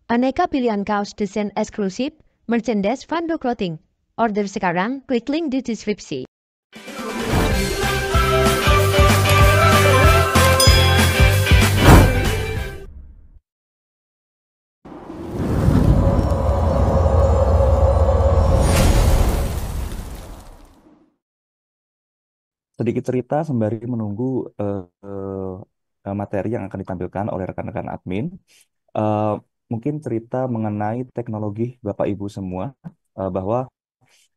Aneka pilihan kaos desain eksklusif, merchandise Fando Clothing. Order sekarang, klik link di deskripsi. Sedikit cerita sembari menunggu materi yang akan ditampilkan oleh rekan-rekan admin. Eh, Mungkin cerita mengenai teknologi Bapak Ibu semua, bahwa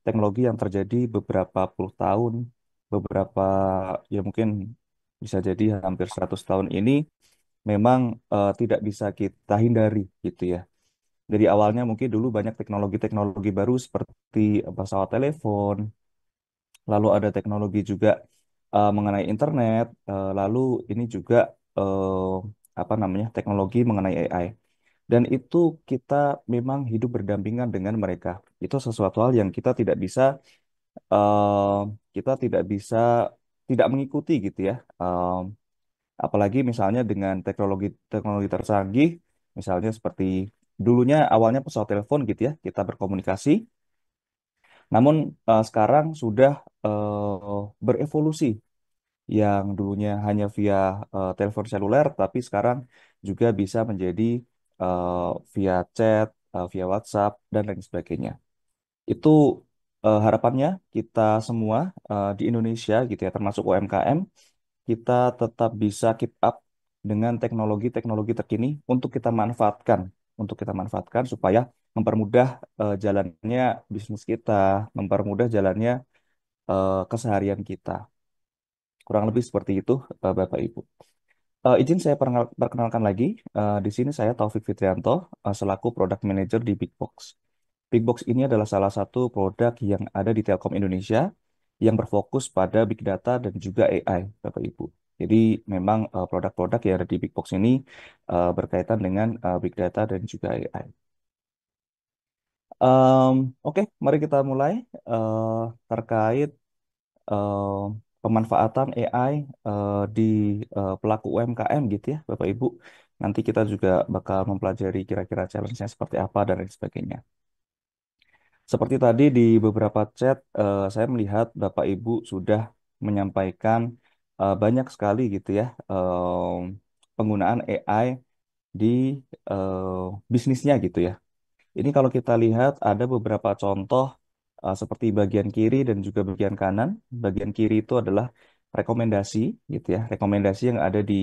teknologi yang terjadi beberapa puluh tahun, beberapa ya mungkin bisa jadi hampir 100 tahun ini memang tidak bisa kita hindari gitu ya. Dari awalnya mungkin dulu banyak teknologi-teknologi baru seperti pesawat telepon, lalu ada teknologi juga mengenai internet, lalu ini juga eh, apa namanya teknologi mengenai AI. Dan itu kita memang hidup berdampingan dengan mereka. Itu sesuatu hal yang eh, kita tidak bisa tidak mengikuti gitu ya. Apalagi misalnya dengan teknologi tercanggih, misalnya seperti dulunya awalnya pesawat telepon gitu ya, kita berkomunikasi. Namun sekarang sudah berevolusi yang dulunya hanya via telepon seluler, tapi sekarang juga bisa menjadi eh, via chat, via WhatsApp, dan lain sebagainya. Itu harapannya kita semua di Indonesia gitu ya, termasuk UMKM, kita tetap bisa keep up dengan teknologi-teknologi terkini untuk kita manfaatkan supaya mempermudah jalannya bisnis kita, mempermudah jalannya keseharian kita. Kurang lebih seperti itu, Bapak Ibu. Izin saya perkenalkan lagi. Di sini saya Taufik Fitrianto, selaku Product Manager di Big Box. Big Box ini adalah salah satu produk yang ada di Telkom Indonesia yang berfokus pada Big Data dan juga AI, Bapak Ibu. Jadi memang produk-produk yang ada di Big Box ini berkaitan dengan Big Data dan juga AI. Oke, mari kita mulai terkait eh, pemanfaatan AI di pelaku UMKM gitu ya, Bapak Ibu. Nanti kita juga bakal mempelajari kira-kira challenge-nya seperti apa dan lain sebagainya. Seperti tadi di beberapa chat, saya melihat Bapak Ibu sudah menyampaikan banyak sekali gitu ya penggunaan AI di bisnisnya gitu ya. Ini kalau kita lihat ada beberapa contoh seperti bagian kiri dan juga bagian kanan. Bagian kiri itu adalah rekomendasi gitu ya, rekomendasi yang ada di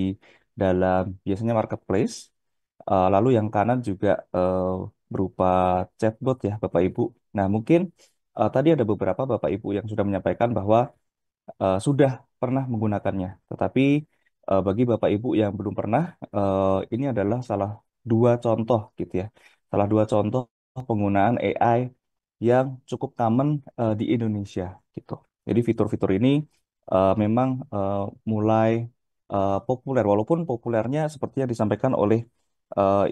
dalam biasanya marketplace. Lalu yang kanan juga berupa chatbot ya Bapak Ibu. Nah, mungkin tadi ada beberapa Bapak Ibu yang sudah menyampaikan bahwa sudah pernah menggunakannya. Tetapi bagi Bapak Ibu yang belum pernah, ini adalah salah dua contoh gitu ya. Salah dua contoh penggunaan AI yang cukup common di Indonesia gitu. Jadi fitur-fitur ini memang mulai populer, walaupun populernya seperti yang disampaikan oleh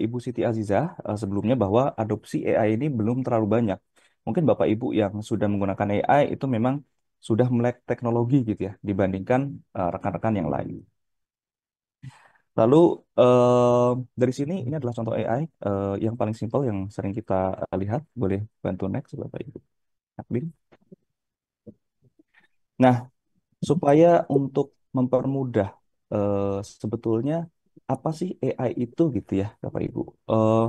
Ibu Siti Azizah sebelumnya bahwa adopsi AI ini belum terlalu banyak. Mungkin Bapak Ibu yang sudah menggunakan AI itu memang sudah melek teknologi gitu ya dibandingkan rekan-rekan yang lain. Lalu dari sini ini adalah contoh AI yang paling simpel yang sering kita lihat. Boleh bantu next Bapak Ibu. Admin. Nah, supaya untuk mempermudah eh, sebetulnya apa sih AI itu gitu ya Bapak Ibu. Eh,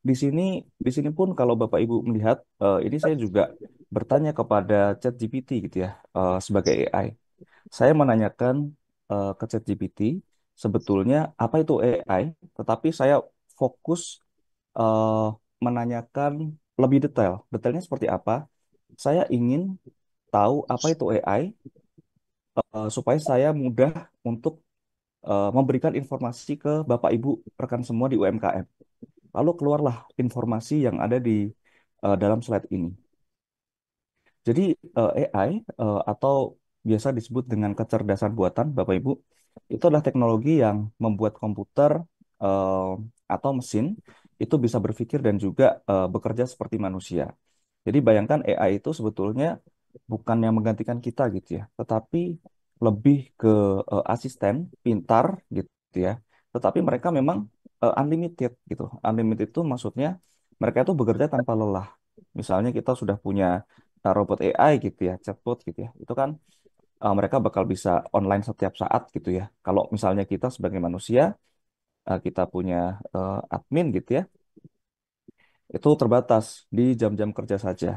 di sini di sini pun kalau Bapak Ibu melihat ini saya juga bertanya kepada ChatGPT gitu ya sebagai AI. Saya menanyakan ke ChatGPT sebetulnya apa itu AI, tetapi saya fokus eh, menanyakan lebih detail. Detailnya seperti apa? Saya ingin tahu apa itu AI supaya saya mudah untuk memberikan informasi ke Bapak Ibu rekan semua di UMKM. Lalu keluarlah informasi yang ada di dalam slide ini. Jadi AI atau biasa disebut dengan kecerdasan buatan, Bapak Ibu, itu adalah teknologi yang membuat komputer eh, atau mesin itu bisa berpikir dan juga bekerja seperti manusia. Jadi bayangkan AI itu sebetulnya bukan yang menggantikan kita gitu ya, tetapi lebih ke asisten pintar gitu ya. Tetapi mereka memang unlimited gitu. Unlimited itu maksudnya mereka itu bekerja tanpa lelah. Misalnya kita sudah punya robot AI gitu ya, chatbot gitu ya. Itu kan mereka bakal bisa online setiap saat gitu ya. Kalau misalnya kita sebagai manusia, kita punya admin gitu ya, itu terbatas di jam-jam kerja saja.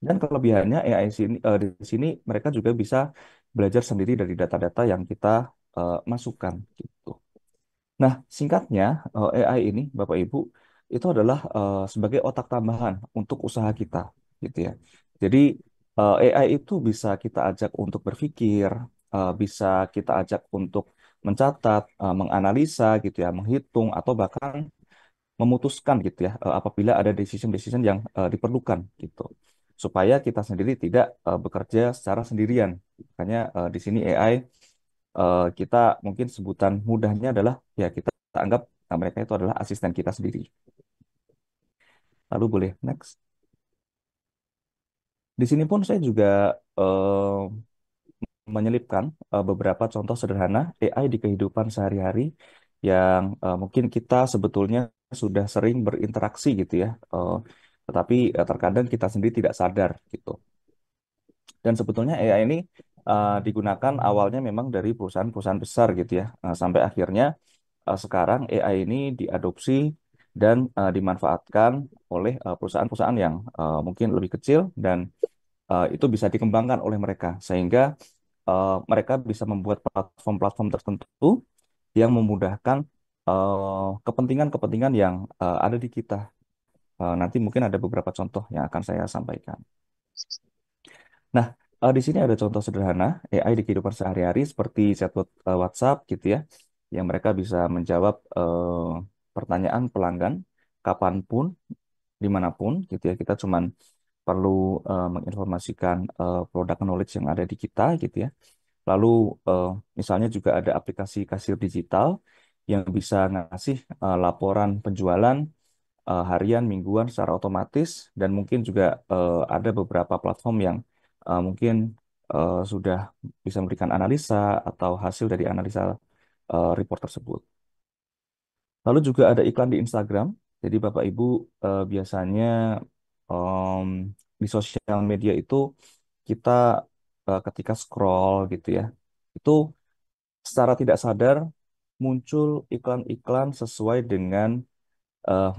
Dan kelebihannya AI di sini mereka juga bisa belajar sendiri dari data-data yang kita masukkan gitu. Nah, singkatnya AI ini Bapak Ibu itu adalah sebagai otak tambahan untuk usaha kita gitu ya. Jadi AI itu bisa kita ajak untuk berpikir, bisa kita ajak untuk mencatat, menganalisa gitu ya, menghitung atau bahkan memutuskan gitu ya apabila ada decision-decision yang diperlukan gitu. Supaya kita sendiri tidak bekerja secara sendirian. Makanya di sini AI kita mungkin sebutan mudahnya adalah ya kita anggap mereka itu adalah asisten kita sendiri. Lalu boleh next. Di sini pun saya juga menyelipkan beberapa contoh sederhana AI di kehidupan sehari-hari yang mungkin kita sebetulnya sudah sering berinteraksi gitu ya. Tetapi terkadang kita sendiri tidak sadar gitu. Dan sebetulnya AI ini digunakan awalnya memang dari perusahaan-perusahaan besar gitu ya. Sampai akhirnya sekarang AI ini diadopsi dan dimanfaatkan oleh perusahaan-perusahaan yang mungkin lebih kecil dan itu bisa dikembangkan oleh mereka sehingga mereka bisa membuat platform-platform tertentu yang memudahkan kepentingan-kepentingan yang ada di kita. Nanti mungkin ada beberapa contoh yang akan saya sampaikan. Nah, di sini ada contoh sederhana AI di kehidupan sehari-hari seperti chatbot WhatsApp gitu ya, yang mereka bisa menjawab pertanyaan pelanggan kapanpun, dimanapun gitu ya. Kita cuman perlu menginformasikan produk knowledge yang ada di kita gitu ya. Lalu eh, misalnya juga ada aplikasi kasir digital yang bisa ngasih laporan penjualan harian, mingguan secara otomatis dan mungkin juga ada beberapa platform yang mungkin sudah bisa memberikan analisa atau hasil dari analisa report tersebut. Lalu juga ada iklan di Instagram. Jadi Bapak Ibu biasanya em, di sosial media itu kita ketika scroll gitu ya, itu secara tidak sadar muncul iklan-iklan sesuai dengan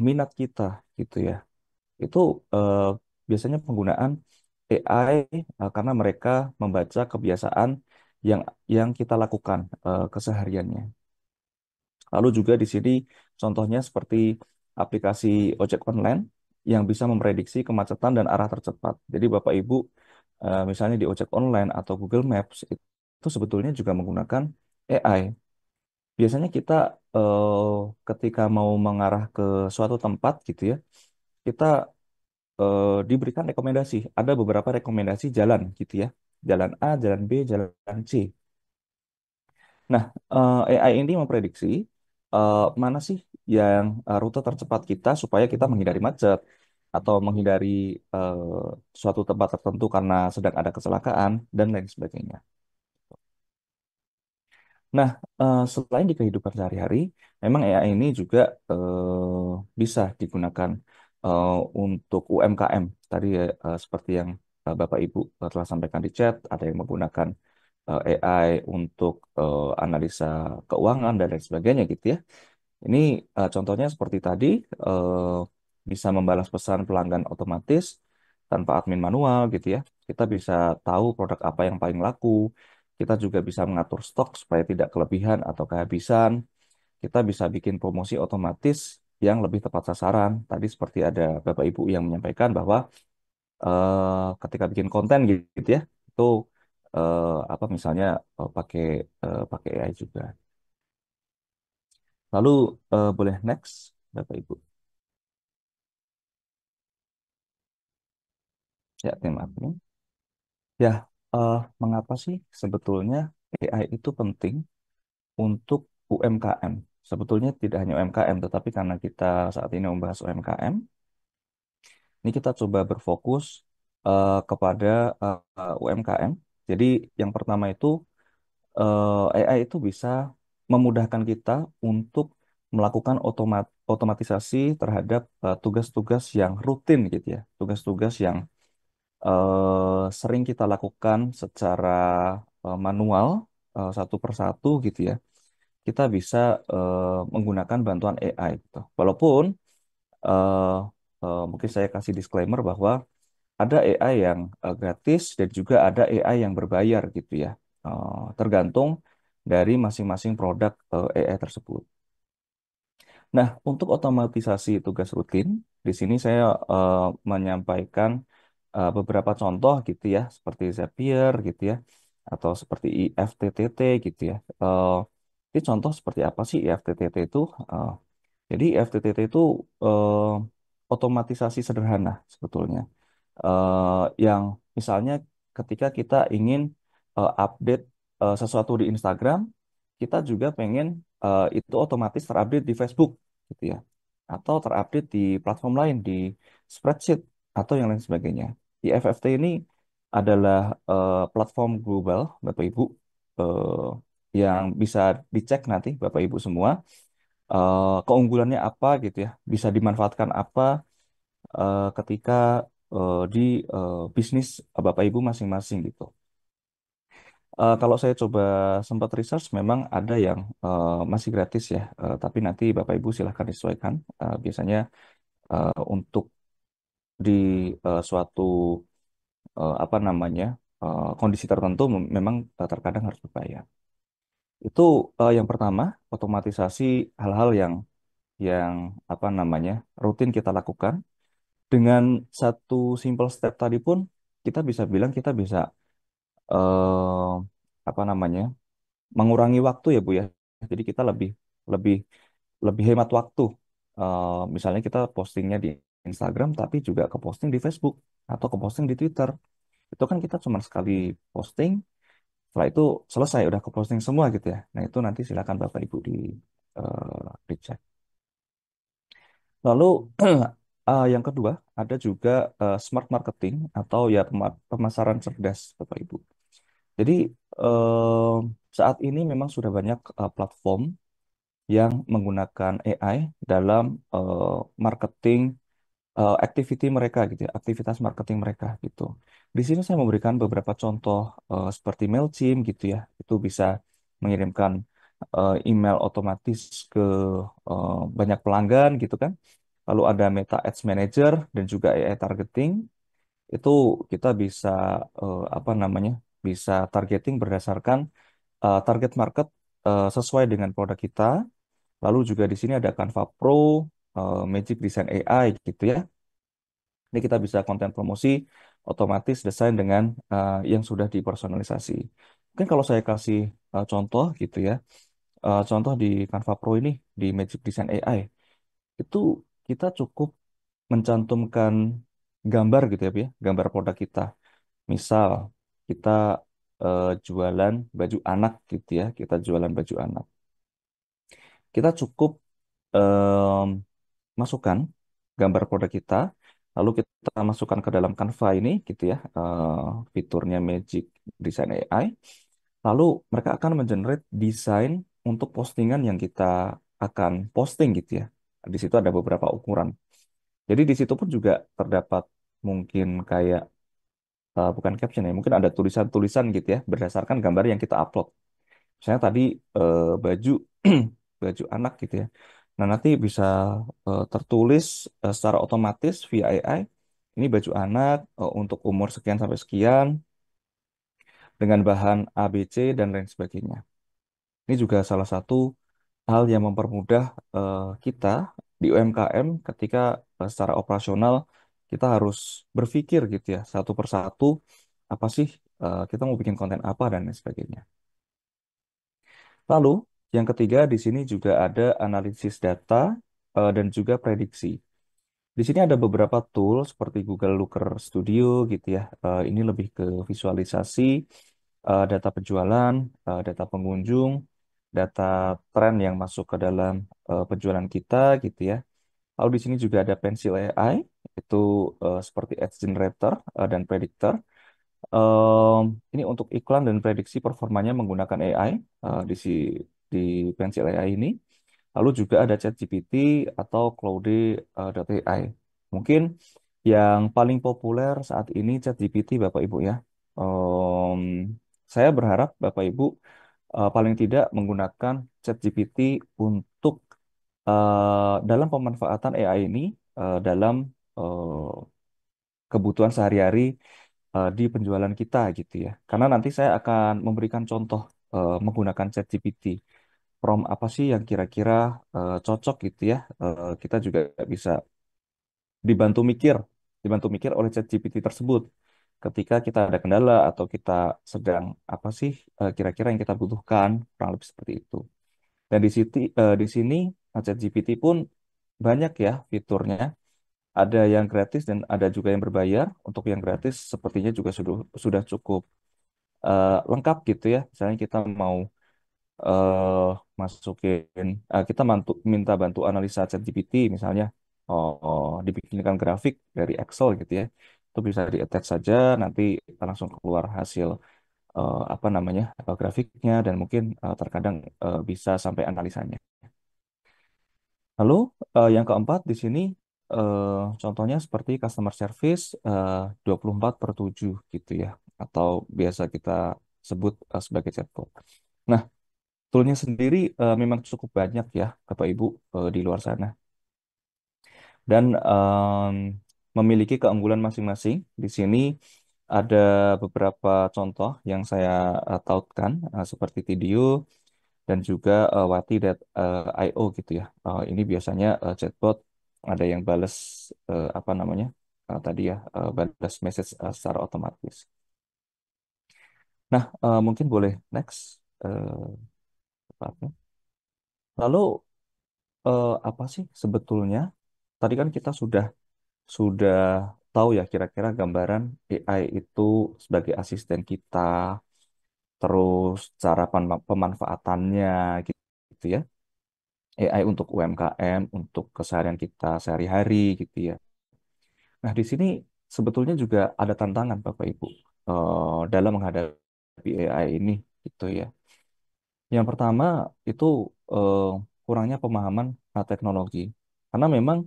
minat kita gitu ya. Itu eh, biasanya penggunaan AI karena mereka membaca kebiasaan yang kita lakukan kesehariannya. Lalu juga di sini contohnya seperti aplikasi ojek online yang bisa memprediksi kemacetan dan arah tercepat. Jadi Bapak Ibu misalnya di ojek online atau Google Maps itu sebetulnya juga menggunakan AI. Biasanya kita ketika mau mengarah ke suatu tempat gitu ya, kita diberikan rekomendasi. Ada beberapa rekomendasi jalan gitu ya. Jalan A, jalan B, jalan C. Nah, AI ini memprediksi mana sih yang rute tercepat kita supaya kita menghindari macet atau menghindari suatu tempat tertentu karena sedang ada kecelakaan dan lain sebagainya. Nah, selain di kehidupan sehari-hari, memang AI ini juga bisa digunakan eh, untuk UMKM. Tadi seperti yang Bapak Ibu telah sampaikan di chat, ada yang menggunakan AI untuk analisa keuangan dan lain sebagainya gitu ya. Ini contohnya seperti tadi, eh, bisa membalas pesan pelanggan otomatis tanpa admin manual gitu ya. Kita bisa tahu produk apa yang paling laku. Kita juga bisa mengatur stok supaya tidak kelebihan atau kehabisan. Kita bisa bikin promosi otomatis yang lebih tepat sasaran. Tadi seperti ada Bapak Ibu yang menyampaikan bahwa ketika bikin konten gitu ya, itu apa misalnya pakai pakai AI juga. Lalu boleh next, Bapak Ibu. Ya, tim admin. Ya, mengapa sih sebetulnya AI itu penting untuk UMKM? Sebetulnya tidak hanya UMKM, tetapi karena kita saat ini membahas UMKM, ini kita coba berfokus kepada UMKM. Jadi yang pertama itu AI itu bisa memudahkan kita untuk melakukan otomatisasi terhadap tugas-tugas yang rutin gitu ya, tugas-tugas yang sering kita lakukan secara manual satu persatu gitu ya. Kita bisa menggunakan bantuan AI gitu. Walaupun eh, mungkin saya kasih disclaimer bahwa ada AI yang gratis dan juga ada AI yang berbayar gitu ya. Tergantung dari masing-masing produk AI tersebut. Nah, untuk otomatisasi tugas rutin, di sini saya menyampaikan beberapa contoh gitu ya, seperti Zapier gitu ya, atau seperti IFTTT gitu ya. Ini contoh seperti apa sih IFTTT itu? Eh, jadi IFTTT itu eh, otomatisasi sederhana sebetulnya. Yang misalnya ketika kita ingin update sesuatu di Instagram, kita juga pengen itu otomatis terupdate di Facebook, gitu ya, atau terupdate di platform lain, di spreadsheet atau yang lain sebagainya. IFFT ini adalah platform global, Bapak Ibu, eh, yang bisa dicek nanti Bapak Ibu semua keunggulannya apa gitu ya, bisa dimanfaatkan apa ketika di bisnis Bapak Ibu masing-masing gitu. Kalau saya coba sempat research, memang ada yang masih gratis ya, tapi nanti Bapak Ibu silahkan disesuaikan. Biasanya untuk di suatu apa namanya kondisi tertentu memang terkadang harus berbayar. Itu yang pertama, otomatisasi hal-hal yang apa namanya rutin kita lakukan dengan satu simple step tadi pun kita bisa bilang kita bisa eh, apa namanya mengurangi waktu ya Bu ya. Jadi kita lebih lebih lebih hemat waktu. Misalnya kita postingnya di Instagram tapi juga ke posting di Facebook atau ke posting di Twitter. Itu kan kita cuma sekali posting, setelah itu selesai udah ke posting semua gitu ya. Nah itu nanti silakan Bapak Ibu dicek. Lalu yang kedua ada juga smart marketing atau ya pemasaran cerdas Bapak Ibu. Jadi eh, saat ini memang sudah banyak platform yang menggunakan AI dalam marketing activity mereka gitu ya, aktivitas marketing mereka gitu. Di sini saya memberikan beberapa contoh seperti Mailchimp gitu ya, itu bisa mengirimkan email otomatis ke banyak pelanggan gitu kan. Lalu ada Meta Ads Manager dan juga AI targeting. Itu kita bisa apa namanya? Bisa targeting berdasarkan target market sesuai dengan produk kita. Lalu juga di sini ada Canva Pro, Magic Design AI gitu ya. Ini kita bisa konten promosi otomatis desain dengan yang sudah dipersonalisasi. Mungkin kalau saya kasih contoh gitu ya, contoh di Canva Pro ini di Magic Design AI itu kita cukup mencantumkan gambar gitu ya, Bu ya, gambar produk kita. Misal kita jualan baju anak gitu ya, kita jualan baju anak. Kita cukup em, masukkan gambar produk kita, lalu kita masukkan ke dalam Canva ini gitu ya, fiturnya Magic Design AI. Lalu mereka akan mengenerate desain untuk postingan yang kita akan posting gitu ya. Di situ ada beberapa ukuran. Jadi di situ pun juga terdapat mungkin kayak bukan caption ya, mungkin ada tulisan-tulisan gitu ya berdasarkan gambar yang kita upload. Misalnya tadi baju baju anak gitu ya. Nah, nanti bisa tertulis secara otomatis via AI. Ini baju anak untuk umur sekian sampai sekian dengan bahan A, B, C dan lain sebagainya. Ini juga salah satu hal yang mempermudah kita di UMKM ketika secara operasional kita harus berpikir gitu ya satu persatu apa sih kita mau bikin konten apa dan lain sebagainya. Lalu yang ketiga di sini juga ada analisis data dan juga prediksi. Di sini ada beberapa tool seperti Google Looker Studio gitu ya. Ini lebih ke visualisasi data penjualan, data pengunjung, data tren yang masuk ke dalam penjualan kita gitu ya. Lalu di sini juga ada Pencil AI, itu seperti Ads Generator dan Predictor. Ini untuk iklan dan prediksi performanya menggunakan AI di di Pencil AI ini. Lalu juga ada ChatGPT atau Claude.ai. Mungkin yang paling populer saat ini ChatGPT, Bapak Ibu ya. Em, saya berharap Bapak Ibu paling tidak menggunakan ChatGPT untuk dalam pemanfaatan AI ini dalam eh, kebutuhan sehari-hari di penjualan kita gitu ya. Karena nanti saya akan memberikan contoh menggunakan ChatGPT. Prompt apa sih yang kira-kira cocok gitu ya. Kita juga bisa dibantu mikir, dibantu mikir oleh ChatGPT tersebut. Ketika kita ada kendala atau kita sedang apa sih kira-kira yang kita butuhkan, kurang lebih seperti itu. Dan di sini ChatGPT pun banyak ya fiturnya. Ada yang gratis dan ada juga yang berbayar. Untuk yang gratis sepertinya juga sudah cukup lengkap gitu ya. Misalnya kita mau eh masukin kita minta bantu analisa ChatGPT misalnya dibikinkan grafik dari Excel gitu ya. Itu bisa di attach saja nanti langsung keluar hasil apa namanya grafiknya dan mungkin terkadang bisa sampai analisanya. Lalu yang keempat di sini contohnya seperti customer service 24/7 gitu ya atau biasa kita sebut sebagai chatbot. Nah, toolnya sendiri memang cukup banyak ya Bapak Ibu di luar sana dan memiliki keunggulan masing-masing. Di sini ada beberapa contoh yang saya tautkan seperti Tidio dan juga Wati.io gitu ya. Ini biasanya chatbot ada yang balas apa namanya tadi ya balas message secara otomatis. Nah, mungkin boleh next tepatnya. Lalu apa sih sebetulnya? Tadi kan kita sudah tahu ya kira-kira gambaran AI itu sebagai asisten kita, terus cara pemanfaatannya gitu ya. AI untuk UMKM, untuk keseharian kita sehari-hari gitu ya. Nah, di sini sebetulnya juga ada tantangan Bapak Ibu dalam menghadapi AI ini gitu ya. Yang pertama itu eh, kurangnya pemahaman teknologi. Karena memang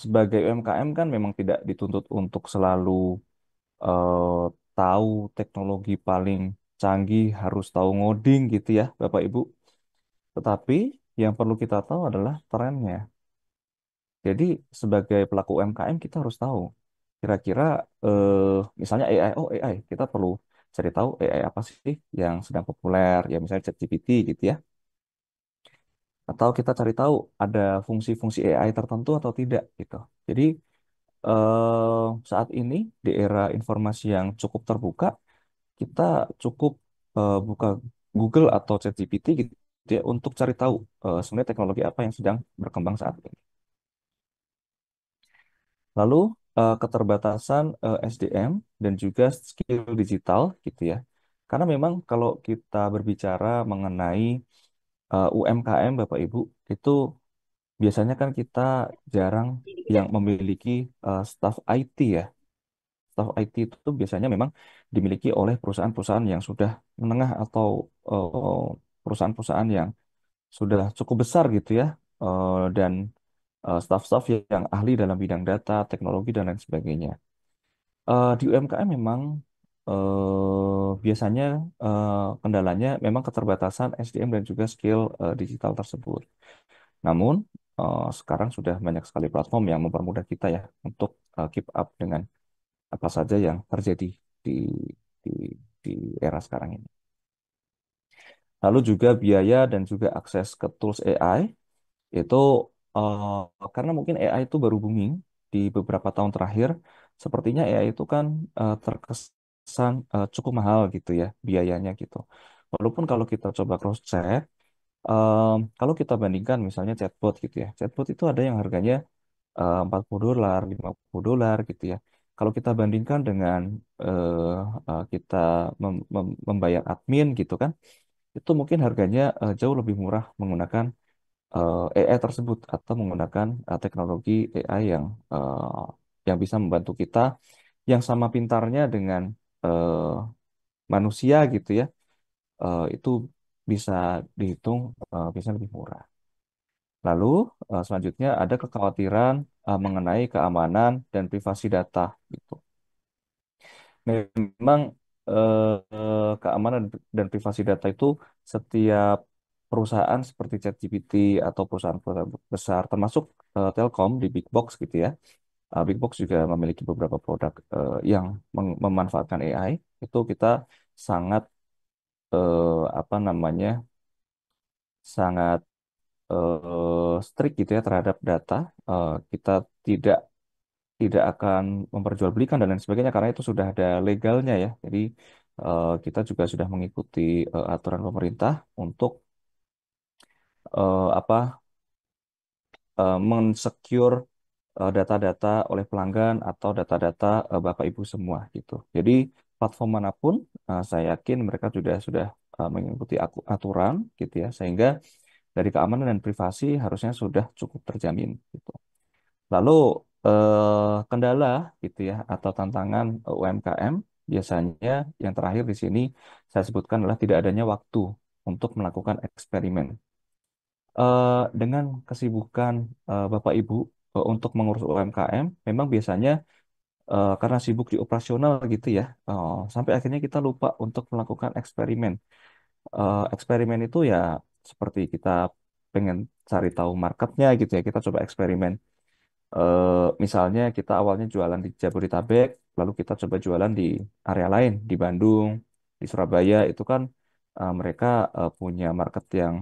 sebagai UMKM kan memang tidak dituntut untuk selalu eh, tahu teknologi paling canggih, harus tahu ngoding gitu ya, Bapak Ibu. Tetapi yang perlu kita tahu adalah trennya. Jadi sebagai pelaku UMKM kita harus tahu kira-kira misalnya AI, oh AI, kita perlu cari tahu AI apa sih yang sedang populer, ya misalnya ChatGPT gitu ya. Atau kita cari tahu ada fungsi-fungsi AI tertentu atau tidak gitu. Jadi saat ini di era informasi yang cukup terbuka, kita cukup buka Google atau ChatGPT gitu ya untuk cari tahu sebenarnya teknologi apa yang sedang berkembang saat ini. Lalu keterbatasan SDM dan juga skill digital gitu ya. Karena memang kalau kita berbicara mengenai UMKM Bapak Ibu itu biasanya kan kita jarang yang memiliki staf IT ya. Staf IT itu biasanya memang dimiliki oleh perusahaan-perusahaan yang sudah menengah atau perusahaan-perusahaan yang sudah cukup besar gitu ya, dan staf-staf yang ahli dalam bidang data, teknologi, dan lain sebagainya. Di UMKM memang biasanya kendalanya memang keterbatasan SDM dan juga skill digital tersebut. Namun, sekarang sudah banyak sekali platform yang mempermudah kita ya untuk keep up dengan apa saja yang terjadi di di di era sekarang ini. Lalu juga biaya dan juga akses ke tools AI itu karena mungkin AI itu baru booming di beberapa tahun terakhir, sepertinya AI itu kan terkesan cukup mahal gitu ya biayanya gitu. Walaupun kalau kita coba cross check, kalau kita bandingkan misalnya chatbot gitu ya, chatbot itu ada yang harganya $40, $50 gitu ya. Kalau kita bandingkan dengan eh, kita membayar admin gitu kan, itu mungkin harganya jauh lebih murah menggunakan AI tersebut atau menggunakan teknologi AI yang bisa membantu kita yang sama pintarnya dengan eh, manusia gitu ya, itu bisa dihitung bisa lebih murah. Lalu selanjutnya ada kekhawatiran mengenai keamanan dan privasi data gitu. Memang keamanan dan privasi data itu setiap perusahaan seperti ChatGPT atau perusahaan-perusahaan besar termasuk Telkom di Big Box gitu ya. Big Box juga memiliki beberapa produk yang memanfaatkan AI. Itu kita sangat apa namanya sangat strict gitu ya terhadap data. Kita tidak tidak akan memperjualbelikan dan lain sebagainya karena itu sudah ada legalnya ya. Jadi kita juga sudah mengikuti aturan pemerintah untuk apa mensecure data-data oleh pelanggan atau data-data Bapak Ibu semua gitu. Jadi platform manapun saya yakin mereka sudah mengikuti aturan gitu ya sehingga dari keamanan dan privasi harusnya sudah cukup terjamin gitu. Lalu kendala gitu ya atau tantangan UMKM biasanya yang terakhir di sini saya sebutkan adalah tidak adanya waktu untuk melakukan eksperimen. Dengan kesibukan Bapak Ibu untuk mengurus UMKM, memang biasanya karena sibuk di operasional gitu ya, sampai akhirnya kita lupa untuk melakukan eksperimen. Eksperimen itu ya seperti kita pengen cari tahu marketnya gitu ya, kita coba eksperimen. Misalnya kita awalnya jualan di Jabodetabek, lalu kita coba jualan di area lain, di Bandung, di Surabaya, itu kan mereka punya market yang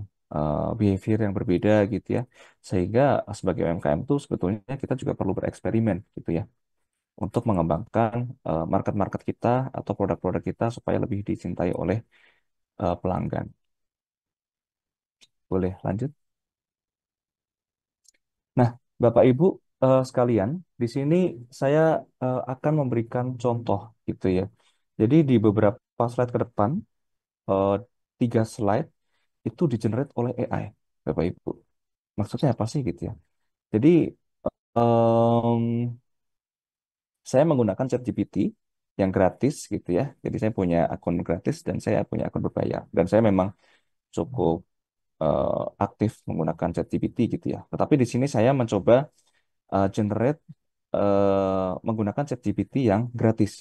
behavior yang berbeda gitu ya. Sehingga sebagai UMKM itu sebetulnya kita juga perlu bereksperimen gitu ya, untuk mengembangkan market-market kita atau produk-produk kita supaya lebih dicintai oleh pelanggan. Boleh lanjut? Nah, Bapak Ibu sekalian, di sini saya akan memberikan contoh gitu ya. Jadi di beberapa slide ke depan, eh, 3 slide itu di-generate oleh AI, Bapak Ibu. Maksudnya apa sih gitu ya? Jadi em, saya menggunakan ChatGPT yang gratis gitu ya. Jadi saya punya akun gratis dan saya punya akun berbayar. Dan saya memang cukup aktif menggunakan ChatGPT gitu ya. Tetapi di sini saya mencoba generate menggunakan ChatGPT yang gratis.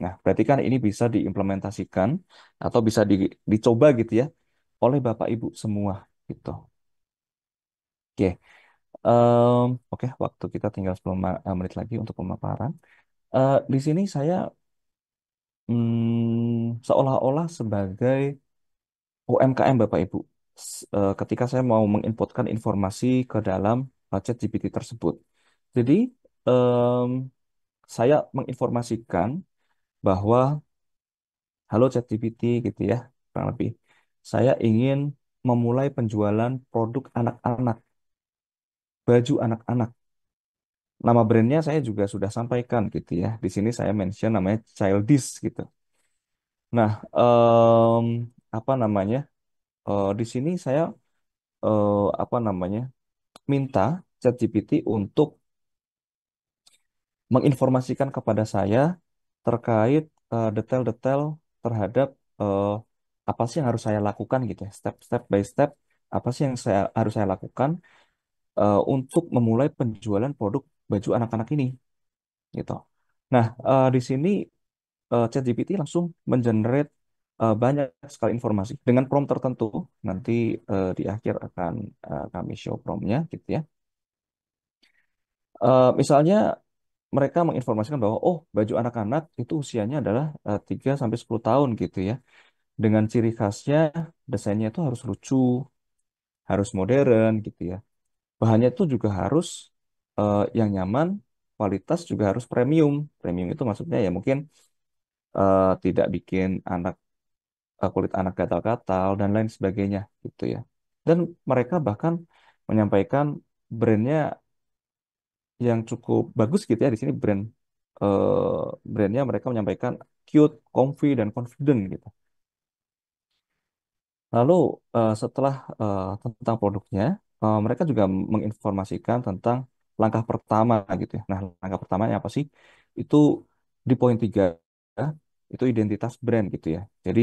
Nah, berarti kan ini bisa diimplementasikan atau bisa dicoba gitu ya oleh Bapak Ibu semua gitu. Oke, oke, waktu kita tinggal 10 menit lagi untuk pemaparan. Di sini saya seolah-olah sebagai UMKM Bapak Ibu, ketika saya mau menginputkan informasi ke dalam ChatGPT tersebut. Jadi, em, saya menginformasikan bahwa halo ChatGPT gitu ya, kurang lebih. Saya ingin memulai penjualan produk anak-anak, baju anak-anak. Nama brandnya saya juga sudah sampaikan gitu ya. Di sini saya mention namanya Childish gitu. Nah, apa namanya? Di sini saya apa namanya? Minta ChatGPT untuk menginformasikan kepada saya terkait detail-detail terhadap eh, apa sih yang harus saya lakukan gitu ya, step by step apa sih yang harus saya lakukan untuk memulai penjualan produk baju anak-anak ini gitu. Nah, di sini ChatGPT langsung mengenerate banyak sekali informasi dengan prompt tertentu. Nanti di akhir akan kami show promptnya gitu ya. Misalnya mereka menginformasikan bahwa oh baju anak-anak itu usianya adalah 3 sampai 10 tahun gitu ya. Dengan ciri khasnya desainnya itu harus lucu, harus modern gitu ya. Bahannya itu juga harus yang nyaman, kualitas juga harus premium. Premium itu maksudnya ya mungkin tidak bikin kulit anak gatal-gatal dan lain sebagainya gitu ya. Dan mereka bahkan menyampaikan brandnya yang cukup bagus gitu ya di sini brandnya mereka menyampaikan cute, comfy dan confident gitu. Lalu setelah tentang produknya, mereka juga menginformasikan tentang langkah pertama gitu ya. Nah, langkah pertamanya apa sih? Itu di poin 3 itu identitas brand gitu ya. Jadi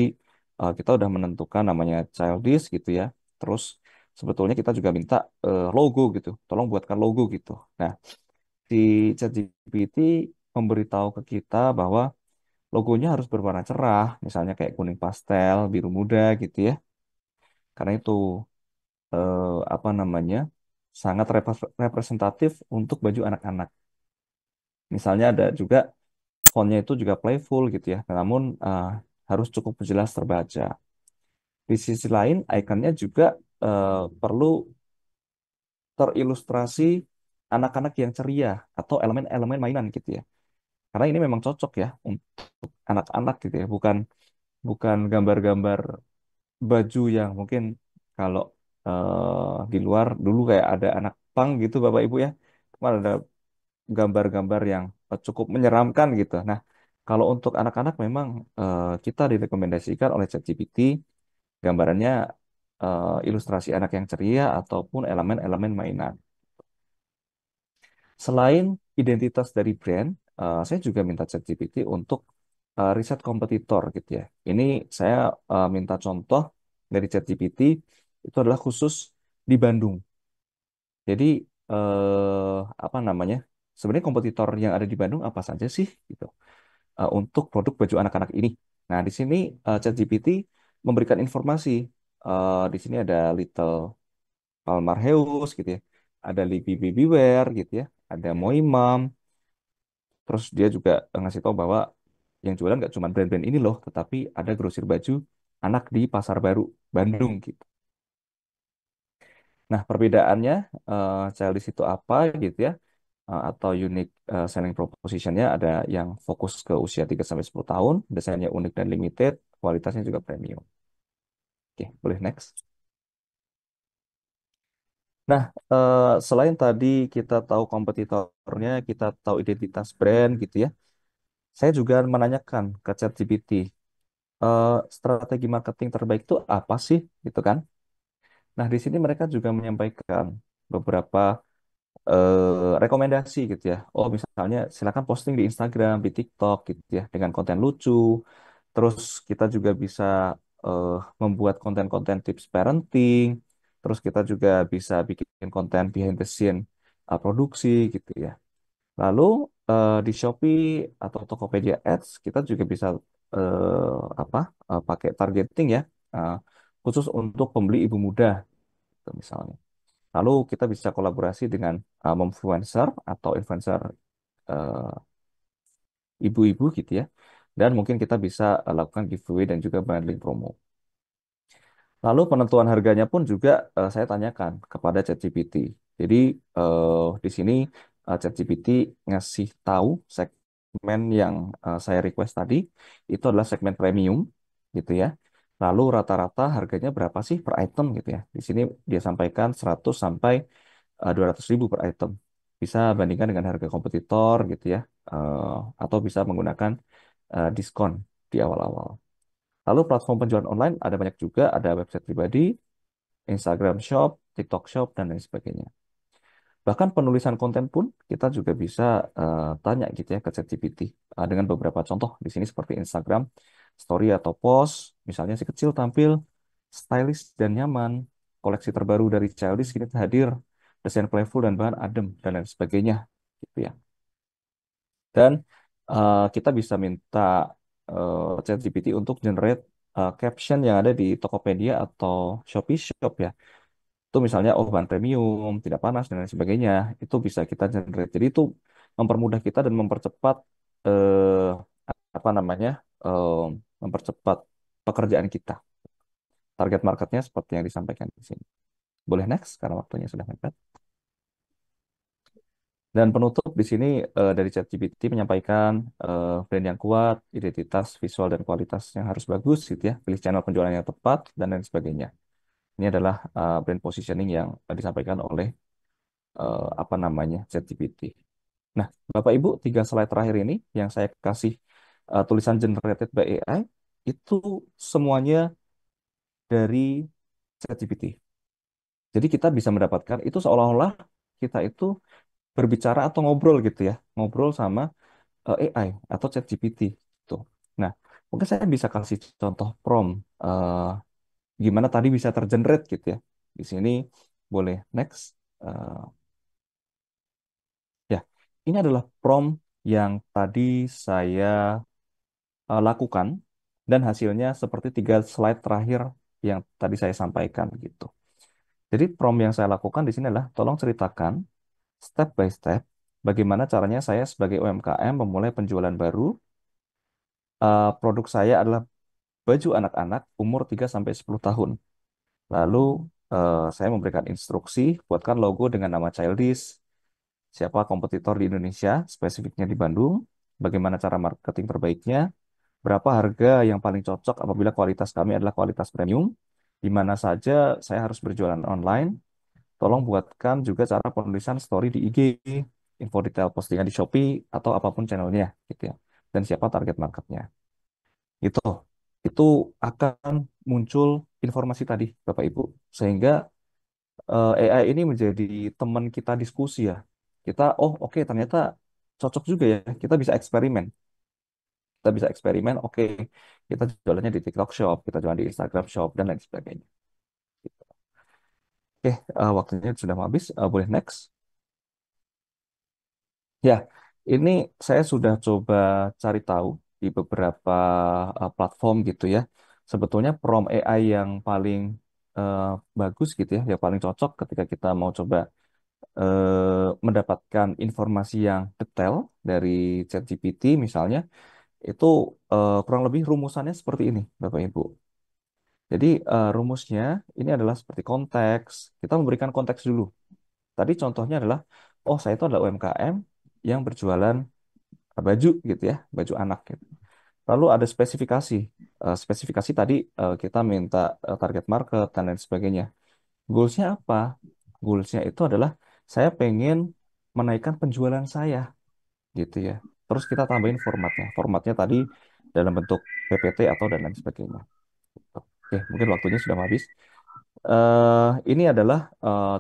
kita udah menentukan namanya Childish gitu ya. Terus sebetulnya kita juga minta logo gitu, tolong buatkan logo gitu. Nah, si ChatGPT memberitahu ke kita bahwa logonya harus berwarna cerah, misalnya kayak kuning pastel, biru muda gitu ya. Karena itu apa namanya sangat representatif untuk baju anak-anak. Misalnya ada juga fontnya itu juga playful gitu ya, namun harus cukup jelas terbaca. Di sisi lain, ikonnya juga perlu terilustrasi anak-anak yang ceria atau elemen-elemen mainan gitu ya. Karena ini memang cocok ya untuk anak-anak gitu ya, bukan bukan gambar-gambar baju yang mungkin kalau di luar dulu kayak ada anak pang gitu Bapak Ibu ya. Kemarin ada gambar-gambar yang cukup menyeramkan gitu. Nah, kalau untuk anak-anak memang kita direkomendasikan oleh ChatGPT gambarannya ilustrasi anak yang ceria ataupun elemen-elemen mainan. Selain identitas dari brand, saya juga minta ChatGPT untuk riset kompetitor gitu ya. Ini saya minta contoh dari ChatGPT itu adalah khusus di Bandung. Jadi apa namanya? Sebenarnya kompetitor yang ada di Bandung apa saja sih gitu untuk produk baju anak-anak ini. Nah, di sini ChatGPT memberikan informasi. Di sini ada Little Palmarheus gitu ya. Ada Libby Babywear gitu ya. Ada Moimam. Terus dia juga ngasih tahu bahwa yang jualan nggak cuma brand-brand ini loh, tetapi ada grosir baju anak di Pasar Baru, Bandung gitu. Nah, perbedaannya childish itu apa gitu ya, atau unique selling propositionnya ada yang fokus ke usia 3 sampai 10 tahun, desainnya unik dan limited, kualitasnya juga premium. Oke, boleh next. Nah, selain tadi kita tahu kompetitornya, kita tahu identitas brand gitu ya, saya juga menanyakan ke ChatGPT, strategi marketing terbaik itu apa sih, gitu kan? Nah, di sini mereka juga menyampaikan beberapa rekomendasi gitu ya. Oh, misalnya silakan posting di Instagram, di TikTok gitu ya, dengan konten lucu. Terus kita juga bisa eh, membuat konten-konten tips parenting. Terus kita juga bisa bikin konten behind the scene produksi gitu ya. Lalu di Shopee atau Tokopedia Ads kita juga bisa apa pakai targeting ya, eh, khusus untuk pembeli ibu muda gitu misalnya. Lalu kita bisa kolaborasi dengan influencer atau influencer eh, ibu-ibu gitu ya. Dan mungkin kita bisa lakukan giveaway dan juga bundling promo. Lalu penentuan harganya pun juga saya tanyakan kepada ChatGPT. Jadi di sini ChatGPT ngasih tahu segmen yang saya request tadi itu adalah segmen premium gitu ya. Lalu rata-rata harganya berapa sih per item gitu ya. Di sini dia sampaikan 100 sampai 200 ribu per item. Bisa bandingkan dengan harga kompetitor gitu ya. Atau bisa menggunakan diskon di awal-awal. Lalu platform penjualan online ada banyak juga, ada website pribadi, Instagram Shop, TikTok Shop, dan lain sebagainya. Bahkan penulisan konten pun kita juga bisa tanya gitu ya ke ChatGPT dengan beberapa contoh di sini seperti Instagram Story atau post, misalnya si kecil tampil stylish dan nyaman, koleksi terbaru dari Childish kini hadir, desain playful dan bahan adem dan lain sebagainya gitu ya. Dan kita bisa minta ChatGPT untuk generate caption yang ada di Tokopedia atau Shopee Shop ya. Itu misalnya oh bahan premium, tidak panas dan lain sebagainya. Itu bisa kita generate. Jadi itu mempermudah kita dan mempercepat eh, apa namanya? eh, mempercepat pekerjaan kita. Target marketnya seperti yang disampaikan di sini. Boleh next karena waktunya sudah mepet. Dan penutup di sini dari ChatGPT menyampaikan brand yang kuat, identitas visual dan kualitas yang harus bagus gitu ya, pilih channel penjualan yang tepat dan lain sebagainya. Ini adalah brand positioning yang disampaikan oleh apa namanya ChatGPT. Nah, Bapak Ibu, 3 slide terakhir ini yang saya kasih tulisan generated by AI itu semuanya dari ChatGPT. Jadi kita bisa mendapatkan itu seolah-olah kita itu berbicara atau ngobrol gitu ya, ngobrol sama AI atau ChatGPT gitu. Nah, mungkin saya bisa kasih contoh prompt gimana tadi bisa tergenerate gitu ya. Di sini boleh next. Eh, ya, ini adalah prompt yang tadi saya lakukan dan hasilnya seperti 3 slide terakhir yang tadi saya sampaikan gitu. Jadi prompt yang saya lakukan di sini adalah tolong ceritakan step by step bagaimana caranya saya sebagai UMKM memulai penjualan baru. Produk saya adalah baju anak-anak umur 3 sampai 10 tahun. Lalu saya memberikan instruksi buatkan logo dengan nama Childish, siapa kompetitor di Indonesia, spesifiknya di Bandung, bagaimana cara marketing terbaiknya, berapa harga yang paling cocok apabila kualitas kami adalah kualitas premium, di mana saja saya harus berjualan online. Tolong buatkan juga cara penulisan story di IG, info detail postingan di Shopee, atau apapun channelnya, gitu ya. Dan siapa target marketnya. Itu, itu akan muncul informasi tadi, Bapak Ibu. Sehingga AI ini menjadi teman kita diskusi ya. Kita, oh oke ternyata cocok juga ya. Kita bisa eksperimen. Kita bisa eksperimen, oke. Kita jualannya di TikTok Shop, kita jualan di Instagram Shop, dan lain sebagainya. Oke, waktunya sudah mau habis. Boleh next. Ya, ini saya sudah coba cari tahu di beberapa platform gitu ya. Sebetulnya prompt AI yang paling eh, bagus gitu ya, yang paling cocok ketika kita mau coba mendapatkan informasi yang detail dari ChatGPT misalnya, itu kurang lebih rumusannya seperti ini, Bapak Ibu. Jadi rumusnya ini adalah seperti konteks. Kita memberikan konteks dulu. Tadi contohnya adalah, oh saya itu adalah UMKM yang berjualan baju gitu ya, baju anak gitu. Lalu ada spesifikasi. Spesifikasi tadi kita minta target market dan lain sebagainya. Goalsnya apa? Goalsnya itu adalah saya pengen menaikkan penjualan saya gitu ya. Terus kita tambahin formatnya. Formatnya tadi dalam bentuk PPT atau dan lain sebagainya. Oke, mungkin waktunya sudah habis. Ini adalah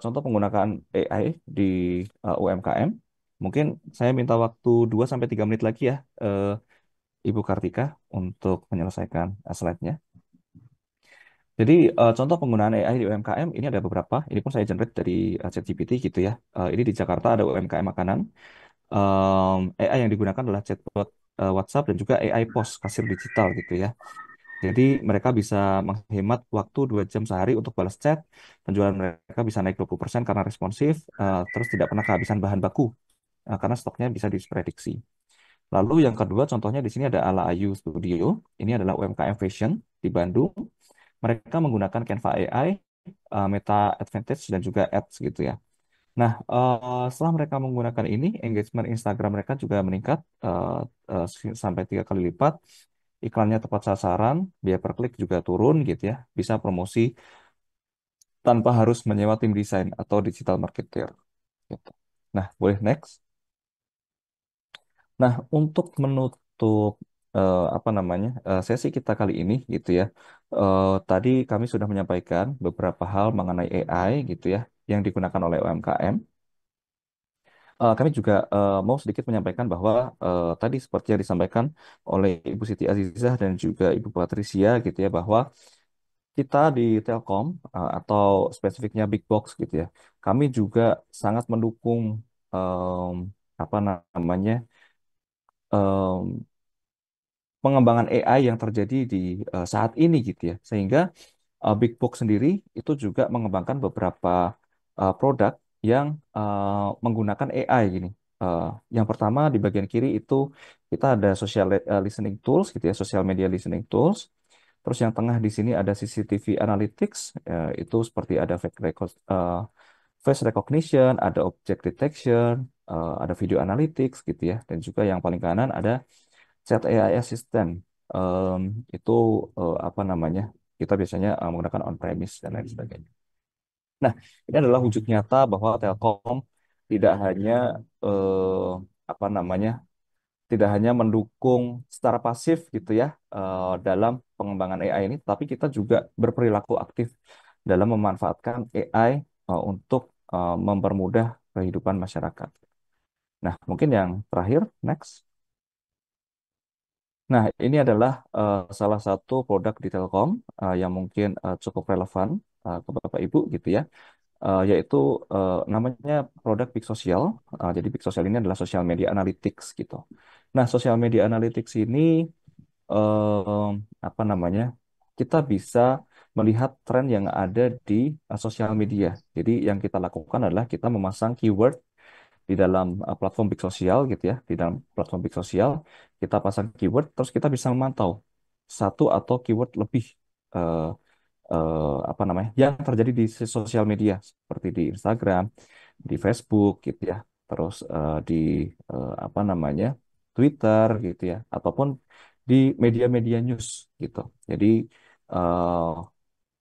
contoh penggunaan AI di UMKM. Mungkin saya minta waktu 2 sampai 3 menit lagi ya, Ibu Kartika, untuk menyelesaikan slide-nya. Jadi contoh penggunaan AI di UMKM ini ada beberapa. Ini pun saya generate dari ChatGPT gitu ya. Ini di Jakarta ada UMKM makanan. AI yang digunakan adalah chatbot WhatsApp dan juga AI POS kasir digital gitu ya. Jadi mereka bisa menghemat waktu 2 jam sehari untuk balas chat. Penjualan mereka bisa naik 20% karena responsif, terus tidak pernah kehabisan bahan baku karena stoknya bisa diprediksi. Lalu yang kedua contohnya di sini ada Ala Ayu Studio. Ini adalah UMKM Fashion di Bandung. Mereka menggunakan Canva AI, Meta Advantage dan juga Ads gitu ya. Nah, setelah mereka menggunakan ini, engagement Instagram mereka juga meningkat sampai 3 kali lipat. Iklannya tepat sasaran, biaya per klik juga turun gitu ya. Bisa promosi tanpa harus menyewa tim desain atau digital marketer gitu. Nah, boleh next. Nah, untuk menutup apa namanya sesi kita kali ini gitu ya. Tadi kami sudah menyampaikan beberapa hal mengenai AI gitu ya yang digunakan oleh UMKM. Kami juga mau sedikit menyampaikan bahwa tadi seperti yang disampaikan oleh Ibu Siti Azizah dan juga Ibu Patricia gitu ya bahwa kita di Telkom atau spesifiknya Big Box gitu ya, kami juga sangat mendukung em, apa namanya em, pengembangan AI yang terjadi di saat ini gitu ya, sehingga Big Box sendiri itu juga mengembangkan beberapa produk yang menggunakan AI gini. Eh, yang pertama di bagian kiri itu kita ada social listening tools gitu ya, social media listening tools. Terus yang tengah di sini ada CCTV analytics, itu seperti ada face recognition, ada object detection, ada video analytics gitu ya, dan juga yang paling kanan ada chat AI assistant. Em, itu apa namanya? Kita biasanya menggunakan on-premise dan lain sebagainya. Nah, ini adalah wujud nyata bahwa Telkom tidak hanya apa namanya, tidak hanya mendukung secara pasif gitu ya dalam pengembangan AI ini, tapi kita juga berperilaku aktif dalam memanfaatkan AI untuk mempermudah kehidupan masyarakat. Nah, mungkin yang terakhir, next. Nah, ini adalah salah satu produk di Telkom yang mungkin cukup relevan ke Bapak Ibu gitu ya, yaitu namanya produk Big Social. Jadi Big Social ini adalah social media analytics gitu. Nah, social media analytics ini eh, apa namanya? Kita bisa melihat tren yang ada di sosial media. Jadi yang kita lakukan adalah kita memasang keyword di dalam platform Big Social gitu ya. Di dalam platform Big Social kita pasang keyword, terus kita bisa memantau satu atau keyword lebih eh, apa namanya yang terjadi di sosial media seperti di Instagram, di Facebook gitu ya, terus di apa namanya Twitter gitu ya, ataupun di media-media news gitu. Jadi eh,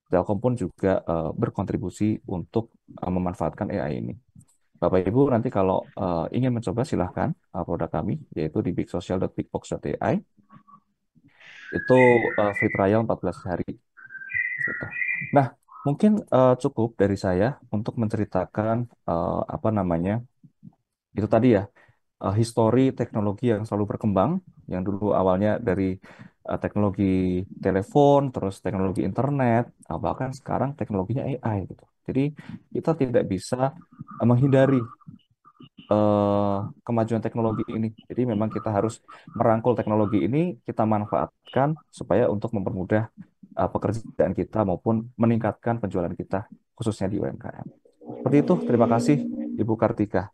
Telkom pun juga berkontribusi untuk memanfaatkan AI ini. Bapak Ibu nanti kalau ingin mencoba silahkan produk kami yaitu di bigsocial.bigbox.ai itu free trial 14 hari gitu. Nah, mungkin cukup dari saya untuk menceritakan apa namanya itu tadi ya, histori teknologi yang selalu berkembang, yang dulu awalnya dari teknologi telepon, terus teknologi internet, bahkan sekarang teknologinya AI gitu. Jadi kita tidak bisa menghindari kemajuan teknologi ini. Jadi memang kita harus merangkul teknologi ini, kita manfaatkan supaya untuk mempermudah pekerjaan kita maupun meningkatkan penjualan kita, khususnya di UMKM. Seperti itu, terima kasih Ibu Kartika.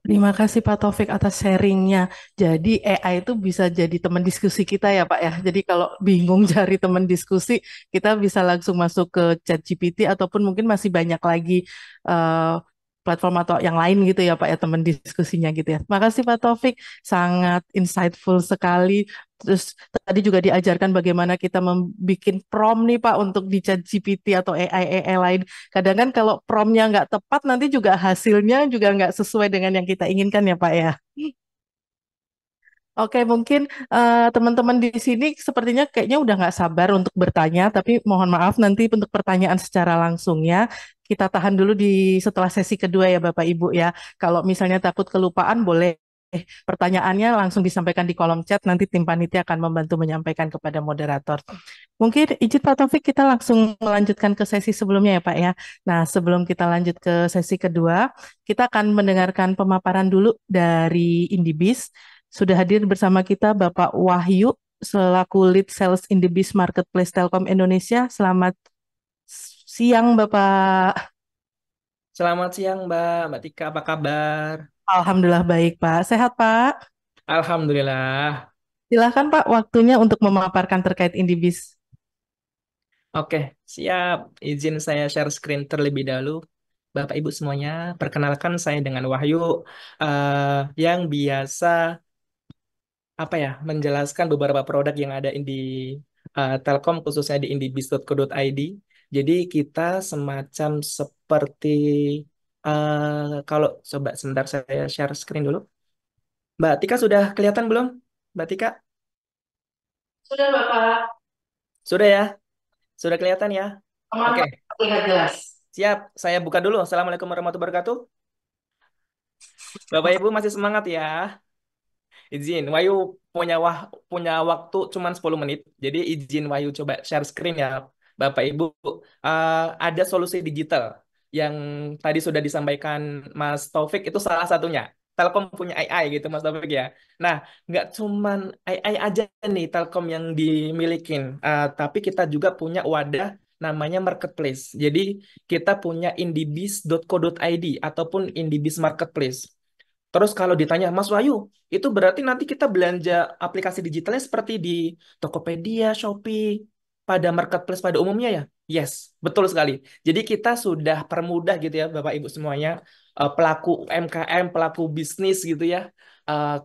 Terima kasih Pak Taufik atas sharingnya. Jadi AI itu bisa jadi teman diskusi kita ya Pak ya. Jadi kalau bingung cari teman diskusi, kita bisa langsung masuk ke ChatGPT ataupun mungkin masih banyak lagi eh, platform atau yang lain gitu ya Pak ya teman diskusinya gitu ya. Terima kasih Pak Taufik, sangat insightful sekali. Terus tadi juga diajarkan bagaimana kita membuat prompt nih Pak untuk di ChatGPT atau AI lain. Kadang kan kalau promptnya nggak tepat, nanti juga hasilnya juga nggak sesuai dengan yang kita inginkan ya Pak ya. Oke, mungkin teman-teman di sini sepertinya kayaknya udah nggak sabar untuk bertanya, tapi mohon maaf nanti untuk pertanyaan secara langsungnya kita tahan dulu di setelah sesi kedua ya Bapak Ibu ya. Kalau misalnya takut kelupaan boleh pertanyaannya langsung disampaikan di kolom chat, nanti tim panitia akan membantu menyampaikan kepada moderator. Mungkin izin Pak Taufik kita langsung melanjutkan ke sesi sebelumnya ya Pak ya. Nah, sebelum kita lanjut ke sesi kedua, kita akan mendengarkan pemaparan dulu dari Indibis. Sudah hadir bersama kita Bapak Wahyu selaku Lead Sales Indibis Marketplace Telkom Indonesia. Selamat siang Bapak. Selamat siang Mbak Tika, apa kabar? Alhamdulillah baik Pak. Sehat Pak? Alhamdulillah. Silahkan Pak waktunya untuk memaparkan terkait Indibis. Oke, siap. Izin saya share screen terlebih dahulu. Bapak Ibu semuanya, perkenalkan saya dengan Wahyu, yang biasa menjelaskan beberapa produk yang ada di Telkom, khususnya di indibis.co.id. Jadi kita semacam seperti kalau coba sebentar saya share screen dulu. Mbak Tika sudah kelihatan belum? Mbak Tika, Sudah Bapak, sudah ya? Sudah kelihatan ya? aman Oke, Pak, terlihat jelas. siap. Saya buka dulu. Assalamualaikum warahmatullahi wabarakatuh. Bapak Ibu masih semangat ya? Izin, Wahyu punya waktu cuma 10 menit. Jadi izin Wahyu coba share screen ya, Bapak Ibu. Ada solusi digital yang tadi sudah disampaikan Mas Taufik itu salah satunya. Telkom punya AI gitu Mas Taufik ya. Nah, nggak cuman AI aja nih Telkom yang dimilikin, tapi kita juga punya wadah namanya marketplace. Jadi kita punya indibis.co.id ataupun indibis marketplace. Terus kalau ditanya, Mas Wahyu, itu berarti nanti kita belanja aplikasi digitalnya seperti di Tokopedia, Shopee, pada marketplace pada umumnya ya? Yes, betul sekali. Jadi kita sudah permudah gitu ya, Bapak Ibu semuanya, pelaku UMKM, pelaku bisnis gitu ya.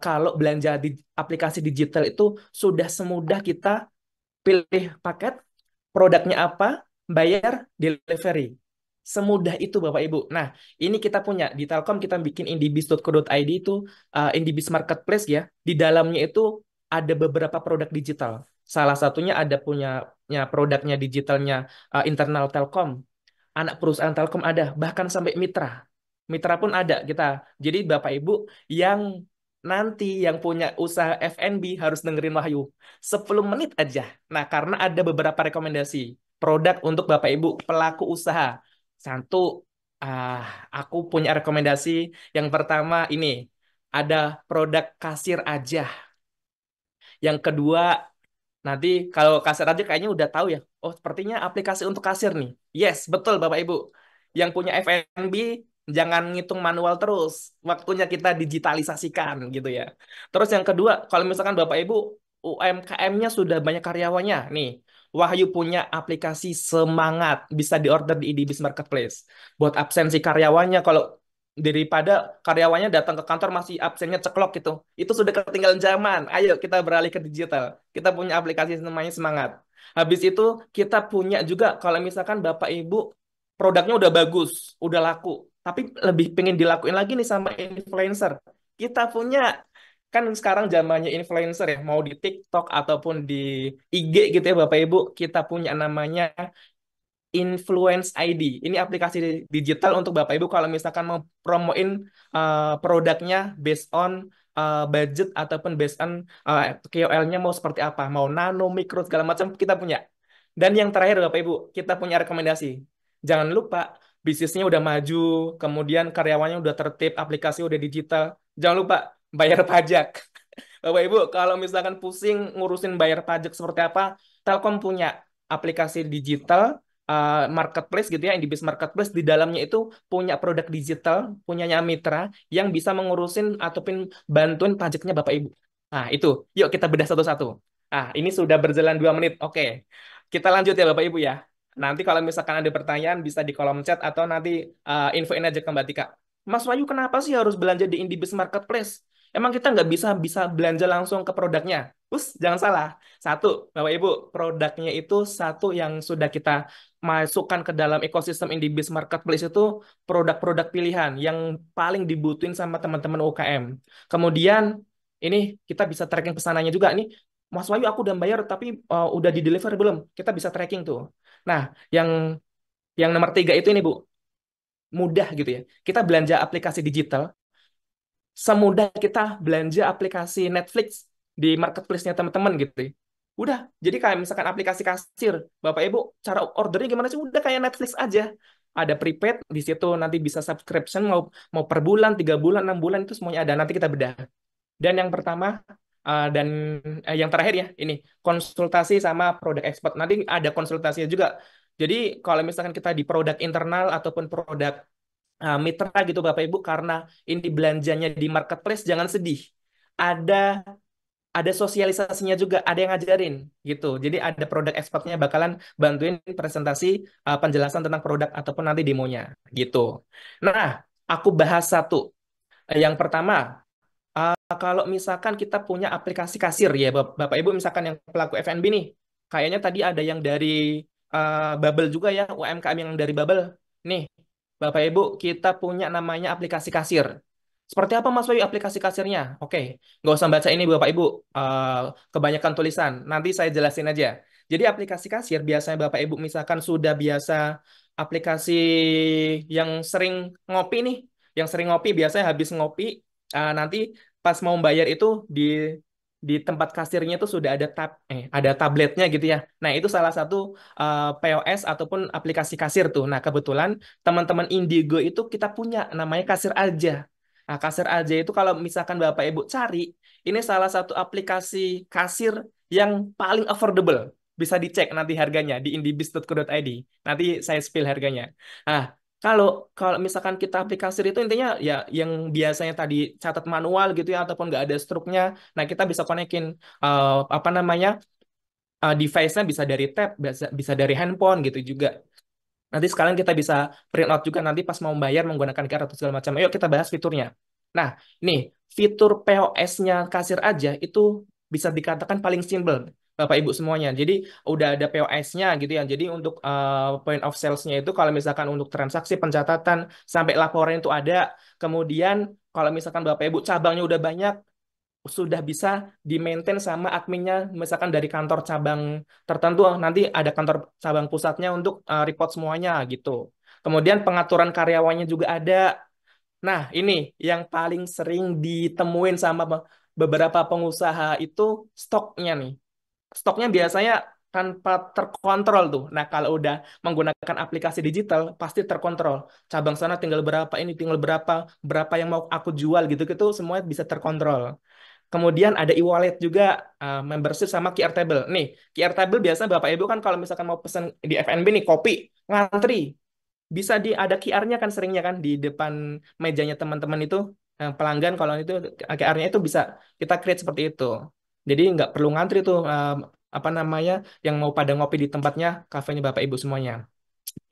Kalau belanja di aplikasi digital itu sudah semudah kita pilih paket, produknya apa, bayar, delivery. Semudah itu Bapak Ibu. Nah, ini kita punya di Telkom kita bikin indibis.co.id itu Indibis Marketplace ya. Di dalamnya itu ada beberapa produk digital. Salah satunya ada punya produknya digitalnya internal Telkom. Anak perusahaan Telkom ada, bahkan sampai mitra. Mitra pun ada kita. Jadi Bapak Ibu yang nanti yang punya usaha F&B harus dengerin Wahyu. 10 menit aja. Nah, karena ada beberapa rekomendasi. produk untuk Bapak Ibu pelaku usaha. Satu, ah, aku punya rekomendasi. Yang pertama ini ada produk kasir aja. Yang kedua, nanti kalau kasir aja kayaknya udah tahu ya. Oh, sepertinya aplikasi untuk kasir nih. Yes, betul Bapak Ibu. Yang punya F&B jangan ngitung manual terus. Waktunya kita digitalisasikan gitu ya. Terus yang kedua, kalau misalkan Bapak Ibu UMKM-nya sudah banyak karyawannya. Nih, Wahyu punya aplikasi Semangat, bisa diorder di IDBIS Marketplace. Buat absensi karyawannya, kalau daripada karyawannya datang ke kantor masih absennya ceklok gitu. Itu sudah ketinggalan zaman. Ayo kita beralih ke digital. Kita punya aplikasi namanya Semangat. Habis itu kita punya juga kalau misalkan Bapak Ibu produknya udah bagus, udah laku, tapi lebih pengen dilakuin lagi nih sama influencer. Kita punya kan sekarang zamannya influencer ya, mau di TikTok ataupun di IG gitu ya Bapak Ibu, kita punya namanya Influence ID. Ini aplikasi digital untuk Bapak Ibu kalau misalkan mau promoin produknya based on budget ataupun based on KOL-nya mau seperti apa, mau nano, mikro segala macam kita punya. Dan yang terakhir Bapak Ibu, kita punya rekomendasi. Jangan lupa bisnisnya udah maju, kemudian karyawannya udah tertib, aplikasi udah digital. Jangan lupa bayar pajak. Bapak Ibu, kalau misalkan pusing ngurusin bayar pajak seperti apa, Telkom punya aplikasi digital marketplace gitu ya, Indibis Marketplace di dalamnya itu punya produk digital, punyanya Mitra yang bisa mengurusin ataupun bantuin pajaknya Bapak Ibu. Nah, itu. Yuk kita bedah satu-satu. Ah, ini sudah berjalan 2 menit. Oke. Kita lanjut ya Bapak Ibu ya. Nanti kalau misalkan ada pertanyaan bisa di kolom chat atau nanti infoin aja ke Mbak Tika. Mas Wahyu kenapa sih harus belanja di Indibis Marketplace? Emang kita nggak bisa bisa belanja langsung ke produknya? Jangan salah. Satu, Bapak Ibu, produknya itu satu yang sudah kita masukkan ke dalam ekosistem Indibis Marketplace itu produk-produk pilihan yang paling dibutuhin sama teman-teman UKM. Kemudian ini kita bisa tracking pesanannya juga nih. Mas Wahyu aku udah bayar tapi udah di deliver belum? Kita bisa tracking tuh. Nah, yang nomor 3 itu ini Bu, mudah gitu ya. Kita belanja aplikasi digital semudah kita belanja aplikasi Netflix di marketplace-nya teman-teman gitu ya. Udah, jadi kayak misalkan aplikasi kasir, Bapak Ibu, cara ordernya gimana sih? Udah kayak Netflix aja. Ada prepaid, di situ nanti bisa subscription, mau mau per bulan, 3 bulan, 6 bulan, itu semuanya ada. Nanti kita bedah. Dan yang pertama, dan yang terakhir ya, ini, konsultasi sama produk ekspor. Nanti ada konsultasinya juga. Jadi kalau misalkan kita di produk internal ataupun produk mitra gitu Bapak Ibu karena ini belanjanya di marketplace jangan sedih. Ada ada sosialisasinya juga, ada yang ngajarin gitu. Jadi ada produk expertnya bakalan bantuin presentasi penjelasan tentang produk ataupun nanti demonya gitu. Nah, aku bahas satu. Yang pertama, kalau misalkan kita punya aplikasi kasir ya Bapak Ibu misalkan yang pelaku F&B nih. Kayaknya tadi ada yang dari Bubble juga ya, UMKM yang dari Bubble. Nih, Bapak Ibu, kita punya namanya aplikasi kasir. Seperti apa Mas Bayu aplikasi kasirnya? Oke, nggak usah baca ini Bapak Ibu, eh, kebanyakan tulisan. Nanti saya jelasin aja. Jadi aplikasi kasir biasanya Bapak Ibu misalkan sudah biasa aplikasi yang sering ngopi nih, yang sering ngopi biasanya habis ngopi nanti pas mau bayar itu di tempat kasirnya itu sudah ada ada tabletnya gitu ya. Nah, itu salah satu POS ataupun aplikasi kasir tuh. Nah, kebetulan teman-teman Indigo itu kita punya namanya Kasir Aja. Nah, Kasir Aja itu kalau misalkan Bapak Ibu cari, ini salah satu aplikasi kasir yang paling affordable. Bisa dicek nanti harganya di indibis.co.id. Nanti saya spill harganya. Nah, kalau kalau misalkan kita aplikasi itu intinya ya yang biasanya tadi catat manual gitu ya ataupun nggak ada struknya, nah kita bisa konekin apa namanya device-nya bisa dari tab, bisa dari handphone gitu juga. Nanti sekalian kita bisa print out juga nanti pas mau bayar menggunakan QR atau segala macam. Ayo kita bahas fiturnya. Nah, nih fitur POS-nya kasir aja itu bisa dikatakan paling simple, Bapak Ibu semuanya. Jadi udah ada POS-nya gitu ya. Jadi untuk point of sales-nya itu kalau misalkan untuk transaksi pencatatan sampai laporan itu ada. Kemudian kalau misalkan Bapak Ibu cabangnya udah banyak, sudah bisa di-maintain sama adminnya, misalkan dari kantor cabang tertentu, nanti ada kantor cabang pusatnya untuk report semuanya gitu. Kemudian pengaturan karyawannya juga ada. Nah, ini yang paling sering ditemuin sama beberapa pengusaha itu stoknya nih. Stoknya biasanya tanpa terkontrol tuh. Nah, kalau udah menggunakan aplikasi digital, pasti terkontrol. Cabang sana tinggal berapa, ini tinggal berapa, berapa yang mau aku jual gitu-gitu, semuanya bisa terkontrol. Kemudian ada e-wallet juga, membership sama QR table. Nih, QR table biasa Bapak Ibu kan kalau misalkan mau pesan di F&B nih kopi, ngantri. Bisa ada QR-nya kan seringnya kan di depan mejanya teman-teman itu, pelanggan kalau itu QR-nya itu bisa kita create seperti itu. Jadi nggak perlu ngantri tuh, apa namanya, yang mau pada ngopi di tempatnya, kafenya Bapak Ibu semuanya.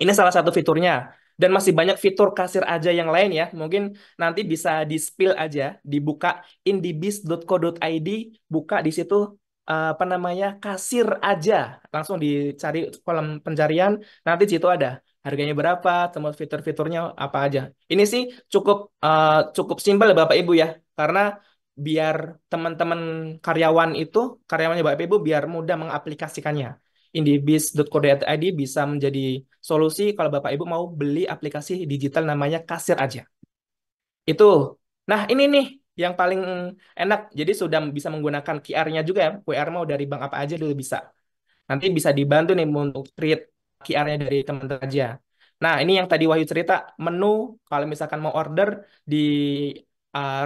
Ini salah satu fiturnya. Dan masih banyak fitur kasir aja yang lain ya. Mungkin nanti bisa di-spill aja, dibuka indibis.co.id, buka di situ, apa namanya, kasir aja. Langsung dicari kolom pencarian, nanti di situ ada harganya berapa, semua fitur-fiturnya apa aja. Ini sih cukup cukup simpel ya Bapak Ibu ya. Karena biar teman-teman karyawannya Bapak Ibu biar mudah mengaplikasikannya. Indibis.co.id bisa menjadi solusi kalau Bapak Ibu mau beli aplikasi digital namanya kasir aja. Itu. Nah, ini nih yang paling enak. Jadi sudah bisa menggunakan QR-nya juga ya. QR mau dari bank apa aja dulu bisa. Nanti bisa dibantu nih untuk create QR-nya dari teman-teman aja. Nah, ini yang tadi Wahyu cerita, menu kalau misalkan mau order di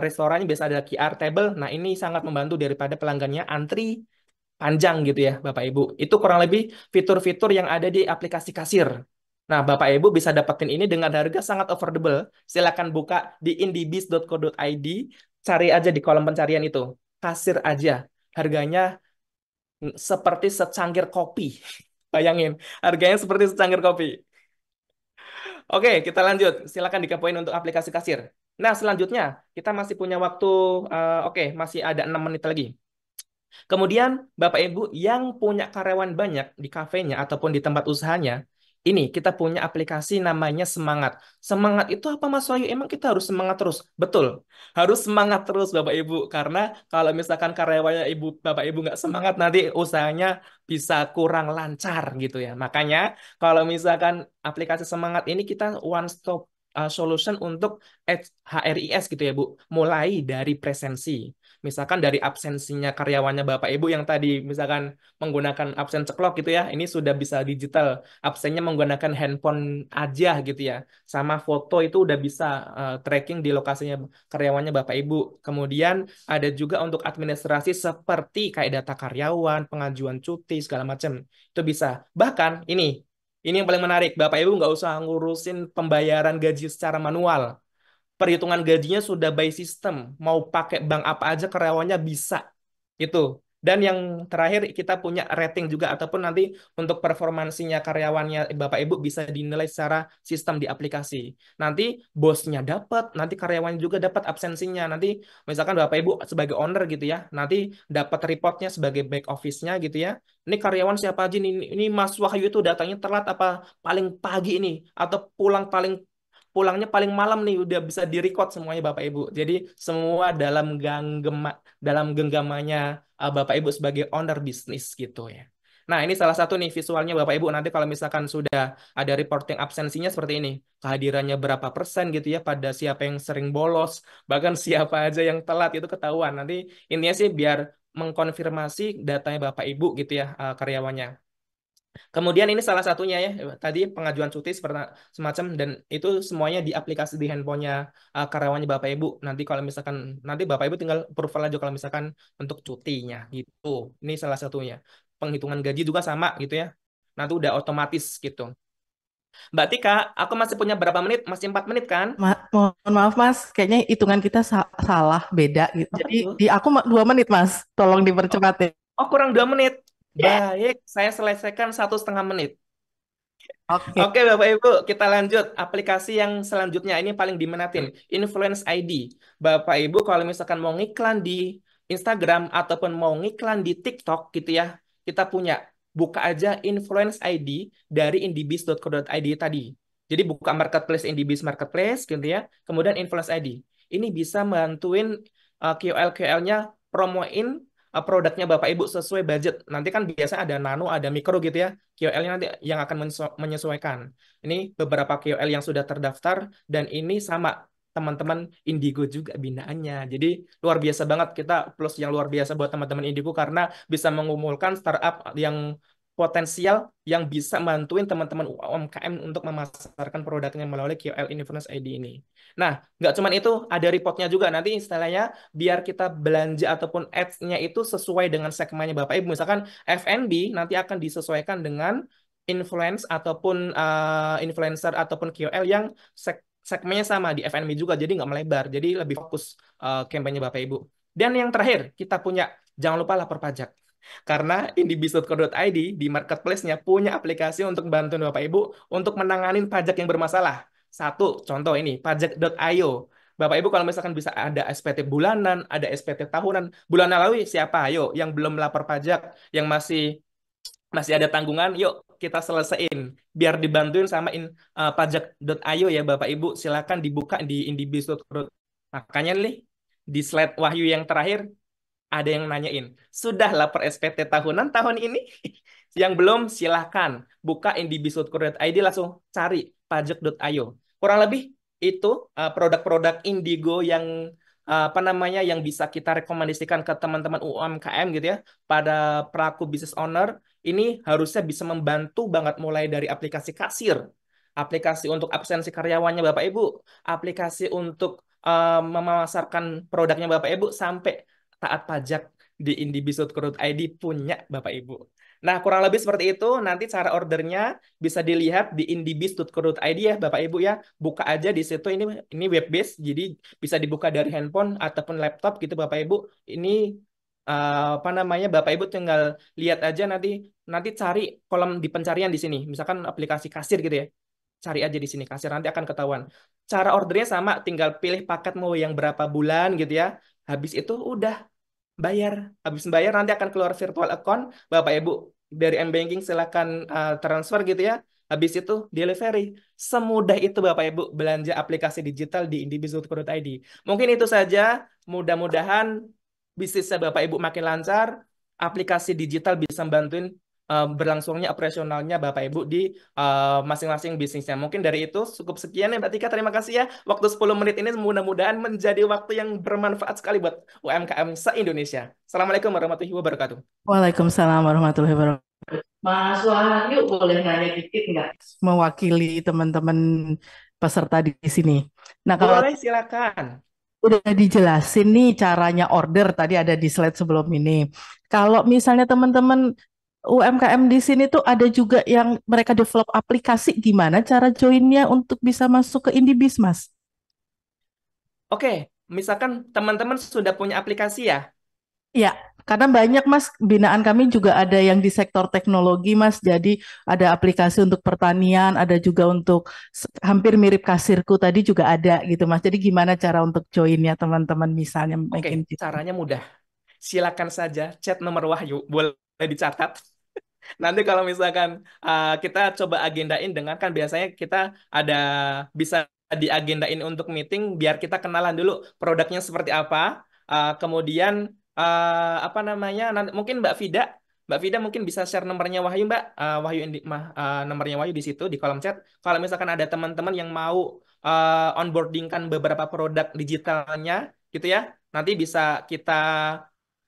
restorannya biasa ada QR table. Nah, ini sangat membantu daripada pelanggannya antri panjang gitu ya, Bapak Ibu. Itu kurang lebih fitur-fitur yang ada di aplikasi kasir. Nah, Bapak Ibu bisa dapetin ini dengan harga sangat affordable. Silakan buka di indibis.co.id, cari aja di kolom pencarian itu. Kasir aja. Harganya seperti secangkir kopi. Bayangin, harganya seperti secangkir kopi. Oke, kita lanjut. Silakan dikepoin untuk aplikasi kasir. Nah, selanjutnya kita masih punya waktu, oke, masih ada 6 menit lagi. Kemudian, Bapak Ibu yang punya karyawan banyak di kafenya ataupun di tempat usahanya, ini kita punya aplikasi namanya Semangat. Semangat itu apa Mas Wahyu? Emang kita harus semangat terus? Betul, harus semangat terus Bapak Ibu. Karena kalau misalkan karyawannya Bapak Ibu nggak semangat, nanti usahanya bisa kurang lancar gitu ya. Makanya kalau misalkan aplikasi Semangat ini kita one stop solution untuk HRIS gitu ya Bu. Mulai dari presensi. Misalkan dari absensinya karyawannya Bapak Ibu yang tadi misalkan menggunakan absen ceklok gitu ya, ini sudah bisa digital. Absennya menggunakan handphone aja gitu ya. Sama foto itu udah bisa tracking di lokasinya karyawannya Bapak Ibu. Kemudian ada juga untuk administrasi seperti kayak data karyawan, pengajuan cuti, segala macam. Itu bisa. Bahkan ini yang paling menarik. Bapak Ibu nggak usah ngurusin pembayaran gaji secara manual. Perhitungan gajinya sudah by system. Mau pakai bank apa aja karyawannya bisa. Itu. Dan yang terakhir kita punya rating juga ataupun nanti untuk performansinya karyawannya Bapak Ibu bisa dinilai secara sistem di aplikasi. Nanti bosnya dapat, nanti karyawannya juga dapat absensinya. Nanti misalkan Bapak Ibu sebagai owner gitu ya, nanti dapat reportnya sebagai back office-nya gitu ya. Ini karyawan siapa aja nih? Ini Mas Wahyu itu datangnya telat apa paling pagi ini atau pulangnya paling malam nih udah bisa direcord semuanya Bapak Ibu. Jadi semua dalam genggamannya Bapak Ibu sebagai owner bisnis gitu ya. Nah, ini salah satu nih visualnya Bapak Ibu nanti kalau misalkan sudah ada reporting absensinya seperti ini. Kehadirannya berapa persen gitu ya pada siapa yang sering bolos, bahkan siapa aja yang telat itu ketahuan. Nanti intinya sih biar mengkonfirmasi datanya Bapak Ibu gitu ya, karyawannya. Kemudian ini salah satunya ya, tadi pengajuan cuti seperti semacam dan itu semuanya di aplikasi di handphonenya karyawannya Bapak Ibu. Nanti Bapak Ibu tinggal approval aja kalau misalkan untuk cutinya gitu. Ini salah satunya. Penghitungan gaji juga sama gitu ya. Nanti udah otomatis gitu. Mbak Tika, aku masih punya berapa menit? Masih 4 menit kan? Mohon maaf Mas, kayaknya hitungan kita salah, beda gitu. Apa Jadi tuh? di aku 2 menit Mas, tolong dipercepat ya. Oh, kurang 2 menit. Baik, saya selesaikan 1,5 menit. Oke, Oke, Bapak Ibu, kita lanjut. Aplikasi yang selanjutnya ini paling diminatin, Influence ID. Bapak Ibu, kalau misalkan mau ngiklan di Instagram ataupun mau ngiklan di TikTok gitu ya, kita punya buka aja Influence ID dari indibis.co.id tadi. Jadi buka marketplace Indibis Marketplace gitu ya, kemudian Influence ID. Ini bisa bantuin KOL-KOL-nya promoin produknya Bapak Ibu sesuai budget. Nanti kan biasa ada nano, ada mikro gitu ya. KOL-nya nanti yang akan menyesuaikan. Ini beberapa KOL yang sudah terdaftar dan ini sama teman-teman Indigo juga binaannya. Jadi luar biasa banget kita plus yang luar biasa buat teman-teman Indigo karena bisa mengumpulkan startup yang potensial yang bisa bantuin teman-teman UMKM untuk memasarkan produknya melalui QL Influence ID ini. Nah, nggak cuma itu, ada reportnya juga. Nanti istilahnya biar kita belanja ataupun ads-nya itu sesuai dengan segmennya Bapak Ibu. Misalkan F&B nanti akan disesuaikan dengan influencer ataupun KOL yang segmennya sama di F&B juga, jadi nggak melebar, jadi lebih fokus kampanye Bapak Ibu. Dan yang terakhir, kita punya, jangan lupa lapor pajak. Karena indibis.co.id di marketplace-nya punya aplikasi untuk bantuin Bapak Ibu untuk menanganin pajak yang bermasalah. Satu, contoh ini, pajak.io. Bapak Ibu kalau misalkan bisa ada SPT bulanan, ada SPT tahunan. Bulan lalu siapa? Ayo, yang belum lapor pajak, yang masih ada tanggungan, yuk kita selesaiin. Biar dibantuin sama pajak.io ya Bapak Ibu. Silakan dibuka di indibis.co. Makanya nih, di slide Wahyu yang terakhir, ada yang nanyain, sudah lapor SPT tahunan tahun ini? Yang belum, silahkan buka indibis.co.id, langsung cari pajak.io. Kurang lebih itu produk-produk Indigo yang apa namanya yang bisa kita rekomendasikan ke teman-teman UMKM gitu ya, pada pelaku business owner. Ini harusnya bisa membantu banget, mulai dari aplikasi kasir, aplikasi untuk absensi karyawannya Bapak Ibu, aplikasi untuk memasarkan produknya Bapak Ibu, sampai taat pajak di indibis.co.id punya Bapak Ibu. Nah, kurang lebih seperti itu. Nanti cara ordernya bisa dilihat di indibis.co.id ya Bapak Ibu ya. Buka aja di situ, ini web base, jadi bisa dibuka dari handphone ataupun laptop gitu Bapak Ibu. Ini apa namanya, Bapak Ibu tinggal lihat aja, nanti cari kolom di pencarian di sini. Misalkan aplikasi kasir gitu ya. Cari aja di sini kasir, nanti akan ketahuan. Cara ordernya sama, tinggal pilih paket mau yang berapa bulan gitu ya. Habis itu udah bayar. Habis bayar nanti akan keluar virtual account. Bapak Ibu dari M-Banking silakan transfer gitu ya. Habis itu delivery. Semudah itu Bapak Ibu belanja aplikasi digital di indibis.co.id. Mungkin itu saja. Mudah-mudahan bisnisnya Bapak Ibu makin lancar. Aplikasi digital bisa bantuin berlangsungnya operasionalnya Bapak Ibu di masing-masing bisnisnya. Mungkin dari itu cukup sekian ya Mbak Tika. Terima kasih ya. Waktu 10 menit ini mudah-mudahan menjadi waktu yang bermanfaat sekali buat UMKM se-Indonesia. Assalamualaikum warahmatullahi wabarakatuh. Waalaikumsalam warahmatullahi wabarakatuh. Mas Wahyu boleh nanya dikit nggak? Mewakili teman-teman peserta di sini. Nah, kalau Boleh, silakan. udah dijelasin nih caranya order, tadi ada di slide sebelum ini. Kalau misalnya teman-teman UMKM di sini tuh ada juga yang mereka develop aplikasi, gimana cara joinnya untuk bisa masuk ke Indibis, Mas? Oke, misalkan teman-teman sudah punya aplikasi ya. Ya, karena banyak Mas, binaan kami juga ada yang di sektor teknologi Mas, jadi ada aplikasi untuk pertanian, ada juga untuk hampir mirip kasirku tadi juga ada gitu Mas. Jadi gimana cara untuk joinnya teman-teman misalnya Oke, bikin gitu. caranya mudah. Silakan saja chat nomor Wahyu, boleh dicatat. Nanti kalau misalkan kita coba agendain dengan, kan biasanya kita ada bisa diagendain untuk meeting biar kita kenalan dulu produknya seperti apa. Kemudian apa namanya? Nanti mungkin Mbak Vida mungkin bisa share nomornya Wahyu Mbak. Nomornya Wahyu di situ di kolom chat. Kalau misalkan ada teman-teman yang mau onboardingkan beberapa produk digitalnya gitu ya, nanti bisa kita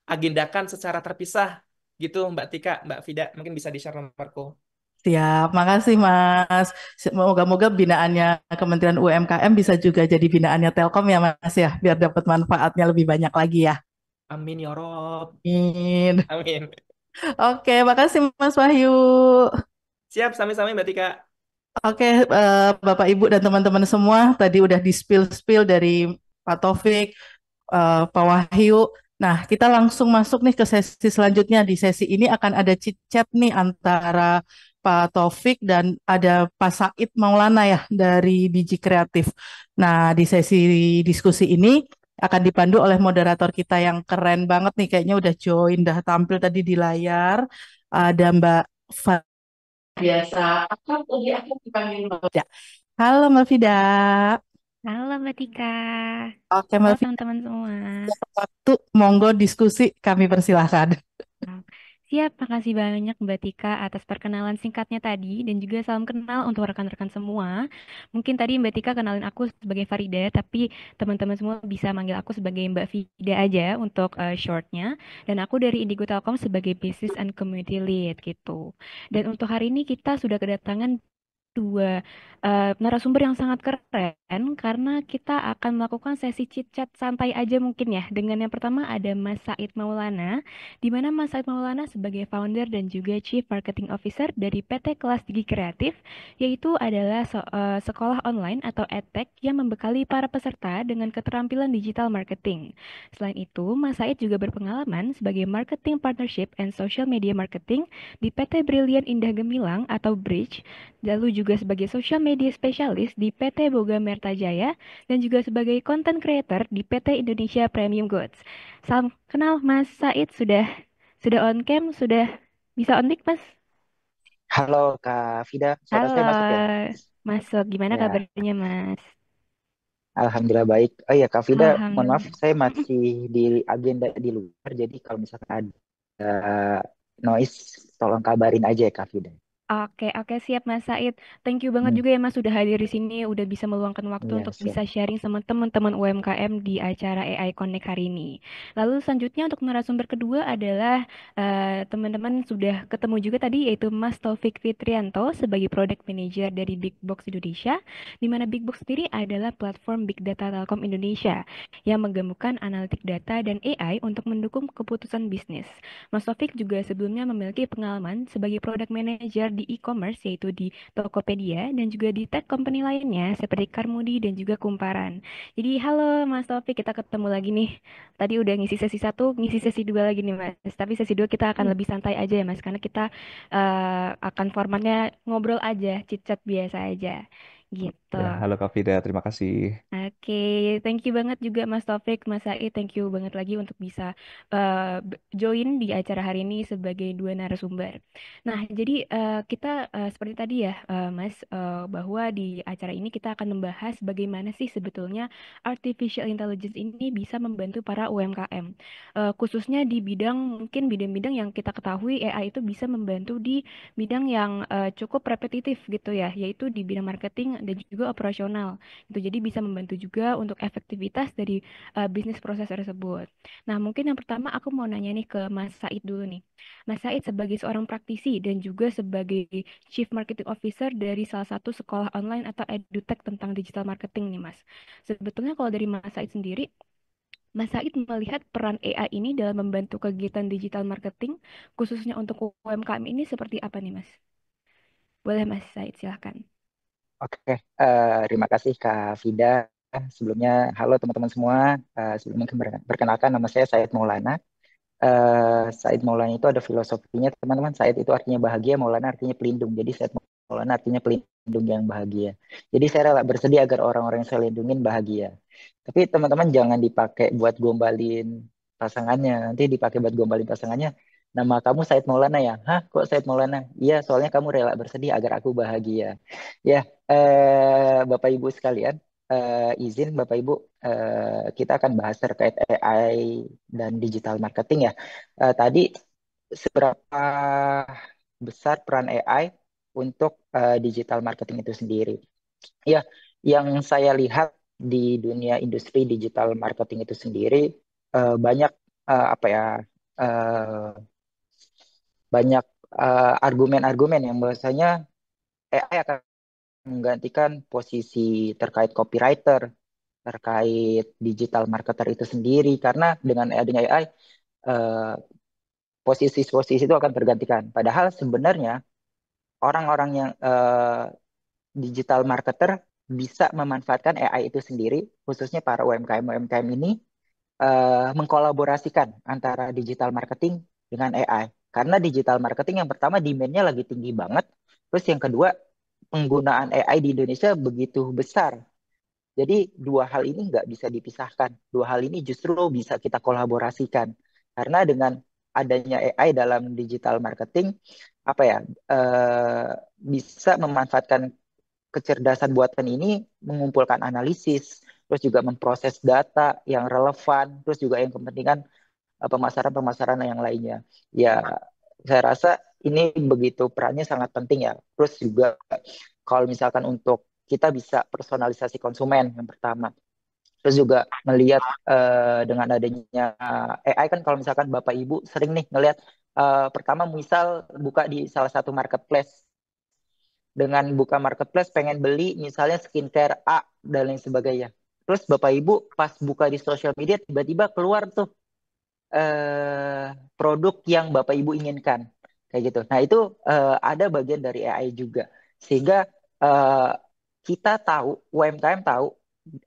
agendakan secara terpisah gitu Mbak Tika, Mbak Vida, mungkin bisa di-share nomorku. Siap, makasih Mas. Moga-moga binaannya Kementerian UMKM bisa juga jadi binaannya Telkom ya Mas ya, biar dapat manfaatnya lebih banyak lagi ya. Amin ya Rob. Amin. Amin. Oke, makasih Mas Wahyu. Siap, sami-sami Mbak Tika. Oke, Bapak Ibu dan teman-teman semua, tadi udah di-spill dari Pak Taufik, Pak Wahyu. Nah, kita langsung masuk nih ke sesi selanjutnya. Di sesi ini akan ada chit-chat nih antara Pak Taufik dan ada Pak Said Maulana ya dari Biji Kreatif. Nah, di sesi diskusi ini akan dipandu oleh moderator kita yang keren banget nih, kayaknya udah join, udah tampil tadi di layar. Ada Mbak biasa aku dipanggil Mbak Fida. Halo Mbak Fida. Halo Mbak Tika. Oke Halo Mbak Fida, teman-teman semua. waktu monggo diskusi kami persilahkan. Nah, Siap, makasih banyak Mbak Tika atas perkenalan singkatnya tadi dan juga salam kenal untuk rekan-rekan semua. Mungkin tadi Mbak Tika kenalin aku sebagai Farida, tapi teman-teman semua bisa manggil aku sebagai Mbak Vida aja untuk shortnya. Dan aku dari Indigo Telkom sebagai Business and Community Lead gitu. Dan untuk hari ini kita sudah kedatangan dua narasumber yang sangat keren karena kita akan melakukan sesi chit-chat santai aja mungkin ya. Dengan yang pertama ada Mas Said Maulana, di mana Mas Said Maulana sebagai founder dan juga Chief Marketing Officer dari PT Kelas Gigi Kreatif, yaitu adalah sekolah online atau edtech yang membekali para peserta dengan keterampilan digital marketing. Selain itu, Mas Said juga berpengalaman sebagai Marketing Partnership and Social Media Marketing di PT Brilliant Indah Gemilang atau Bridge, lalu juga sebagai social media specialist di PT Boga Mertajaya, dan juga sebagai content creator di PT Indonesia Premium Goods. Salam kenal Mas Said, sudah on cam, sudah bisa on mic Mas? Halo Kak Vida, suara Halo, saya masuk ya? masuk. Gimana Ya, kabarnya Mas? Alhamdulillah baik. Oh iya Kak Vida, mohon maaf Alhamdulillah. saya masih di agenda di luar, jadi kalau misalkan ada noise, tolong kabarin aja ya Kak Vida. Oke, oke siap Mas Said. Thank you banget Hmm, juga ya Mas sudah hadir di sini, udah bisa meluangkan waktu iya untuk siap. bisa sharing sama teman-teman UMKM di acara AI Connect hari ini. Lalu selanjutnya untuk narasumber kedua adalah teman-teman sudah ketemu juga tadi yaitu Mas Taufik Fitrianto sebagai Product Manager dari Big Box Indonesia, di mana Big Box sendiri adalah platform Big Data Telkom Indonesia yang menggabungkan analitik data dan AI untuk mendukung keputusan bisnis. Mas Taufik juga sebelumnya memiliki pengalaman sebagai product manager di e-commerce yaitu di Tokopedia dan juga di tech company lainnya seperti Carmudi dan juga Kumparan. Jadi halo Mas Taufik, kita ketemu lagi nih. Tadi udah ngisi sesi satu, ngisi sesi dua lagi nih Mas. Tapi sesi dua kita akan lebih santai aja ya Mas, karena kita akan formatnya ngobrol aja, chit-chat biasa aja. Gitu. Ya, halo Kak Vida, terima kasih. Oke, thank you banget juga Mas Taufik, Mas Said, thank you banget lagi untuk bisa join di acara hari ini sebagai dua narasumber. Nah, jadi kita seperti tadi ya, Mas, bahwa di acara ini kita akan membahas bagaimana sih sebetulnya artificial intelligence ini bisa membantu para UMKM. Khususnya di bidang, mungkin bidang-bidang yang kita ketahui AI itu bisa membantu di bidang yang cukup repetitif gitu ya, yaitu di bidang marketing dan juga operasional gitu. Jadi bisa membantu juga untuk efektivitas dari bisnis proses tersebut. Nah, mungkin yang pertama aku mau nanya nih ke Mas Said dulu nih. Mas Said sebagai seorang praktisi dan juga sebagai Chief Marketing Officer dari salah satu sekolah online atau edutech tentang digital marketing nih, Mas. Sebetulnya kalau dari Mas Said sendiri, Mas Said melihat peran AI ini dalam membantu kegiatan digital marketing, khususnya untuk UMKM ini seperti apa nih, Mas? Boleh Mas Said, silahkan. Oke, terima kasih Kak Vida. Sebelumnya, halo teman-teman semua. Sebelumnya perkenalkan nama saya Said Maulana. Said Maulana itu ada filosofinya teman-teman. Said itu artinya bahagia, Maulana artinya pelindung. Jadi Said Maulana artinya pelindung yang bahagia. Jadi saya rela bersedia agar orang-orang yang saya lindungin bahagia. Tapi teman-teman jangan dipakai buat gombalin pasangannya. Nanti dipakai buat gombalin pasangannya. Nama kamu Said Maulana ya? Hah, kok Said Maulana? Iya, soalnya kamu rela bersedia agar aku bahagia. Ya, Bapak Ibu sekalian, izin Bapak Ibu, kita akan bahas terkait AI dan digital marketing ya. Tadi seberapa besar peran AI untuk digital marketing itu sendiri? Ya, yang saya lihat di dunia industri digital marketing itu sendiri banyak apa ya banyak argumen-argumen yang bahwasanya AI akan menggantikan posisi terkait copywriter, terkait digital marketer itu sendiri karena dengan adanya AI eh, posisi-posisi itu akan tergantikan. Padahal sebenarnya orang-orang yang digital marketer bisa memanfaatkan AI itu sendiri, khususnya para UMKM ini mengkolaborasikan antara digital marketing dengan AI. Karena digital marketing yang pertama demand-nya lagi tinggi banget, terus yang kedua penggunaan AI di Indonesia begitu besar. Jadi dua hal ini nggak bisa dipisahkan. Dua hal ini justru bisa kita kolaborasikan. Karena dengan adanya AI dalam digital marketing, apa ya, bisa memanfaatkan kecerdasan buatan ini mengumpulkan analisis, terus juga memproses data yang relevan, terus juga yang kepentingan pemasaran-pemasaran yang lainnya. Ya, Saya rasa ini begitu perannya sangat penting ya. Terus juga kalau misalkan untuk kita bisa personalisasi konsumen yang pertama. Terus juga melihat dengan adanya AI kan kalau misalkan Bapak Ibu sering nih ngelihat pertama misal buka di salah satu marketplace, dengan buka marketplace pengen beli misalnya skincare A dan lain sebagainya. Terus Bapak Ibu pas buka di sosial media tiba-tiba keluar tuh produk yang Bapak Ibu inginkan kayak gitu. Nah, itu ada bagian dari AI juga. Sehingga eh, kita tahu, UMKM tahu,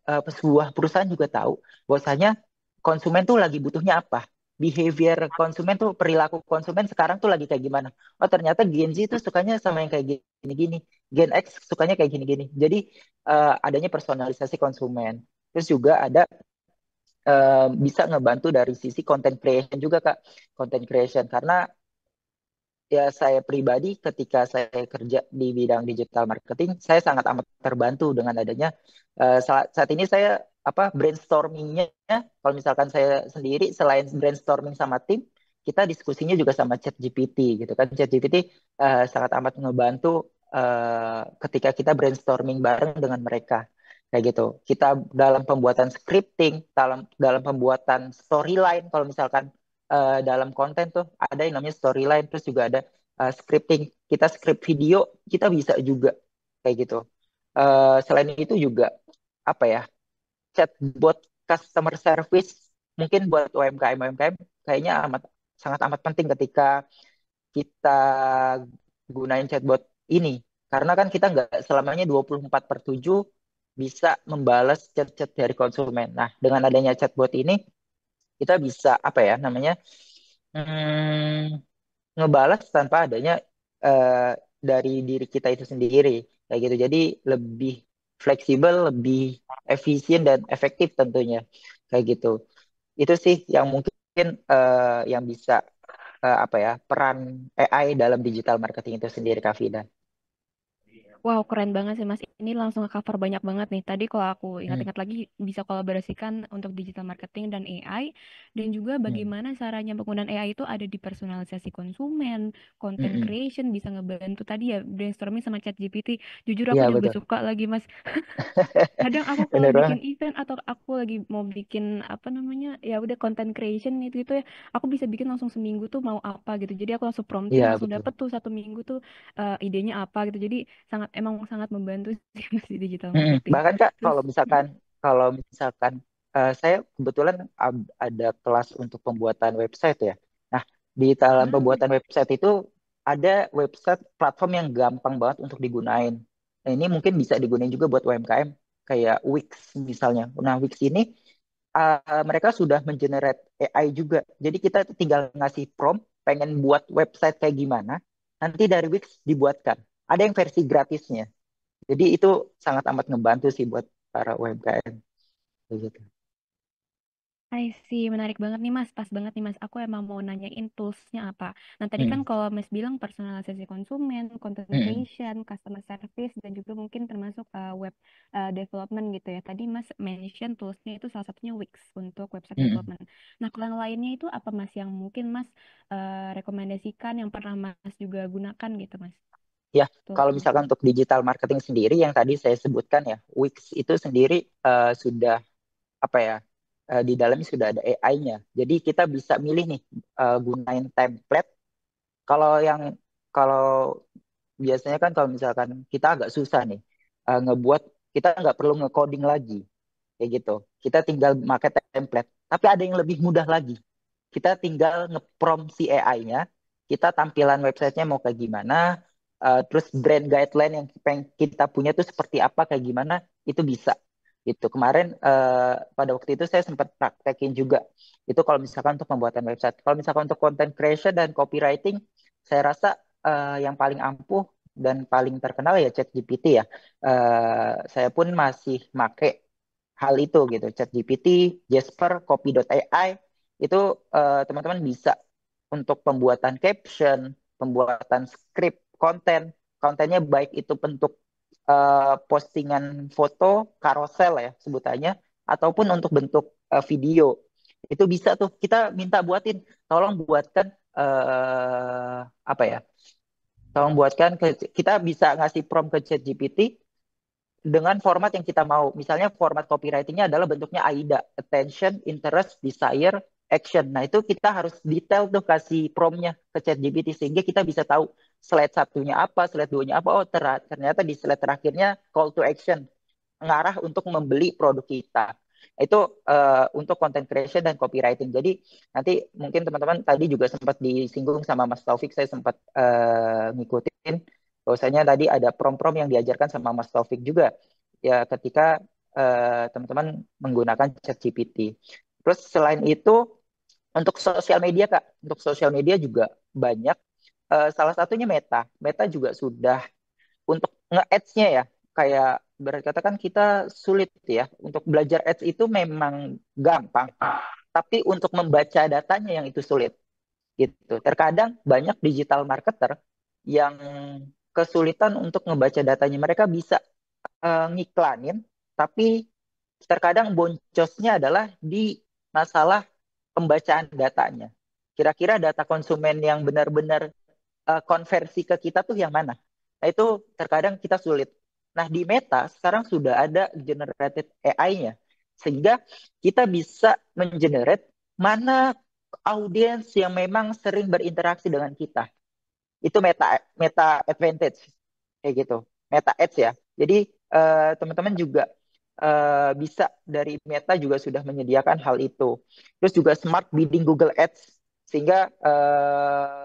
sebuah perusahaan juga tahu bahwasanya konsumen tuh lagi butuhnya apa. Behavior konsumen tuh, perilaku konsumen sekarang tuh lagi kayak gimana. Oh, ternyata Gen Z tuh sukanya sama yang kayak gini-gini. Gen X sukanya kayak gini-gini. Jadi adanya personalisasi konsumen. Terus juga ada bisa ngebantu dari sisi content creation juga Kak. Content creation karena ya saya pribadi ketika saya kerja di bidang digital marketing, saya sangat amat terbantu dengan adanya saat ini saya brainstormingnya, kalau misalkan saya sendiri selain brainstorming sama tim, kita diskusinya juga sama ChatGPT gitu kan. ChatGPT sangat amat ngebantu ketika kita brainstorming bareng dengan mereka kayak gitu. Kita dalam pembuatan scripting, dalam pembuatan storyline, kalau misalkan dalam konten tuh ada yang namanya storyline, terus juga ada scripting. Kita script video, kita bisa juga kayak gitu. Selain itu juga apa ya, chatbot customer service mungkin buat UMKM UMKM kayaknya sangat amat penting ketika kita gunain chatbot ini. Karena kan kita nggak selamanya 24/7 bisa membalas chat-chat dari konsumen. Nah, dengan adanya chatbot ini, kita bisa apa ya namanya, ngebalas tanpa adanya eh, dari diri kita itu sendiri kayak gitu. Jadi lebih fleksibel, lebih efisien dan efektif tentunya kayak gitu. Itu sih yang mungkin yang bisa apa ya, peran AI dalam digital marketing itu sendiri, Kak Vida. Wow, keren banget sih Mas. Ini langsung cover banyak banget nih. Tadi kalau aku Hmm, ingat-ingat lagi bisa kolaborasikan untuk digital marketing dan AI dan juga hmm, bagaimana caranya penggunaan AI itu ada di personalisasi konsumen, hmm, content hmm. creation bisa ngebantu tadi ya brainstorming sama ChatGPT. Jujur aku Iya juga betul. suka lagi Mas. Kadang aku kalau Bener bikin banget. event atau aku lagi mau bikin apa namanya ya udah content creation itu gitu ya, aku bisa bikin langsung seminggu tuh mau apa gitu. Jadi aku langsung prompting Iya langsung betul. dapet tuh 1 minggu tuh idenya apa gitu. Jadi emang sangat membantu sih Mas di digital Mm-mm. marketing. Bahkan Kak, Terus kalau misalkan saya kebetulan ada kelas untuk pembuatan website ya. Nah, di dalam ah, pembuatan website itu ada website platform yang gampang banget untuk digunain. Nah, ini mungkin bisa digunain juga buat UMKM kayak Wix misalnya. Nah, Wix ini mereka sudah mengenerate AI juga. Jadi kita tinggal ngasih prompt, pengen buat website kayak gimana, nanti dari Wix dibuatkan. Ada yang versi gratisnya. Jadi itu sangat amat ngebantu sih buat para UMKM. Gitu. I see, menarik banget nih Mas, pas banget nih Mas. Aku emang mau nanyain toolsnya apa. Nah tadi kan Mm, kalau Mas bilang personalisasi konsumen, content mm, creation, customer service, dan juga mungkin termasuk web development gitu ya. Tadi Mas mention toolsnya itu salah satunya Wix untuk website mm. development. Nah kalau yang lainnya itu apa Mas yang mungkin Mas rekomendasikan yang pernah Mas juga gunakan gitu Mas, Ya, kalau toolsnya? misalkan untuk digital marketing sendiri yang tadi saya sebutkan ya, Wix itu sendiri sudah apa ya, di dalamnya sudah ada AI-nya. Jadi kita bisa milih nih gunain template. Kalau yang kalau biasanya kan kalau misalkan kita agak susah nih ngebuat, kita nggak perlu nge-coding lagi kayak gitu. Kita tinggal pakai template. Tapi ada yang lebih mudah lagi. Kita tinggal nge-prompt si AI-nya, kita tampilan websitenya mau kayak gimana, terus brand guideline yang kita punya tuh seperti apa, kayak gimana, itu bisa. Gitu. Kemarin pada waktu itu saya sempat praktekin juga. Itu kalau misalkan untuk pembuatan website. Kalau misalkan untuk content creation dan copywriting, saya rasa yang paling ampuh dan paling terkenal ya ChatGPT ya. Saya pun masih make hal itu gitu. ChatGPT, Jasper, Copy.ai itu teman-teman bisa untuk pembuatan caption, pembuatan script, kontennya baik itu bentuk postingan foto, carousel ya sebutannya, ataupun untuk bentuk video. Itu bisa tuh kita minta buatin, tolong buatkan apa ya? Tolong buatkan kita bisa ngasih prompt ke ChatGPT dengan format yang kita mau. Misalnya format copywritingnya adalah bentuknya AIDA, attention, interest, desire, action. Nah itu kita harus detail tuh kasih promptnya ke ChatGPT sehingga kita bisa tahu slide satunya apa, slide duanya apa. Oh ternyata di slide terakhirnya call to action, ngarah untuk membeli produk kita. Itu untuk content creation dan copywriting. Jadi nanti mungkin teman-teman tadi juga sempat disinggung sama Mas Taufik, saya sempat ngikutin bahwasanya tadi ada prom-prom yang diajarkan sama Mas Taufik juga ya ketika teman-teman menggunakan ChatGPT. Terus selain itu untuk sosial media Kak, untuk sosial media juga banyak. Salah satunya Meta. Meta juga sudah untuk nge-ads-nya ya, kayak berarti kata kan kita sulit ya untuk belajar ads itu memang gampang, tapi untuk membaca datanya yang itu sulit gitu. Terkadang banyak digital marketer yang kesulitan untuk ngebaca datanya. Mereka bisa ngiklanin, tapi terkadang boncosnya adalah di masalah pembacaan datanya. Kira-kira data konsumen yang benar-benar konversi ke kita tuh yang mana? Nah, itu terkadang kita sulit. Nah, di Meta sekarang sudah ada generated AI-nya. Sehingga kita bisa mengenerate mana audiens yang memang sering berinteraksi dengan kita. Itu Meta Meta Advantage kayak gitu. Meta Ads ya. Jadi teman-teman juga bisa dari Meta juga sudah menyediakan hal itu. Terus juga smart bidding Google Ads sehingga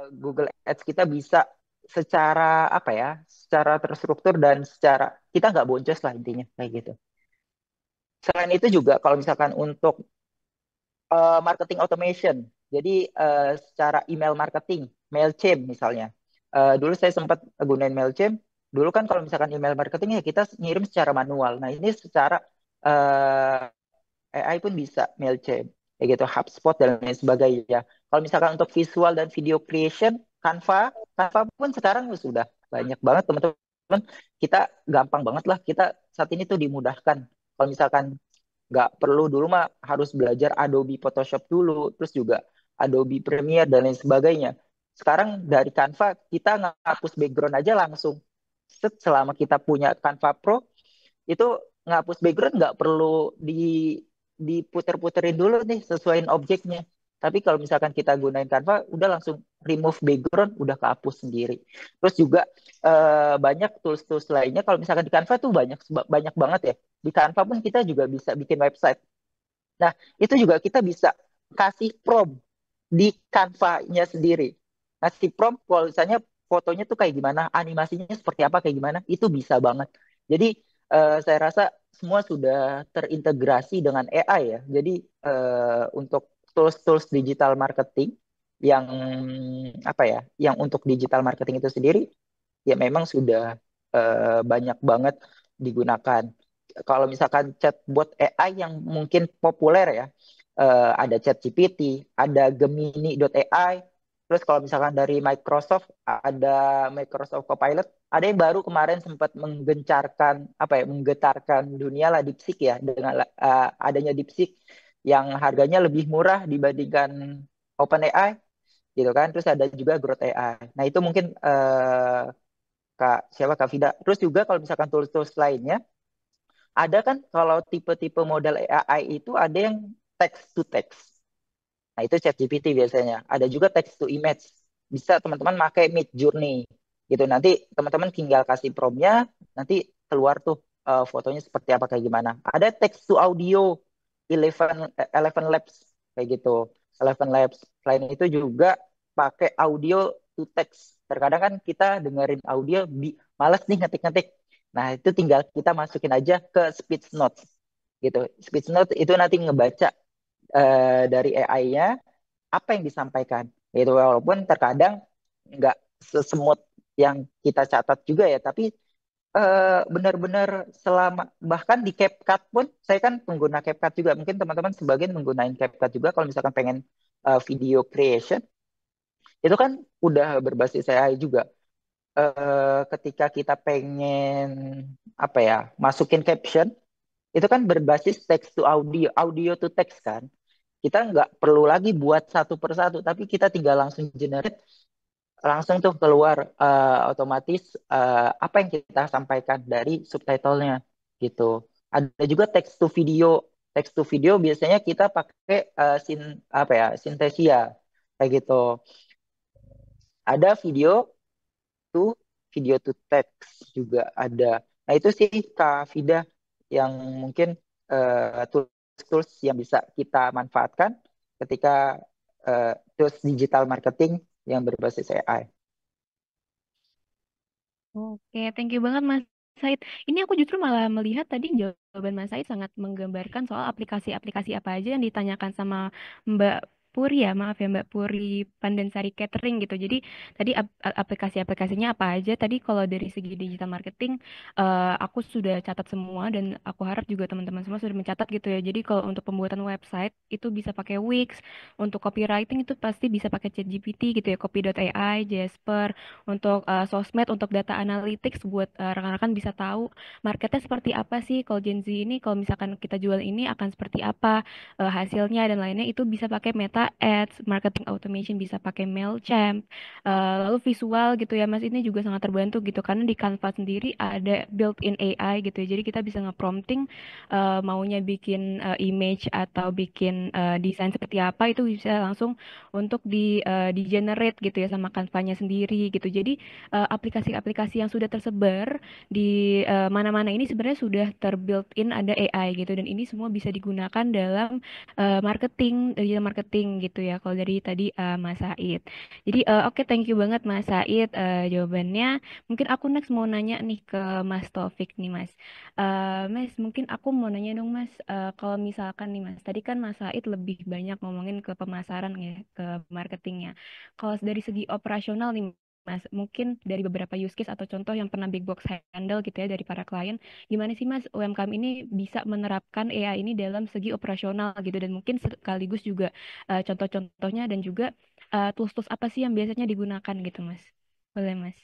Google Ads kita bisa secara apa ya, secara terstruktur dan secara kita nggak boncos lah intinya kayak gitu. Selain itu juga kalau misalkan untuk marketing automation, jadi secara email marketing, Mailchimp misalnya. Dulu saya sempat gunain Mailchimp. Dulu kan kalau misalkan email marketing ya kita ngirim secara manual. Nah ini secara AI pun bisa Mailchimp, kayak gitu, HubSpot dan lain sebagainya. Kalau misalkan untuk visual dan video creation, Canva pun sekarang sudah banyak banget teman-teman. Kita gampang banget lah, kita saat ini tuh dimudahkan. Kalau misalkan nggak perlu dulu mah harus belajar Adobe Photoshop dulu, terus juga Adobe Premiere dan lain sebagainya. Sekarang dari Canva kita ngapus background aja langsung. Selama kita punya Canva Pro, itu ngapus background nggak perlu diputer-puterin dulu nih sesuaiin objeknya. Tapi kalau misalkan kita gunain Canva, udah langsung remove background, udah kehapus sendiri. Terus juga banyak tools-tools lainnya. Kalau misalkan di Canva tuh banyak banyak banget ya. Di Canva pun kita juga bisa bikin website. Nah, itu juga kita bisa kasih prompt di Canva-nya sendiri. Ngasih prompt kalau misalnya fotonya tuh kayak gimana, animasinya seperti apa, kayak gimana, itu bisa banget. Jadi saya rasa semua sudah terintegrasi dengan AI ya. Jadi untuk tools-tools digital marketing yang apa ya, yang untuk digital marketing itu sendiri ya memang sudah banyak banget digunakan. Kalau misalkan chatbot AI yang mungkin populer ya, ada ChatGPT, ada Gemini.ai, terus kalau misalkan dari Microsoft ada Microsoft Copilot, ada yang baru kemarin sempat menggencarkan apa ya, menggetarkan dunia lah DeepSeek ya dengan adanya DeepSeek yang harganya lebih murah dibandingkan OpenAI gitu kan. Terus ada juga Growth AI. Nah, itu mungkin Kak Vida. Terus juga kalau misalkan tools-tools lainnya, ada kan kalau tipe-tipe model AI itu ada yang text to text. Nah, itu ChatGPT biasanya. Ada juga text to image. Bisa teman-teman pakai Midjourney gitu. Nanti teman-teman tinggal kasih promptnya, nanti keluar tuh fotonya seperti apa kayak gimana. Ada text to audio, Eleven Labs kayak gitu. Eleven Labs. Selain itu juga pakai audio to text. Terkadang kan kita dengerin audio males nih ngetik-ngetik. Nah, itu tinggal kita masukin aja ke speech notes gitu. Speech note itu nanti ngebaca dari AI-nya apa yang disampaikan. Gitu, walaupun terkadang nggak sesemut yang kita catat juga ya, tapi benar-benar selama bahkan di CapCut pun saya kan pengguna CapCut juga. Mungkin teman-teman sebagian menggunakan CapCut juga kalau misalkan pengen video creation itu kan udah berbasis AI juga. Ketika kita pengen apa ya masukin caption itu kan berbasis text to audio, audio to text kan. kita nggak perlu lagi buat satu persatu, tapi kita tinggal langsung generate, langsung tuh keluar otomatis apa yang kita sampaikan dari subtitlenya gitu. Ada juga text to video. Text to video biasanya kita pakai apa ya, Synthesia kayak gitu. Ada to video to text juga ada. Nah itu sih Kak Vida yang mungkin tools-tools yang bisa kita manfaatkan ketika tools digital marketing yang berbasis AI. Oke, thank you banget Mas Said. Ini aku justru malah melihat tadi jawaban Mas Said sangat menggambarkan soal aplikasi-aplikasi apa aja yang ditanyakan sama Mbak Puri ya, maaf ya Mbak Puri Pandansari Catering gitu. Jadi tadi aplikasi-aplikasinya apa aja? Tadi kalau dari segi digital marketing, aku sudah catat semua dan aku harap juga teman-teman semua sudah mencatat gitu ya. Jadi kalau untuk pembuatan website itu bisa pakai Wix, untuk copywriting itu pasti bisa pakai ChatGPT gitu ya, copy.ai, Jasper, untuk sosmed, untuk data analytics buat rekan-rekan bisa tahu marketnya seperti apa sih kalau Gen Z ini, kalau misalkan kita jual ini akan seperti apa hasilnya dan lainnya, itu bisa pakai Meta Ads, marketing automation bisa pakai Mailchimp. Lalu visual gitu ya Mas, ini juga sangat terbantu gitu karena di Canva sendiri ada built-in AI gitu ya, jadi kita bisa nge-prompting maunya bikin image atau bikin desain seperti apa, itu bisa langsung untuk di generate gitu ya sama Canva-nya sendiri gitu. Jadi aplikasi-aplikasi yang sudah tersebar di mana-mana ini sebenarnya sudah terbuilt-in ada AI gitu, dan ini semua bisa digunakan dalam marketing, digital marketing gitu ya kalau dari tadi Mas Said. Jadi oke, thank you banget Mas Said jawabannya. Mungkin aku next mau nanya nih ke Mas Taufik nih Mas. Mas, mungkin aku mau nanya dong Mas, kalau misalkan nih Mas, tadi kan Mas Said lebih banyak ngomongin ke pemasaran ya, ke marketingnya. Kalau dari segi operasional nih Mas, mungkin dari beberapa use case atau contoh yang pernah Big Box handle gitu ya dari para klien, gimana sih Mas UMKM ini bisa menerapkan AI ini dalam segi operasional gitu, dan mungkin sekaligus juga contoh-contohnya dan juga tools-tools apa sih yang biasanya digunakan gitu Mas? Boleh Mas?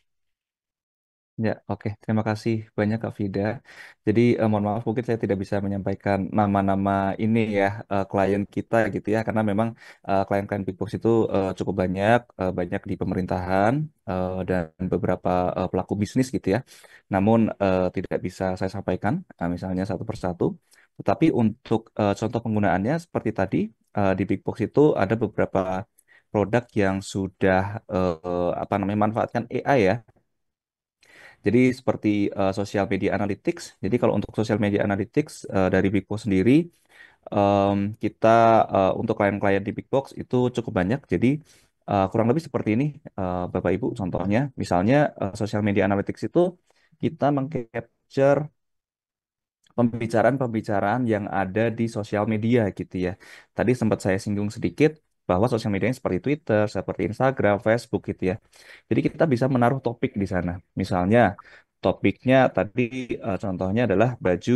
Ya, oke. Terima kasih banyak Kak Vida. Jadi, mohon maaf mungkin saya tidak bisa menyampaikan nama-nama ini ya, klien kita gitu ya, karena memang klien-klien Big Box itu cukup banyak, banyak di pemerintahan dan beberapa pelaku bisnis gitu ya. Namun tidak bisa saya sampaikan, misalnya satu persatu. Tetapi untuk contoh penggunaannya seperti tadi di Big Box itu ada beberapa produk yang sudah apa namanya manfaatkan AI ya. Jadi seperti social media analytics. Jadi kalau untuk social media analytics dari Big Box sendiri, kita untuk klien-klien di Big Box itu cukup banyak. Jadi kurang lebih seperti ini, Bapak Ibu. Contohnya, misalnya social media analytics itu kita mengcapture pembicaraan-pembicaraan yang ada di sosial media gitu ya. Tadi sempat saya singgung sedikit bahwa sosial media seperti Twitter, seperti Instagram, Facebook gitu ya. Jadi kita bisa menaruh topik di sana. Misalnya topiknya tadi contohnya adalah baju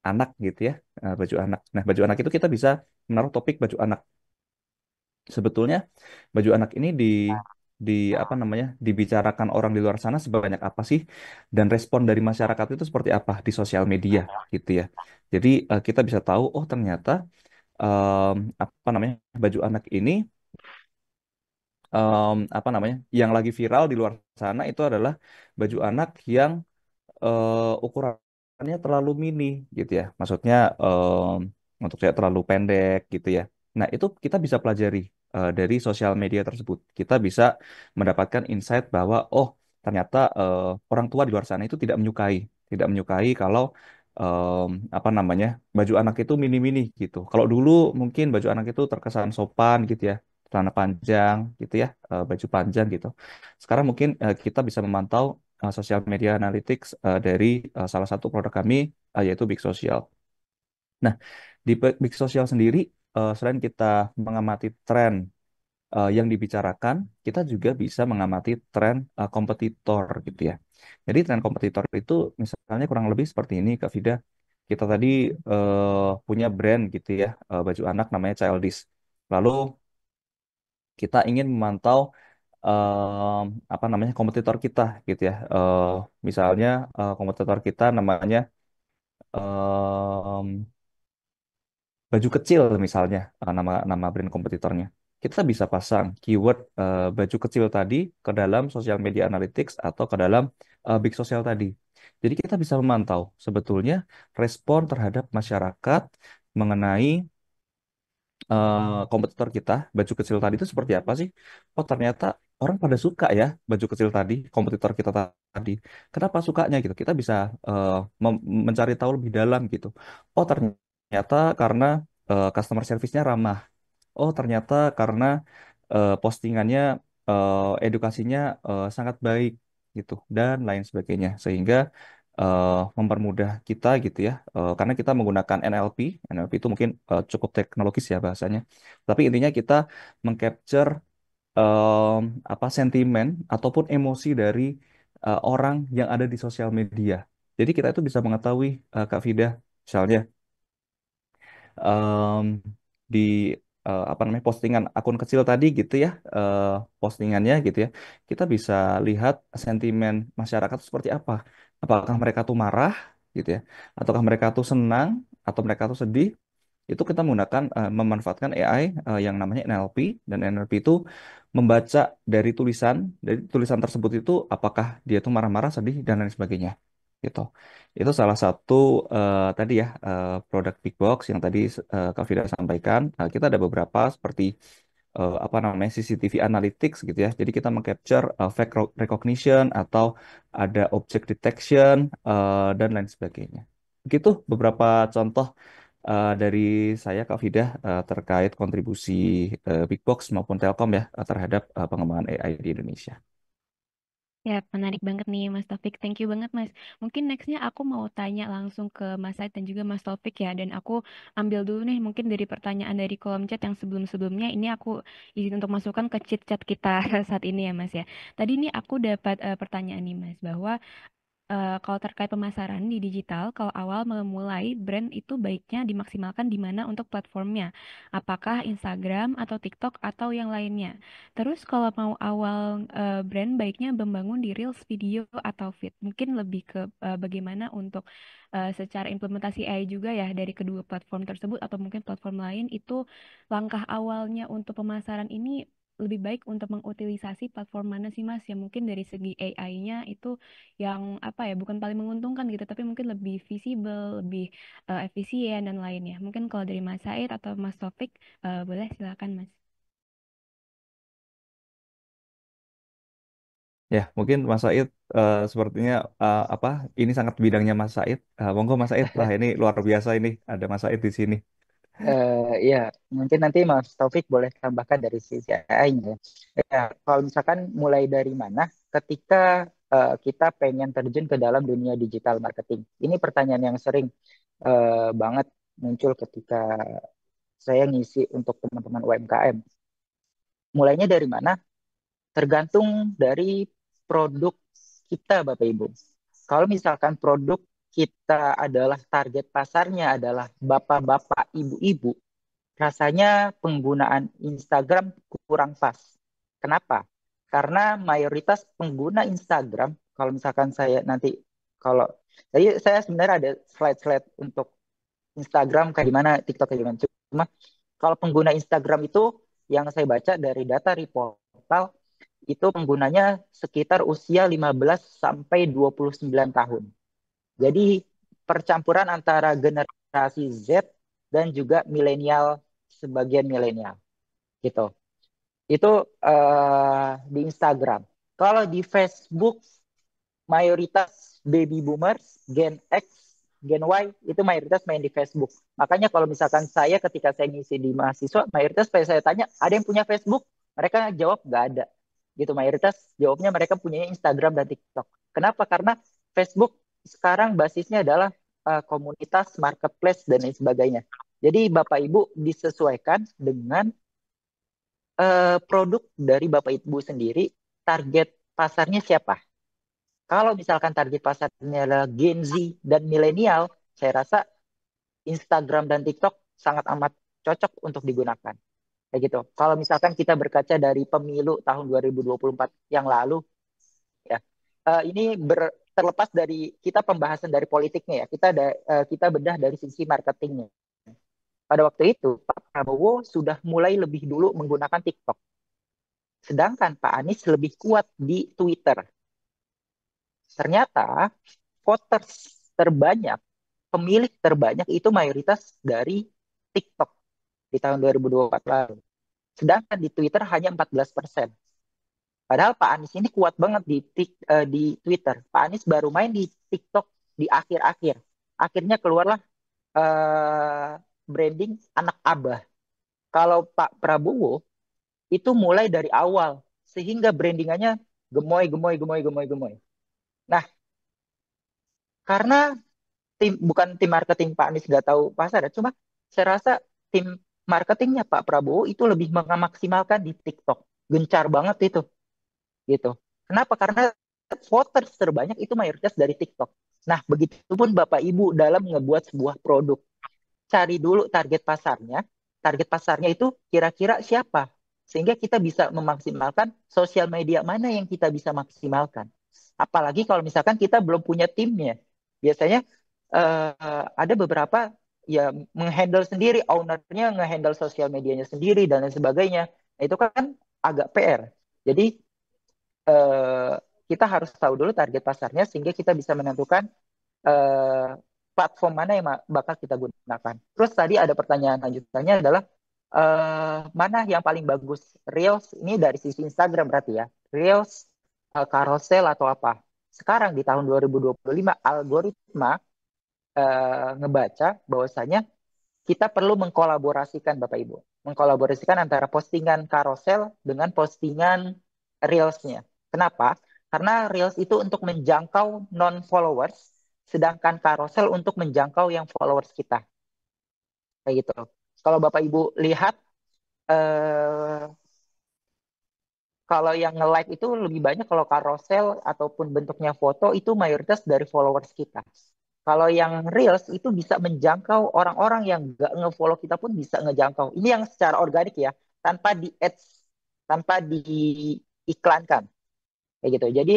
anak gitu ya, baju anak. Nah, baju anak itu kita bisa menaruh topik baju anak. Sebetulnya baju anak ini di apa namanya dibicarakan orang di luar sana sebanyak apa sih, dan respon dari masyarakat itu seperti apa di sosial media gitu ya. Jadi kita bisa tahu oh ternyata apa namanya baju anak ini apa namanya yang lagi viral di luar sana itu adalah baju anak yang ukurannya terlalu mini gitu ya. Maksudnya untuk saya terlalu pendek gitu ya. Nah, itu kita bisa pelajari dari sosial media tersebut. Kita bisa mendapatkan insight bahwa oh, ternyata orang tua di luar sana itu tidak menyukai kalau apa namanya? Baju anak itu mini-mini gitu. Kalau dulu mungkin baju anak itu terkesan sopan gitu ya. Celana panjang gitu ya, baju panjang gitu. Sekarang mungkin kita bisa memantau sosial media analytics dari salah satu produk kami yaitu Big Social. Nah, di Big Social sendiri selain kita mengamati tren yang dibicarakan, kita juga bisa mengamati tren kompetitor gitu ya. Jadi tren kompetitor itu misalnya kurang lebih seperti ini Kak Vida. Kita tadi punya brand gitu ya, baju anak namanya Childish. Lalu kita ingin memantau apa namanya kompetitor kita gitu ya. Misalnya kompetitor kita namanya em, baju kecil misalnya, nama brand kompetitornya. Kita bisa pasang keyword baju kecil tadi ke dalam sosial media analytics atau ke dalam big social tadi. Jadi kita bisa memantau sebetulnya respon terhadap masyarakat mengenai kompetitor kita, baju kecil tadi itu seperti apa sih? Oh ternyata orang pada suka ya baju kecil tadi, kompetitor kita tadi. Kenapa sukanya gitu? Kita bisa eh, mencari tahu lebih dalam gitu. Oh ternyata karena customer service-nya ramah. Oh ternyata karena postingannya, edukasinya sangat baik gitu dan lain sebagainya. Sehingga mempermudah kita gitu ya, karena kita menggunakan NLP. NLP itu mungkin cukup teknologis ya bahasanya. Tapi intinya kita mengcapture em, apa sentimen ataupun emosi dari orang yang ada di sosial media. Jadi kita itu bisa mengetahui, Kak Vida, misalnya em, di apa namanya postingan akun kecil tadi gitu ya, postingannya gitu ya, kita bisa lihat sentimen masyarakat itu seperti apa. Apakah mereka tuh marah gitu ya, ataukah mereka tuh senang, atau mereka tuh sedih. Itu kita menggunakan memanfaatkan AI yang namanya NLP, dan NLP itu membaca dari tulisan tersebut itu apakah dia tuh marah-marah, sedih dan lain sebagainya gitu. Itu salah satu tadi ya, produk Big Box yang tadi Kak Fira sampaikan. Kita ada beberapa seperti apa namanya CCTV Analytics gitu ya. Jadi kita mengcapture recognition atau ada object detection dan lain sebagainya. Begitu beberapa contoh dari saya Kak Fidah terkait kontribusi Big Box maupun Telkom ya terhadap pengembangan AI di Indonesia. Ya, menarik banget nih Mas Taufik. Thank you banget Mas. Mungkin nextnya aku mau tanya langsung ke Mas Said dan juga Mas Taufik ya. Dan aku ambil dulu nih mungkin dari pertanyaan dari kolom chat yang sebelum-sebelumnya. Ini aku izin untuk masukkan ke chat kita saat ini ya Mas ya. Tadi nih aku dapat pertanyaan nih Mas, bahwa kalau terkait pemasaran di digital, kalau awal memulai brand itu baiknya dimaksimalkan di mana untuk platformnya? Apakah Instagram atau TikTok atau yang lainnya? Terus kalau mau awal brand baiknya membangun di Reels, video atau feed. Mungkin lebih ke bagaimana untuk secara implementasi AI juga ya dari kedua platform tersebut atau mungkin platform lain itu langkah awalnya untuk pemasaran ini lebih baik untuk mengutilisasi platform mana sih Mas? Yang mungkin dari segi AI-nya itu yang apa ya bukan paling menguntungkan gitu tapi mungkin lebih visible, lebih efisien dan lainnya. Mungkin kalau dari Mas Said atau Mas Taufik boleh silakan Mas. Ya, mungkin Mas Said sepertinya apa ini sangat bidangnya Mas Said. Monggo Mas Said, lah ini luar biasa ini ada Mas Said di sini. Ya, mungkin nanti Mas Taufik boleh tambahkan dari sisi AI-nya. Ya, kalau misalkan mulai dari mana, ketika kita pengen terjun ke dalam dunia digital marketing. Ini pertanyaan yang sering banget muncul ketika saya ngisi untuk teman-teman UMKM. Mulainya dari mana? Tergantung dari produk kita, Bapak Ibu. Kalau misalkan produk kita adalah target pasarnya adalah bapak-bapak, ibu-ibu, rasanya penggunaan Instagram kurang pas. Kenapa? Karena mayoritas pengguna Instagram, kalau misalkan saya nanti, kalau jadi saya sebenarnya ada slide-slide untuk Instagram kayak gimana, TikTok kayak gimana. Cuma kalau pengguna Instagram itu yang saya baca dari data Reportal itu penggunanya sekitar usia 15 sampai 29 tahun. Jadi percampuran antara generasi Z dan juga milenial, sebagian milenial gitu. Itu di Instagram. Kalau di Facebook mayoritas baby boomers, Gen X, Gen Y itu mayoritas main di Facebook. Makanya kalau misalkan saya ketika saya ngisi di mahasiswa, mayoritas saya tanya, ada yang punya Facebook? Mereka jawab nggak ada. Gitu mayoritas jawabnya mereka punya Instagram dan TikTok. Kenapa? Karena Facebook sekarang basisnya adalah komunitas, marketplace dan lain sebagainya. Jadi Bapak Ibu disesuaikan dengan produk dari Bapak Ibu sendiri, target pasarnya siapa? Kalau misalkan target pasarnya adalah Gen Z dan milenial, saya rasa Instagram dan TikTok sangat amat cocok untuk digunakan. Kayak gitu. Kalau misalkan kita berkaca dari pemilu tahun 2024 yang lalu, ya, ini terlepas dari kita pembahasan dari politiknya ya, kita bedah dari sisi marketingnya. Pada waktu itu, Pak Prabowo sudah mulai lebih dulu menggunakan TikTok. Sedangkan Pak Anies lebih kuat di Twitter. Ternyata voters terbanyak, pemilih terbanyak itu mayoritas dari TikTok di tahun 2024 lalu. Sedangkan di Twitter hanya 14%. Padahal Pak Anies ini kuat banget di Twitter. Pak Anies baru main di TikTok di akhir-akhir. Akhirnya keluarlah eh, branding anak Abah. Kalau Pak Prabowo itu mulai dari awal sehingga brandingannya gemoy, gemoy, gemoy, gemoy, gemoy. Nah, karena bukan tim marketing Pak Anies nggak tahu pasar ya, cuma saya rasa tim marketingnya Pak Prabowo itu lebih memaksimalkan di TikTok. Gencar banget itu, gitu. Kenapa? Karena voters terbanyak itu mayoritas dari TikTok. Nah, begitupun Bapak Ibu dalam ngebuat sebuah produk. Cari dulu target pasarnya. Target pasarnya itu kira-kira siapa? Sehingga kita bisa memaksimalkan sosial media mana yang kita bisa maksimalkan. Apalagi kalau misalkan kita belum punya timnya. Biasanya ada beberapa ya menghandle sendiri, ownernya ngehandle sosial medianya sendiri dan lain sebagainya. Nah, itu kan agak PR. Jadi eh, kita harus tahu dulu target pasarnya sehingga kita bisa menentukan eh, platform mana yang bakal kita gunakan. Terus tadi ada pertanyaan lanjutannya adalah mana yang paling bagus? Reels ini dari sisi Instagram berarti ya. Reels, carousel atau apa? Sekarang di tahun 2025 algoritma ngebaca bahwasanya kita perlu mengkolaborasikan Bapak Ibu. Mengkolaborasikan antara postingan carousel dengan postingan Reels-nya. Kenapa? Karena Reels itu untuk menjangkau non-followers, sedangkan carousel untuk menjangkau yang followers kita. Kayak gitu. Kalau Bapak Ibu lihat, eh, kalau yang nge-like itu lebih banyak kalau carousel ataupun bentuknya foto itu mayoritas dari followers kita. Kalau yang Reels itu bisa menjangkau orang-orang yang nggak nge-follow kita pun bisa ngejangkau. Ini yang secara organik ya, tanpa di ads, tanpa diiklankan. Kayak gitu. Jadi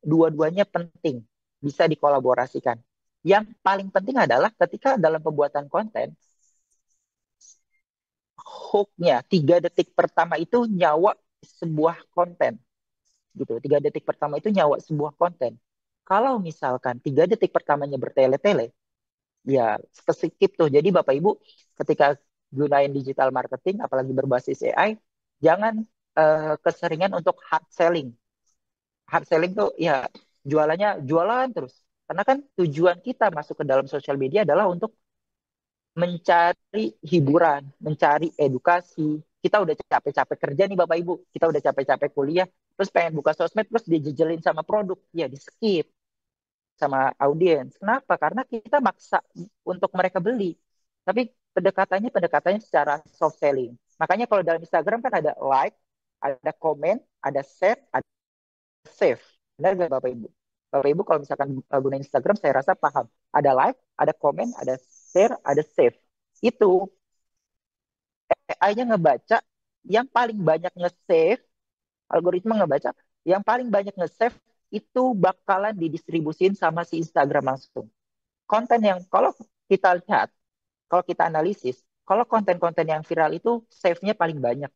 dua-duanya penting, bisa dikolaborasikan. Yang paling penting adalah ketika dalam pembuatan konten, hooknya 3 detik pertama itu nyawa sebuah konten. Gitu. 3 detik pertama itu nyawa sebuah konten. Kalau misalkan 3 detik pertamanya bertele-tele, ya skip tuh. Jadi Bapak Ibu ketika gunain digital marketing, apalagi berbasis AI, jangan keseringan untuk hard selling. Hard selling tuh ya jualannya jualan terus. Karena kan tujuan kita masuk ke dalam sosial media adalah untuk mencari hiburan, mencari edukasi. Kita udah capek-capek kerja nih Bapak Ibu, kita udah capek-capek kuliah, terus pengen buka sosmed, terus dijejelin sama produk, ya di skip sama audiens. Kenapa? Karena kita maksa untuk mereka beli. Tapi pendekatannya secara soft selling. Makanya kalau dalam Instagram kan ada like, ada komen, ada share, ada save. Benar nggak Bapak Ibu? Bapak Ibu kalau misalkan guna Instagram saya rasa paham. Ada like, ada komen, ada share, ada save. Itu AI-nya ngebaca yang paling banyak nge-save, algoritma ngebaca yang paling banyak nge-save itu bakalan didistribusin sama si Instagram langsung. Konten yang kalau kita lihat, kalau kita analisis, kalau konten-konten yang viral itu save-nya paling banyak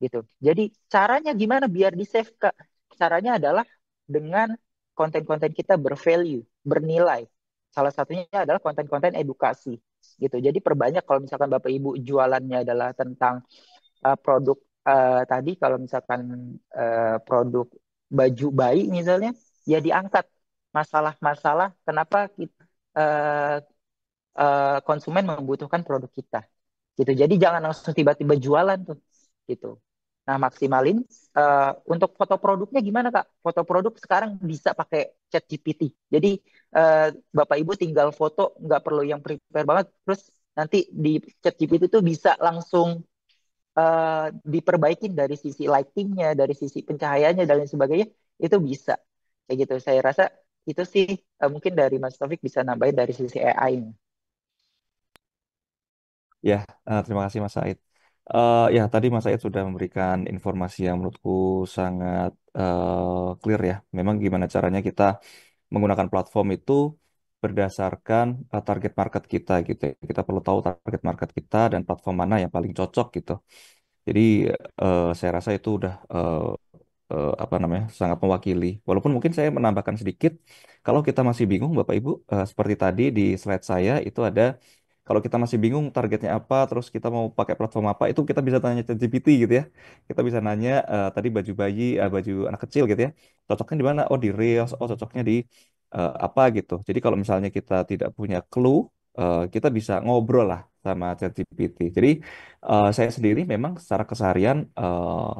gitu. Jadi caranya gimana biar di-save Kak? Caranya adalah dengan konten-konten kita bervalue, bernilai. Salah satunya adalah konten-konten edukasi gitu. Jadi perbanyak kalau misalkan Bapak Ibu jualannya adalah tentang produk tadi kalau misalkan produk baju bayi misalnya, ya diangkat masalah-masalah kenapa kita, konsumen membutuhkan produk kita gitu. Jadi jangan langsung tiba-tiba jualan tuh gitu. Nah, maksimalin untuk foto produknya gimana Kak? Foto produk sekarang bisa pakai ChatGPT. Jadi Bapak Ibu tinggal foto, nggak perlu yang prepare banget. Terus nanti di ChatGPT itu bisa langsung diperbaikin dari sisi lightingnya, dari sisi pencahayaannya dan lain sebagainya. Itu bisa. Kayak gitu. Saya rasa itu sih mungkin dari Mas Taufik bisa nambahin dari sisi AI-nya. Ya, terima kasih Mas Said. Ya, tadi Mas Said sudah memberikan informasi yang menurutku sangat clear ya. Memang gimana caranya kita menggunakan platform itu berdasarkan target market kita gitu ya. Kita perlu tahu target market kita dan platform mana yang paling cocok gitu. Jadi saya rasa itu udah apa namanya sangat mewakili. Walaupun mungkin saya menambahkan sedikit, kalau kita masih bingung, Bapak Ibu, seperti tadi di slide saya itu ada, kalau kita masih bingung targetnya apa, terus kita mau pakai platform apa, itu kita bisa tanya ChatGPT gitu ya. Kita bisa nanya tadi baju bayi, baju anak kecil gitu ya, cocoknya di mana? Oh di Reels, oh cocoknya di apa gitu. Jadi kalau misalnya kita tidak punya clue, kita bisa ngobrol lah sama ChatGPT. Jadi saya sendiri memang secara keseharian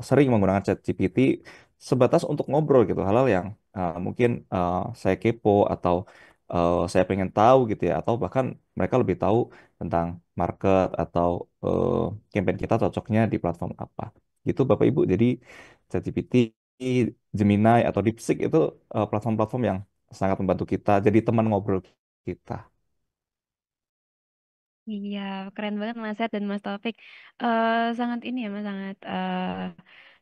sering menggunakan ChatGPT sebatas untuk ngobrol gitu, hal-hal yang mungkin saya kepo atau saya pengen tahu gitu ya, atau bahkan mereka lebih tahu tentang market atau campaign kita cocoknya di platform apa gitu Bapak Ibu. Jadi ChatGPT, Gemini atau DeepSeek itu platform-platform yang sangat membantu kita jadi teman ngobrol kita. Iya, keren banget Mas Seth dan Mas Taufik. Sangat ini ya Mas, sangat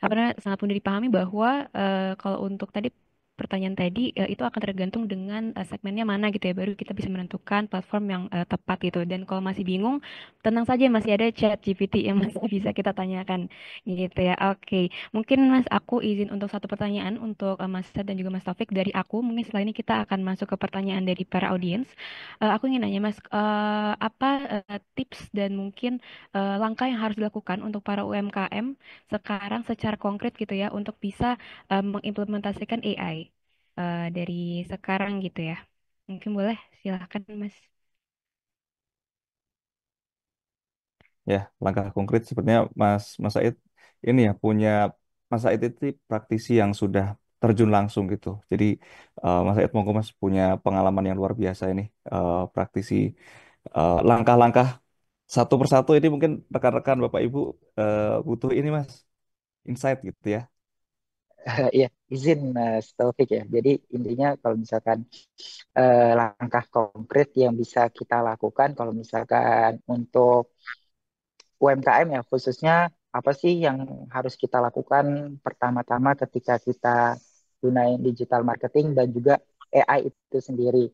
apa namanya, sangat mudah dipahami bahwa kalau untuk tadi pertanyaan tadi itu akan tergantung dengan segmennya mana gitu ya, baru kita bisa menentukan platform yang tepat gitu. Dan kalau masih bingung, tenang saja masih ada chat GPT yang masih bisa kita tanyakan gitu ya. Oke, mungkin Mas aku izin untuk satu pertanyaan untuk Mas Seth dan juga Mas Taufik dari aku. Mungkin setelah ini kita akan masuk ke pertanyaan dari para audiens. Aku ingin nanya Mas, apa tips dan mungkin langkah yang harus dilakukan untuk para UMKM sekarang secara konkret gitu ya untuk bisa mengimplementasikan AI dari sekarang gitu ya. Mungkin boleh silahkan Mas. Ya, langkah konkret sepertinya Mas Said ini ya punya Mas Said itu praktisi yang sudah terjun langsung gitu. Jadi Mas Said monggo Mas punya pengalaman yang luar biasa ini praktisi langkah-langkah satu persatu ini mungkin rekan-rekan Bapak Ibu butuh ini Mas insight gitu ya. Ya, izin Mas Taufik ya. Jadi intinya kalau misalkan langkah konkret yang bisa kita lakukan kalau misalkan untuk UMKM ya khususnya apa sih yang harus kita lakukan pertama-tama ketika kita gunain digital marketing dan juga AI itu sendiri.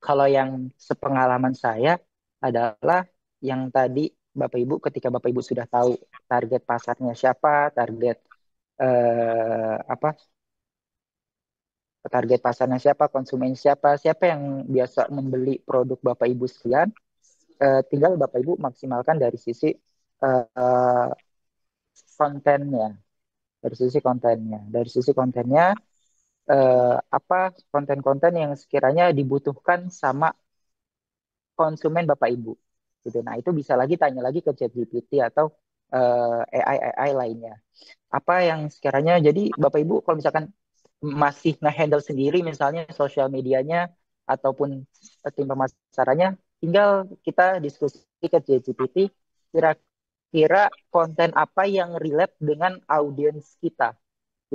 Kalau yang sepengalaman saya adalah yang tadi Bapak Ibu ketika Bapak Ibu sudah tahu target pasarnya siapa, apa target pasarnya siapa, konsumen siapa, siapa yang biasa membeli produk Bapak Ibu sekalian, tinggal Bapak Ibu maksimalkan dari sisi eh, kontennya, dari sisi kontennya apa konten-konten yang sekiranya dibutuhkan sama konsumen Bapak Ibu gitu. Nah, itu bisa lagi tanya lagi ke ChatGPT atau AI lainnya. Apa yang sekiranya jadi Bapak Ibu kalau misalkan masih nge-handle sendiri misalnya sosial medianya ataupun tim pemasarannya, tinggal kita diskusi ke ChatGPT kira-kira konten apa yang relate dengan audiens kita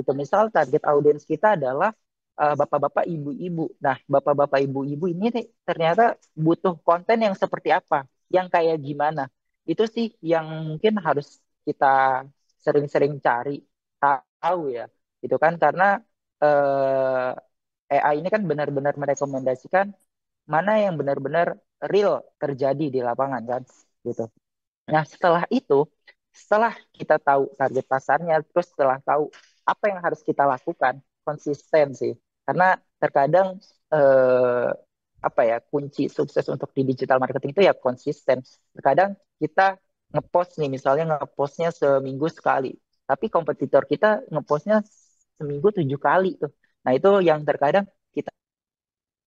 gitu. Misal target audiens kita adalah bapak-bapak, ibu-ibu. Nah, bapak-bapak, ibu-ibu ini nih ternyata butuh konten yang seperti apa, yang kayak gimana. Itu sih yang mungkin harus kita sering-sering cari tahu ya. Itu kan karena AI ini kan benar-benar merekomendasikan mana yang benar-benar real terjadi di lapangan kan gitu. Nah, setelah kita tahu target pasarnya, terus setelah tahu apa yang harus kita lakukan, konsisten sih. Karena terkadang eh, apa ya kunci sukses untuk di digital marketing itu ya konsisten. Terkadang kita ngepost nih, misalnya ngepostnya seminggu sekali, tapi kompetitor kita ngepostnya seminggu 7 kali tuh. Nah, itu yang terkadang kita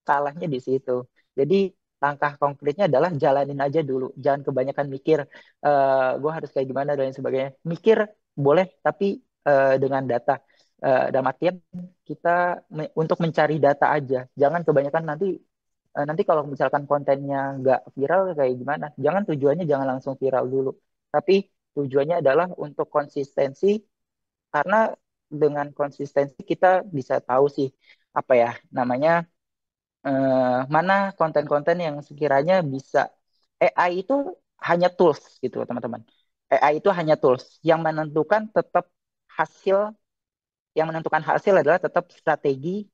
salahnya di situ. Jadi langkah konkretnya adalah jalanin aja dulu. Jangan kebanyakan mikir, gue harus kayak gimana dan lain sebagainya. Mikir boleh, tapi dengan data. Dalam artian kita untuk mencari data aja. Jangan kebanyakan nanti kalau misalkan kontennya nggak viral kayak gimana. Tujuannya jangan langsung viral dulu. Tapi tujuannya adalah untuk konsistensi karena dengan konsistensi kita bisa tahu sih apa ya namanya mana konten-konten yang sekiranya bisa AI itu hanya tools gitu teman-teman. AI itu hanya tools hasil yang menentukan hasil adalah tetap strategi,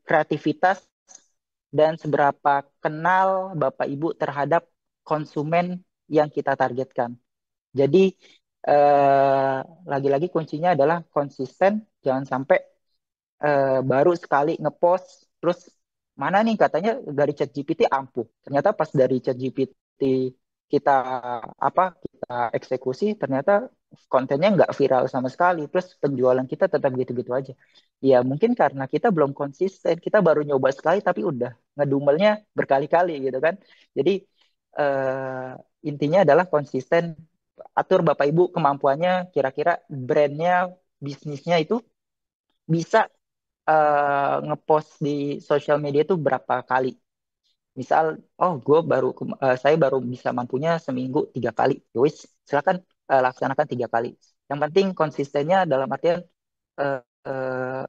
kreativitas dan seberapa kenal Bapak Ibu terhadap konsumen yang kita targetkan. Jadi eh, lagi-lagi kuncinya adalah konsisten, jangan sampai baru sekali ngepost terus mana nih katanya dari ChatGPT ampuh. Ternyata pas dari ChatGPT kita kita eksekusi ternyata kontennya nggak viral sama sekali. Terus penjualan kita tetap gitu-gitu aja. Ya mungkin karena kita belum konsisten, kita baru nyoba sekali tapi udah ngedumelnya berkali-kali gitu kan. Jadi intinya adalah konsisten, atur Bapak Ibu kemampuannya, kira-kira brandnya, bisnisnya itu bisa ngepost di sosial media itu berapa kali. Misal, oh saya baru bisa mampunya seminggu 3 kali. Yowis, silakan laksanakan 3 kali. Yang penting konsistennya dalam artian eh, eh,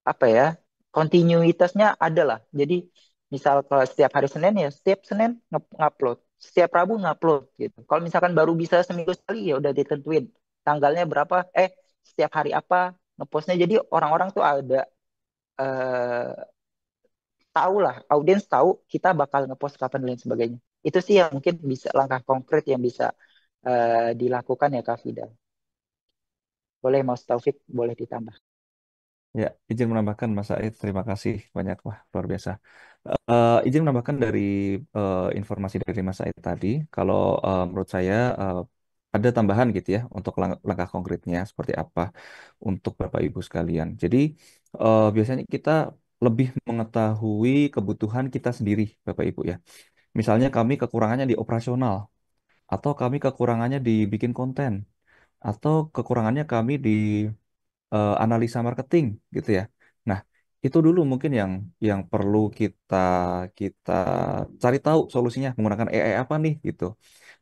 apa ya, kontinuitasnya ada lah. Jadi misal kalau setiap hari Senin ya setiap Senin ngupload, setiap Rabu ngupload gitu. Kalau misalkan baru bisa seminggu sekali ya udah ditentuin tanggalnya berapa, setiap hari apa ngepostnya. Jadi orang-orang tuh ada eh, tahu lah, audiens tahu kita bakal ngepost kapan dan lain sebagainya. Itu sih yang mungkin bisa langkah konkret yang bisa dilakukan ya Kak Fida. Boleh Mas Taufik, boleh ditambah. Ya, izin menambahkan Mas Said, terima kasih banyak, wah luar biasa. Izin menambahkan dari informasi dari Mas Said tadi, kalau menurut saya ada tambahan gitu ya untuk langkah konkretnya seperti apa untuk Bapak Ibu sekalian. Jadi biasanya kita lebih mengetahui kebutuhan kita sendiri, Bapak Ibu ya. Misalnya kami kekurangannya di operasional, atau kami kekurangannya di bikin konten, atau kekurangannya kami di analisa marketing gitu ya. Nah, itu dulu mungkin yang perlu kita kita cari tahu solusinya menggunakan AI apa nih gitu.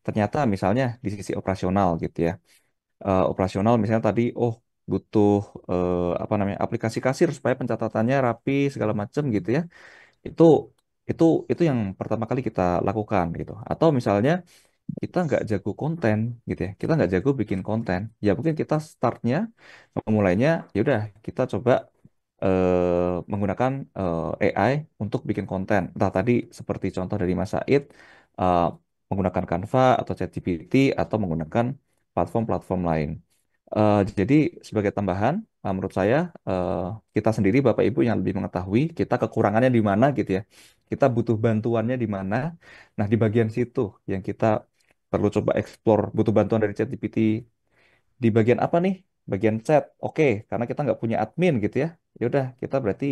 Ternyata misalnya di sisi operasional gitu ya. Operasional misalnya tadi butuh apa namanya aplikasi kasir supaya pencatatannya rapi segala macam gitu ya. Itu itu itu yang pertama kali kita lakukan gitu. Atau misalnya kita nggak jago konten gitu ya, kita nggak jago bikin konten, ya mungkin kita startnya memulainya ya udah kita coba menggunakan AI untuk bikin konten. Entah tadi seperti contoh dari Mas Said eh, menggunakan Canva atau ChatGPT atau menggunakan platform-platform lain. Jadi sebagai tambahan, menurut saya eh, kita sendiri Bapak Ibu yang lebih mengetahui kita kekurangannya di mana gitu ya. Kita butuh bantuannya di mana. Nah, di bagian situ yang kita perlu coba explore, butuh bantuan dari ChatGPT di bagian apa nih? Bagian chat. Oke, karena kita nggak punya admin gitu ya. Ya udah, kita berarti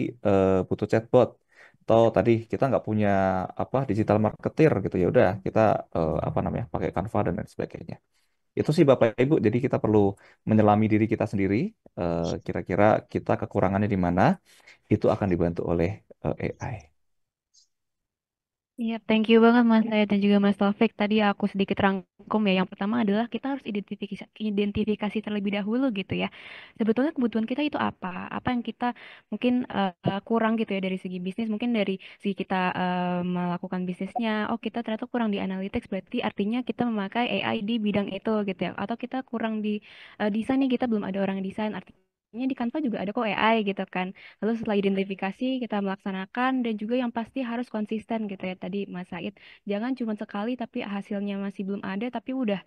butuh chatbot. Atau tadi kita nggak punya apa digital marketer gitu ya. Udah, kita apa namanya pakai Canva dan lain sebagainya. Itu sih Bapak Ibu. Jadi kita perlu menyelami diri kita sendiri. Kira-kira kita kekurangannya di mana? Itu akan dibantu oleh AI. Iya, thank you banget Mas Saya dan juga Mas Taufik. Tadi aku sedikit rangkum ya. Yang pertama adalah kita harus identifikasi terlebih dahulu gitu ya. Sebetulnya kebutuhan kita itu apa? Apa yang kita mungkin kurang gitu ya dari segi bisnis. Mungkin dari segi kita melakukan bisnisnya. Oh, kita ternyata kurang di analytics. Berarti artinya kita memakai AI di bidang itu gitu ya. Atau kita kurang di desain nih. Kita belum ada orang desain. Artinya di Canva juga ada kok AI gitu kan. Lalu setelah identifikasi kita melaksanakan dan juga yang pasti harus konsisten gitu ya tadi Mas Said. Jangan cuma sekali tapi hasilnya masih belum ada tapi udah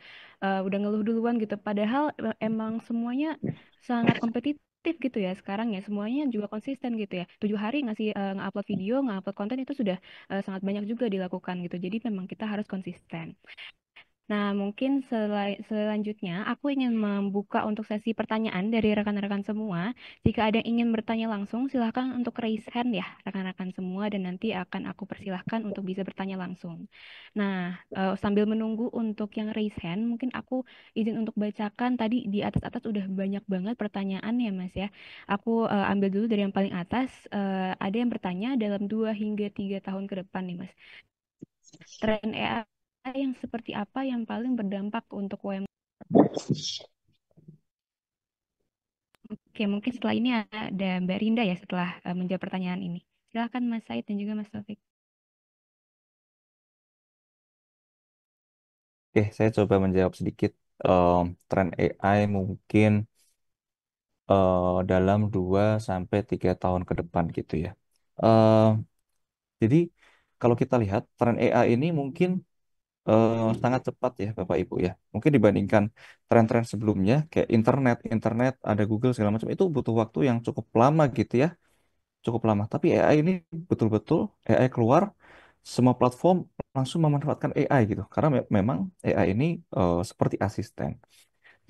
ngeluh duluan gitu. Padahal emang semuanya sangat kompetitif gitu ya sekarang ya. Semuanya juga konsisten gitu ya. 7 hari ngasih nge-upload video, nge-upload konten itu sudah sangat banyak juga dilakukan gitu. Jadi memang kita harus konsisten. Nah, mungkin selanjutnya aku ingin membuka untuk sesi pertanyaan dari rekan-rekan semua. Jika ada yang ingin bertanya langsung, silahkan untuk raise hand ya, rekan-rekan semua, dan nanti akan aku persilahkan untuk bisa bertanya langsung. Nah, sambil menunggu untuk yang raise hand, mungkin aku izin untuk bacakan tadi di atas-atas udah banyak banget pertanyaan ya, Mas ya. Aku ambil dulu dari yang paling atas. Ada yang bertanya dalam 2 hingga 3 tahun ke depan nih, Mas. Tren AI yang seperti apa yang paling berdampak untuk UMKM? Oke, mungkin setelah ini ada Mbak Rinda ya setelah menjawab pertanyaan ini. Silakan Mas Said dan juga Mas Taufik. Oke, saya coba menjawab sedikit tren AI mungkin dalam 2 sampai 3 tahun ke depan gitu ya. Eh, Jadi kalau kita lihat tren AI ini mungkin sangat cepat ya Bapak Ibu ya. Mungkin dibandingkan tren-tren sebelumnya kayak internet ada Google segala macam itu butuh waktu yang cukup lama gitu ya, cukup lama. Tapi AI ini betul-betul AI keluar semua platform langsung memanfaatkan AI gitu. Karena memang AI ini seperti asisten.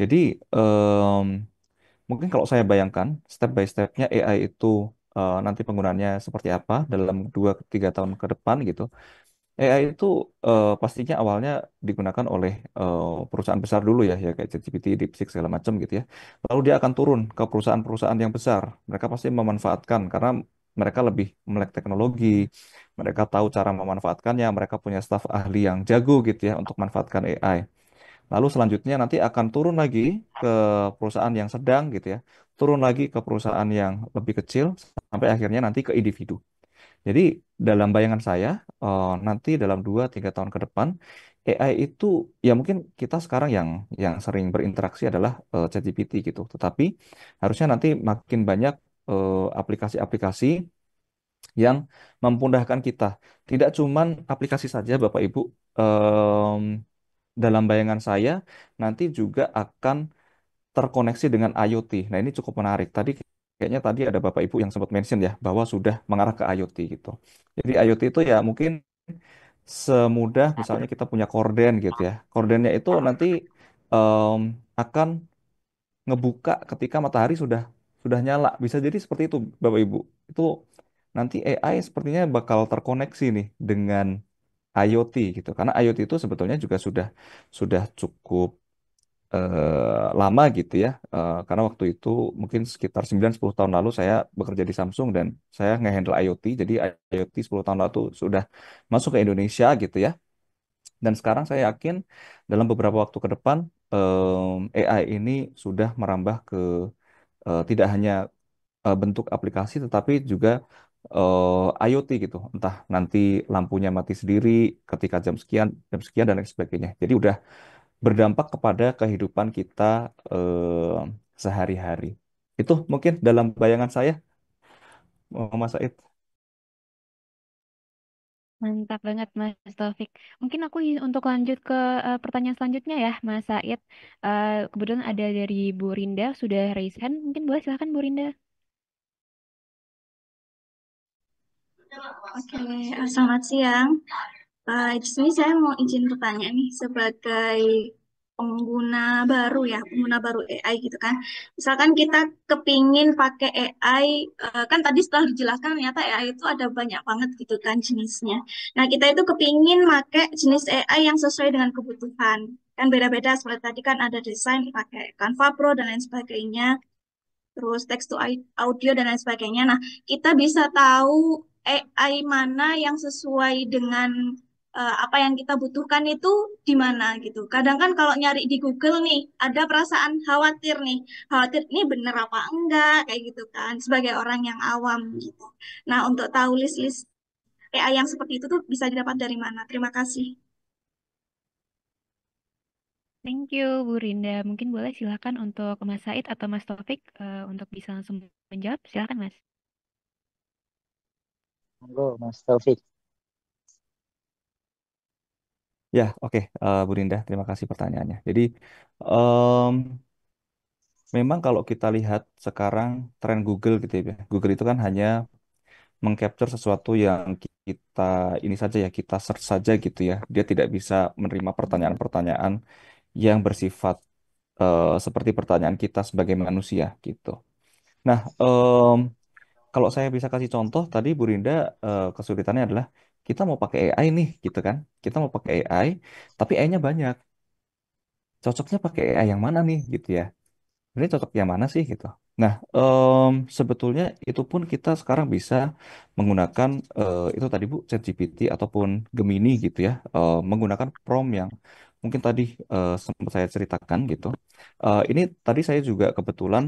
Jadi em, mungkin kalau saya bayangkan step by stepnya AI itu nanti penggunaannya seperti apa dalam 2 3 tahun ke depan gitu. AI itu pastinya awalnya digunakan oleh perusahaan besar dulu ya, ya kayak ChatGPT, DeepSeek segala macam gitu ya. Lalu dia akan turun ke perusahaan-perusahaan yang besar. Mereka pasti memanfaatkan karena mereka lebih melek teknologi, mereka tahu cara memanfaatkannya, mereka punya staf ahli yang jago gitu ya untuk memanfaatkan AI. Lalu selanjutnya nanti akan turun lagi ke perusahaan yang sedang gitu ya, turun lagi ke perusahaan yang lebih kecil sampai akhirnya nanti ke individu. Jadi dalam bayangan saya nanti dalam 2 3 tahun ke depan AI itu ya mungkin kita sekarang yang sering berinteraksi adalah ChatGPT gitu. Tetapi harusnya nanti makin banyak aplikasi-aplikasi yang memudahkan kita. Tidak cuman aplikasi saja Bapak Ibu. Em, dalam bayangan saya nanti juga akan terkoneksi dengan IoT. Nah, ini cukup menarik. Kayaknya tadi ada Bapak Ibu yang sempat mention ya bahwa sudah mengarah ke IoT gitu. Jadi IoT itu ya mungkin semudah misalnya kita punya korden gitu ya. Kordennya itu nanti em, akan ngebuka ketika matahari sudah nyala. Bisa jadi seperti itu Bapak Ibu. Itu nanti AI sepertinya bakal terkoneksi nih dengan IoT gitu. Karena IoT itu sebetulnya juga sudah cukup lama gitu ya. Karena waktu itu mungkin sekitar 9 10 tahun lalu saya bekerja di Samsung dan saya nge-handle IoT. Jadi IoT 10 tahun lalu sudah masuk ke Indonesia gitu ya. Dan sekarang saya yakin dalam beberapa waktu ke depan AI ini sudah merambah ke tidak hanya bentuk aplikasi tetapi juga IoT gitu. Entah nanti lampunya mati sendiri ketika jam sekian dan lain sebagainya. Jadi udah berdampak kepada kehidupan kita sehari-hari. Itu mungkin dalam bayangan saya, Mas Said. Mantap banget Mas Taufik. Mungkin aku untuk lanjut ke pertanyaan selanjutnya ya Mas Said. Kebetulan ada dari Bu Rinda sudah raise hand. Mungkin boleh silahkan Bu Rinda. Oke, selamat siang. Di sini saya mau izin bertanya nih sebagai pengguna baru ya, pengguna baru AI gitu kan. Misalkan kita kepingin pakai AI, kan tadi setelah dijelaskan ternyata AI itu ada banyak banget gitu kan jenisnya. Nah, kita itu kepingin pakai jenis AI yang sesuai dengan kebutuhan. Kan beda-beda seperti tadi kan ada desain pakai Canva Pro dan lain sebagainya, terus text to audio dan lain sebagainya. Nah, kita bisa tahu AI mana yang sesuai dengan apa yang kita butuhkan itu di mana gitu. Kadang kan kalau nyari di Google nih, ada perasaan khawatir nih, khawatir ini bener apa enggak kayak gitu kan, sebagai orang yang awam gitu. Nah, untuk tahu list-list AI yang seperti itu tuh bisa didapat dari mana? Terima kasih. Thank you Bu Rinda. Mungkin boleh silahkan untuk Mas Said atau Mas Taufik untuk bisa langsung menjawab. Silahkan Mas. Monggo, Mas Taufik. Ya, oke, Bu Rinda, terima kasih pertanyaannya. Jadi, em, memang kalau kita lihat sekarang tren Google gitu ya, Google itu kan hanya mengcapture sesuatu yang kita ini saja ya, kita search saja gitu ya. Dia tidak bisa menerima pertanyaan-pertanyaan yang bersifat seperti pertanyaan kita sebagai manusia gitu. Nah, kalau saya bisa kasih contoh, tadi Bu Rinda kesulitannya adalah kita mau pakai AI nih, gitu kan? Kita mau pakai AI, tapi AI-nya banyak. Cocoknya pakai AI yang mana nih, gitu ya? Ini cocok yang mana sih, gitu. Nah, sebetulnya itu pun kita sekarang bisa menggunakan itu tadi Bu, ChatGPT ataupun Gemini gitu ya, menggunakan prompt yang mungkin tadi sempat saya ceritakan gitu. Ini tadi saya juga kebetulan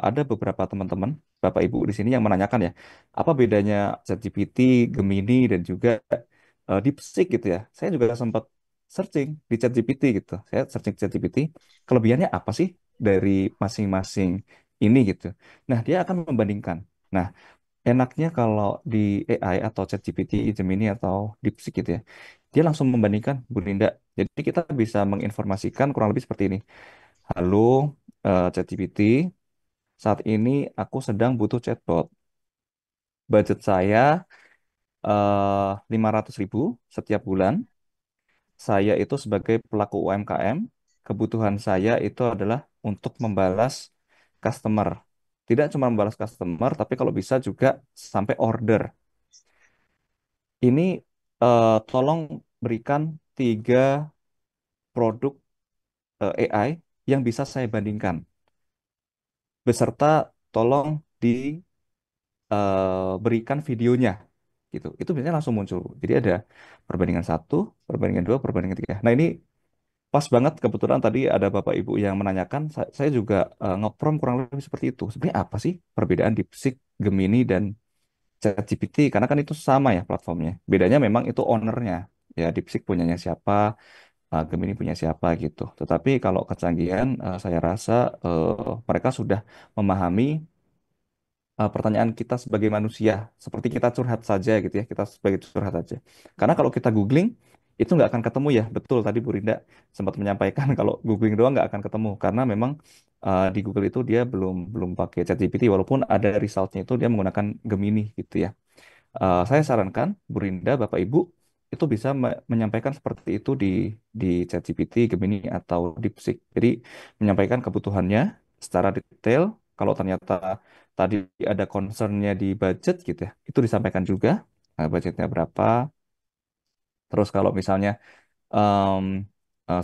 ada beberapa teman-teman Bapak Ibu di sini yang menanyakan ya, apa bedanya ChatGPT, Gemini dan juga DeepSeek gitu ya. Saya juga sempat searching di ChatGPT gitu. Saya searching ChatGPT, kelebihannya apa sih dari masing-masing ini gitu. Nah, dia akan membandingkan. Nah, enaknya kalau di AI atau ChatGPT, Gemini atau DeepSeek gitu ya, dia langsung membandingkan Bu Linda. Jadi kita bisa menginformasikan kurang lebih seperti ini. Halo, ChatGPT, saat ini aku sedang butuh chatbot. Budget saya 500.000 setiap bulan. Saya itu sebagai pelaku UMKM, kebutuhan saya itu adalah untuk membalas customer. Tidak cuma membalas customer, tapi kalau bisa juga sampai order. Ini tolong berikan 3 produk AI yang bisa saya bandingkan. Beserta tolong diberikan videonya. Gitu. Itu biasanya langsung muncul. Jadi ada perbandingan 1, perbandingan 2, perbandingan 3. Nah ini pas banget kebetulan tadi ada Bapak Ibu yang menanyakan, saya juga ngeprom kurang lebih seperti itu. Sebenarnya apa sih perbedaan DeepSeek, Gemini, dan ChatGPT? Karena kan itu sama ya platformnya. Bedanya memang itu ownernya. Ya DeepSeek punyanya siapa, Gemini punya siapa gitu. Tetapi kalau kecanggihan, saya rasa mereka sudah memahami pertanyaan kita sebagai manusia, seperti kita curhat saja gitu ya, kita sebagai curhat saja. Karena kalau kita googling, itu nggak akan ketemu ya. Betul tadi Bu Rinda sempat menyampaikan kalau googling doang nggak akan ketemu, karena memang di Google itu dia belum belum pakai ChatGPT, walaupun ada resultnya itu dia menggunakan Gemini gitu ya. Saya sarankan Bu Rinda, Bapak Ibu, itu bisa menyampaikan seperti itu di ChatGPT, Gemini, atau DeepSeek. Jadi menyampaikan kebutuhannya secara detail. Kalau ternyata tadi ada concernnya di budget gitu ya, itu disampaikan juga. Budgetnya berapa. Terus kalau misalnya em,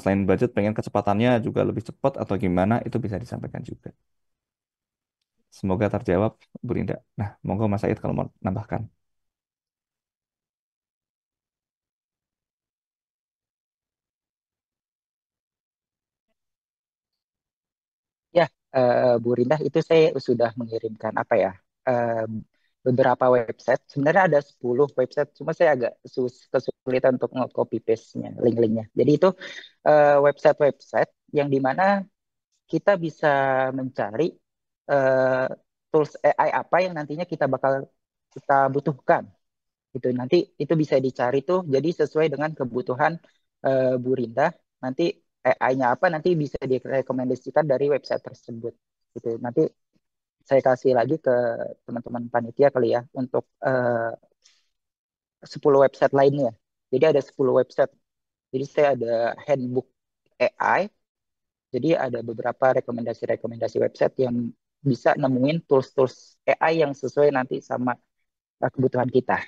selain budget pengen kecepatannya juga lebih cepat atau gimana, itu bisa disampaikan juga. Semoga terjawab, Bu Rinda. Nah, monggo Mas Said kalau mau nambahkan. Ya, Bu Rindah, itu saya sudah mengirimkan apa ya? eh, Beberapa website. Sebenarnya ada 10 website, cuma saya agak kesulitan untuk nge-copy paste-nya, link-linknya. Jadi itu website-website yang dimana kita bisa mencari eh, tools AI apa yang nantinya kita butuhkan. Gitu. Nanti itu bisa dicari tuh, jadi sesuai dengan kebutuhan Bu Rinda. Nanti AI-nya apa nanti bisa direkomendasikan dari website tersebut. Gitu. Nanti saya kasih lagi ke teman-teman panitia kali ya untuk 10 website lainnya. Jadi ada 10 website. Jadi saya ada handbook AI. Jadi ada beberapa rekomendasi-rekomendasi website yang bisa nemuin tools-tools AI yang sesuai nanti sama kebutuhan kita.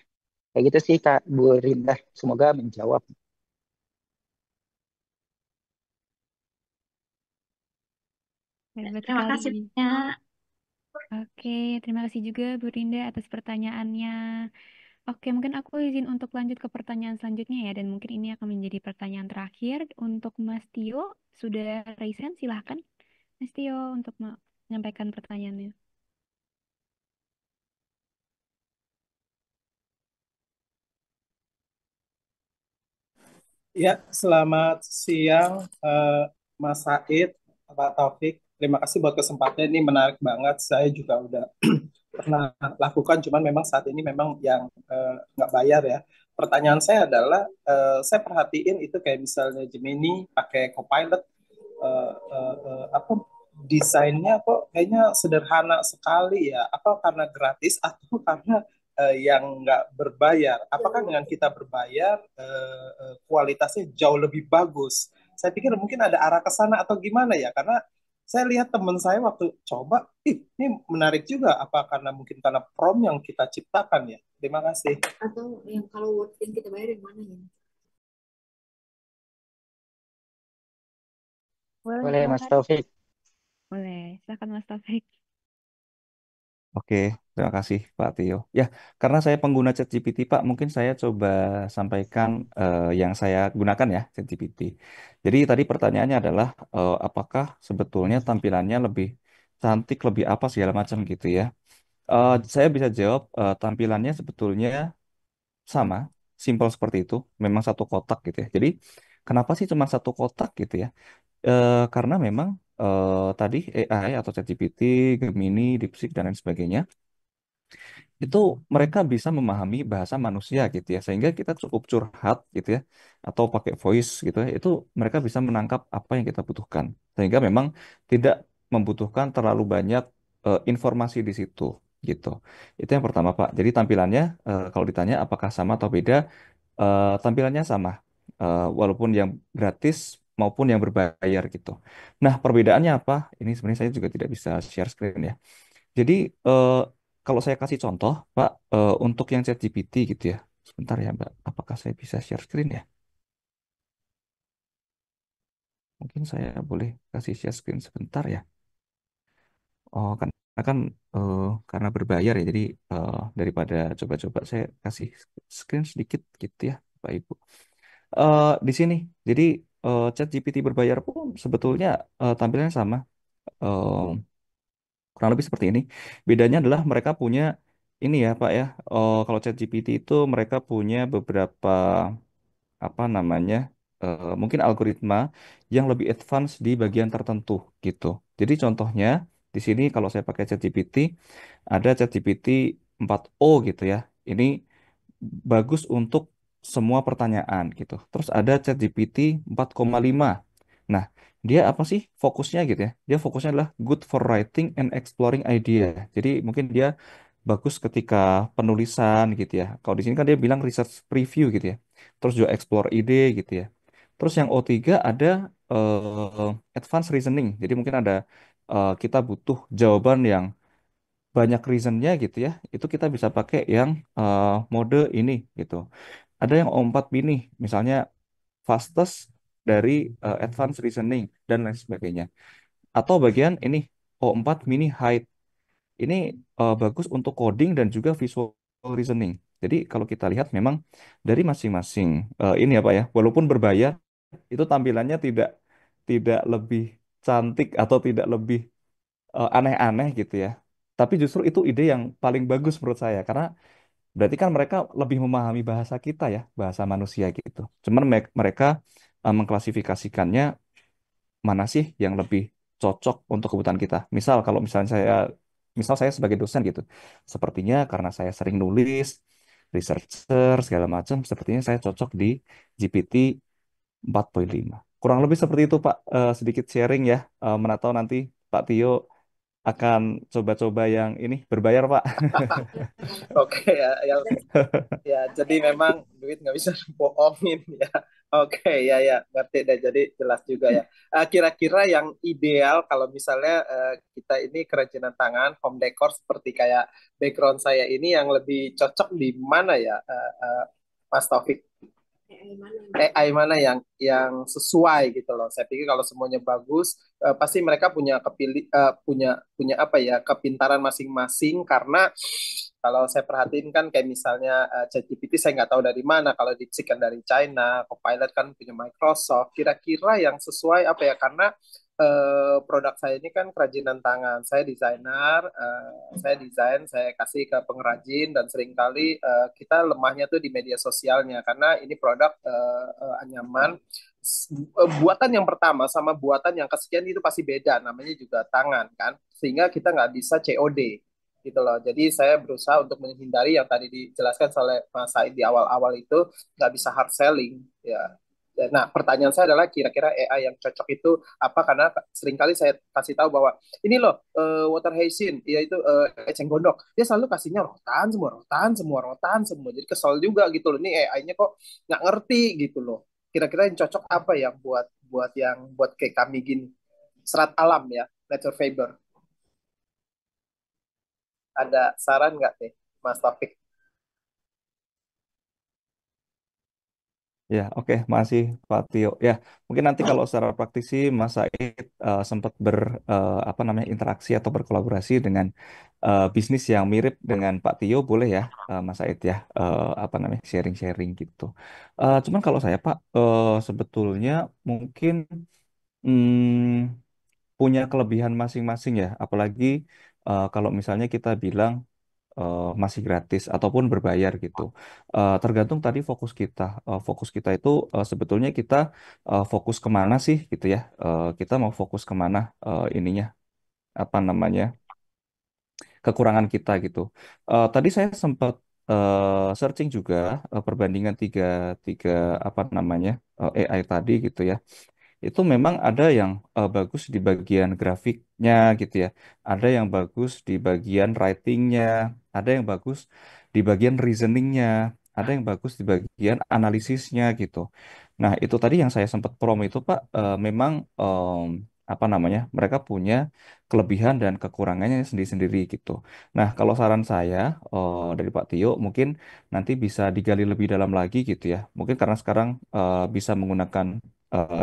Kayak gitu sih Kak Bu Rinda. Semoga menjawab. Hebat Terima sekali. kasih banyak. Oke, terima kasih juga Bu Rinda atas pertanyaannya. Oke, mungkin aku izin untuk lanjut ke pertanyaan selanjutnya ya, dan mungkin ini akan menjadi pertanyaan terakhir untuk Mas Tio. Sudah raise hand, silahkan Mas Tio untuk menyampaikan pertanyaannya. Ya, selamat siang Mas Said, Pak Taufik. Terima kasih buat kesempatan ini menarik banget. Saya juga udah pernah lakukan, cuman memang saat ini memang yang nggak bayar ya. Pertanyaan saya adalah, saya perhatiin itu kayak misalnya Gemini pakai Copilot, apa desainnya kok kayaknya sederhana sekali ya? Apa karena gratis atau karena yang nggak berbayar? Apakah dengan kita berbayar kualitasnya jauh lebih bagus? Saya pikir mungkin ada arah ke sana atau gimana ya? Karena saya lihat teman saya waktu coba, ini menarik juga. Apa karena mungkin karena prompt yang kita ciptakan ya? Terima kasih. Atau yang kalau word yang kita bayar yang mana ya? Boleh, Boleh Mas silakan. Taufik. Boleh, silakan Mas Taufik. Oke, terima kasih Pak Tio. Ya, karena saya pengguna ChatGPT Pak, mungkin saya coba sampaikan yang saya gunakan ya ChatGPT. Jadi tadi pertanyaannya adalah apakah sebetulnya tampilannya lebih cantik, lebih apa segala macam gitu ya. Saya bisa jawab tampilannya sebetulnya sama, simpel seperti itu. Memang satu kotak gitu ya. Jadi kenapa sih cuma satu kotak gitu ya? Karena memang tadi AI atau ChatGPT, Gemini, DeepSeek dan lain sebagainya itu mereka bisa memahami bahasa manusia gitu ya, sehingga kita cukup curhat gitu ya, atau pakai voice gitu ya, itu mereka bisa menangkap apa yang kita butuhkan, sehingga memang tidak membutuhkan terlalu banyak informasi di situ gitu. Itu yang pertama Pak. Jadi tampilannya kalau ditanya apakah sama atau beda, tampilannya sama, walaupun yang gratis maupun yang berbayar gitu. Nah, perbedaannya apa? Ini sebenarnya saya juga tidak bisa share screen ya. Jadi kalau saya kasih contoh, Pak, untuk yang ChatGPT gitu ya. Sebentar ya, Mbak. Apakah saya bisa share screen ya? Mungkin saya boleh kasih share screen sebentar ya. Oh, karena kan karena berbayar ya. Jadi daripada coba-coba saya kasih screen sedikit gitu ya, Pak Ibu. Di sini, jadi ChatGPT berbayar pun sebetulnya tampilannya sama. Eh, Kurang lebih seperti ini. Bedanya adalah mereka punya ini ya Pak ya. Kalau ChatGPT itu mereka punya beberapa apa namanya, mungkin algoritma yang lebih advance di bagian tertentu gitu. Jadi contohnya di sini kalau saya pakai ChatGPT ada ChatGPT 4o gitu ya. Ini bagus untuk semua pertanyaan gitu. Terus ada ChatGPT 4,5. Nah, dia apa sih fokusnya gitu ya? Dia fokusnya adalah good for writing and exploring idea. Jadi mungkin dia bagus ketika penulisan gitu ya. Kalau di sini kan dia bilang research preview gitu ya. Terus juga explore ide gitu ya. Terus yang O3 ada advanced reasoning. Jadi mungkin ada kita butuh jawaban yang banyak reasonnya gitu ya. Itu kita bisa pakai yang mode ini gitu. Ada yang O4 mini, misalnya fastest dari advanced reasoning dan lain sebagainya. Atau bagian ini O4 mini height. Ini bagus untuk coding dan juga visual reasoning. Jadi kalau kita lihat memang dari masing-masing ini apa ya, walaupun berbayar, itu tampilannya tidak tidak lebih cantik atau tidak lebih aneh-aneh gitu ya. Tapi justru itu ide yang paling bagus menurut saya karena berarti kan mereka lebih memahami bahasa kita ya, bahasa manusia gitu. Cuman mereka mengklasifikasikannya mana sih yang lebih cocok untuk kebutuhan kita. Misal kalau misalnya misal saya sebagai dosen gitu, sepertinya karena saya sering nulis, researcher segala macam, sepertinya saya cocok di GPT 4,5. Kurang lebih seperti itu Pak. Sedikit sharing ya. Mana tahu nanti Pak Tio akan coba-coba yang ini berbayar Pak. Oke ya, ya, jadi memang duit nggak bisa bohongin ya. Oke, ya, ya, ngerti deh. Jadi jelas juga ya. Kira-kira yang ideal kalau misalnya kita ini kerajinan tangan, home decor seperti kayak background saya ini yang lebih cocok di mana ya, Mas Taufik? AI mana yang sesuai gitu loh. Saya pikir kalau semuanya bagus, pasti mereka punya punya punya apa ya, kepintaran masing-masing karena kalau saya perhatiin kan kayak misalnya ChatGPT saya nggak tahu dari mana, kalau DeepSeek kan dari China, Copilot kan punya Microsoft. Kira-kira yang sesuai apa ya? Karena produk saya ini kan kerajinan tangan. Saya desainer, saya desain, saya kasih ke pengrajin dan seringkali kita lemahnya tuh di media sosialnya karena ini produk anyaman. Buatan yang pertama sama buatan yang kesekian itu pasti beda, namanya juga tangan kan, sehingga kita nggak bisa COD gitu loh. Jadi saya berusaha untuk menghindari yang tadi dijelaskan oleh Mas Said di awal-awal itu nggak bisa hard selling ya. Nah, pertanyaan saya adalah kira-kira AI yang cocok itu apa? Karena seringkali saya kasih tahu bahwa ini loh water hyacinth, yaitu eceng gondok. Dia selalu kasihnya rotan semua, rotan semua, rotan semua. Jadi kesel juga gitu loh. Ini AI-nya kok nggak ngerti gitu loh. Kira-kira yang cocok apa ya buat buat kayak kami gini? Serat alam ya, nature fiber. Ada saran nggak nih, Mas Taufik? Ya, oke, Masih Pak Tio. Ya, mungkin nanti kalau secara praktisi Mas Said sempat apa namanya interaksi atau berkolaborasi dengan bisnis yang mirip dengan Pak Tio, boleh ya, Mas Said ya, apa namanya sharing-sharing gitu. Cuman kalau saya Pak, sebetulnya mungkin punya kelebihan masing-masing ya, apalagi kalau misalnya kita bilang masih gratis ataupun berbayar gitu. Tergantung tadi fokus kita. Fokus kita itu sebetulnya kita fokus kemana sih gitu ya. Kita mau fokus kemana ininya apa namanya kekurangan kita gitu. Tadi saya sempat searching juga perbandingan tiga tiga apa namanya AI tadi gitu ya. Itu memang ada yang bagus di bagian grafiknya gitu ya, ada yang bagus di bagian writingnya, ada yang bagus di bagian reasoningnya, ada yang bagus di bagian analisisnya gitu. Nah itu tadi yang saya sempat prom itu Pak, memang apa namanya mereka punya kelebihan dan kekurangannya sendiri-sendiri gitu. Nah kalau saran saya dari Pak Tio mungkin nanti bisa digali lebih dalam lagi gitu ya. Mungkin karena sekarang bisa menggunakan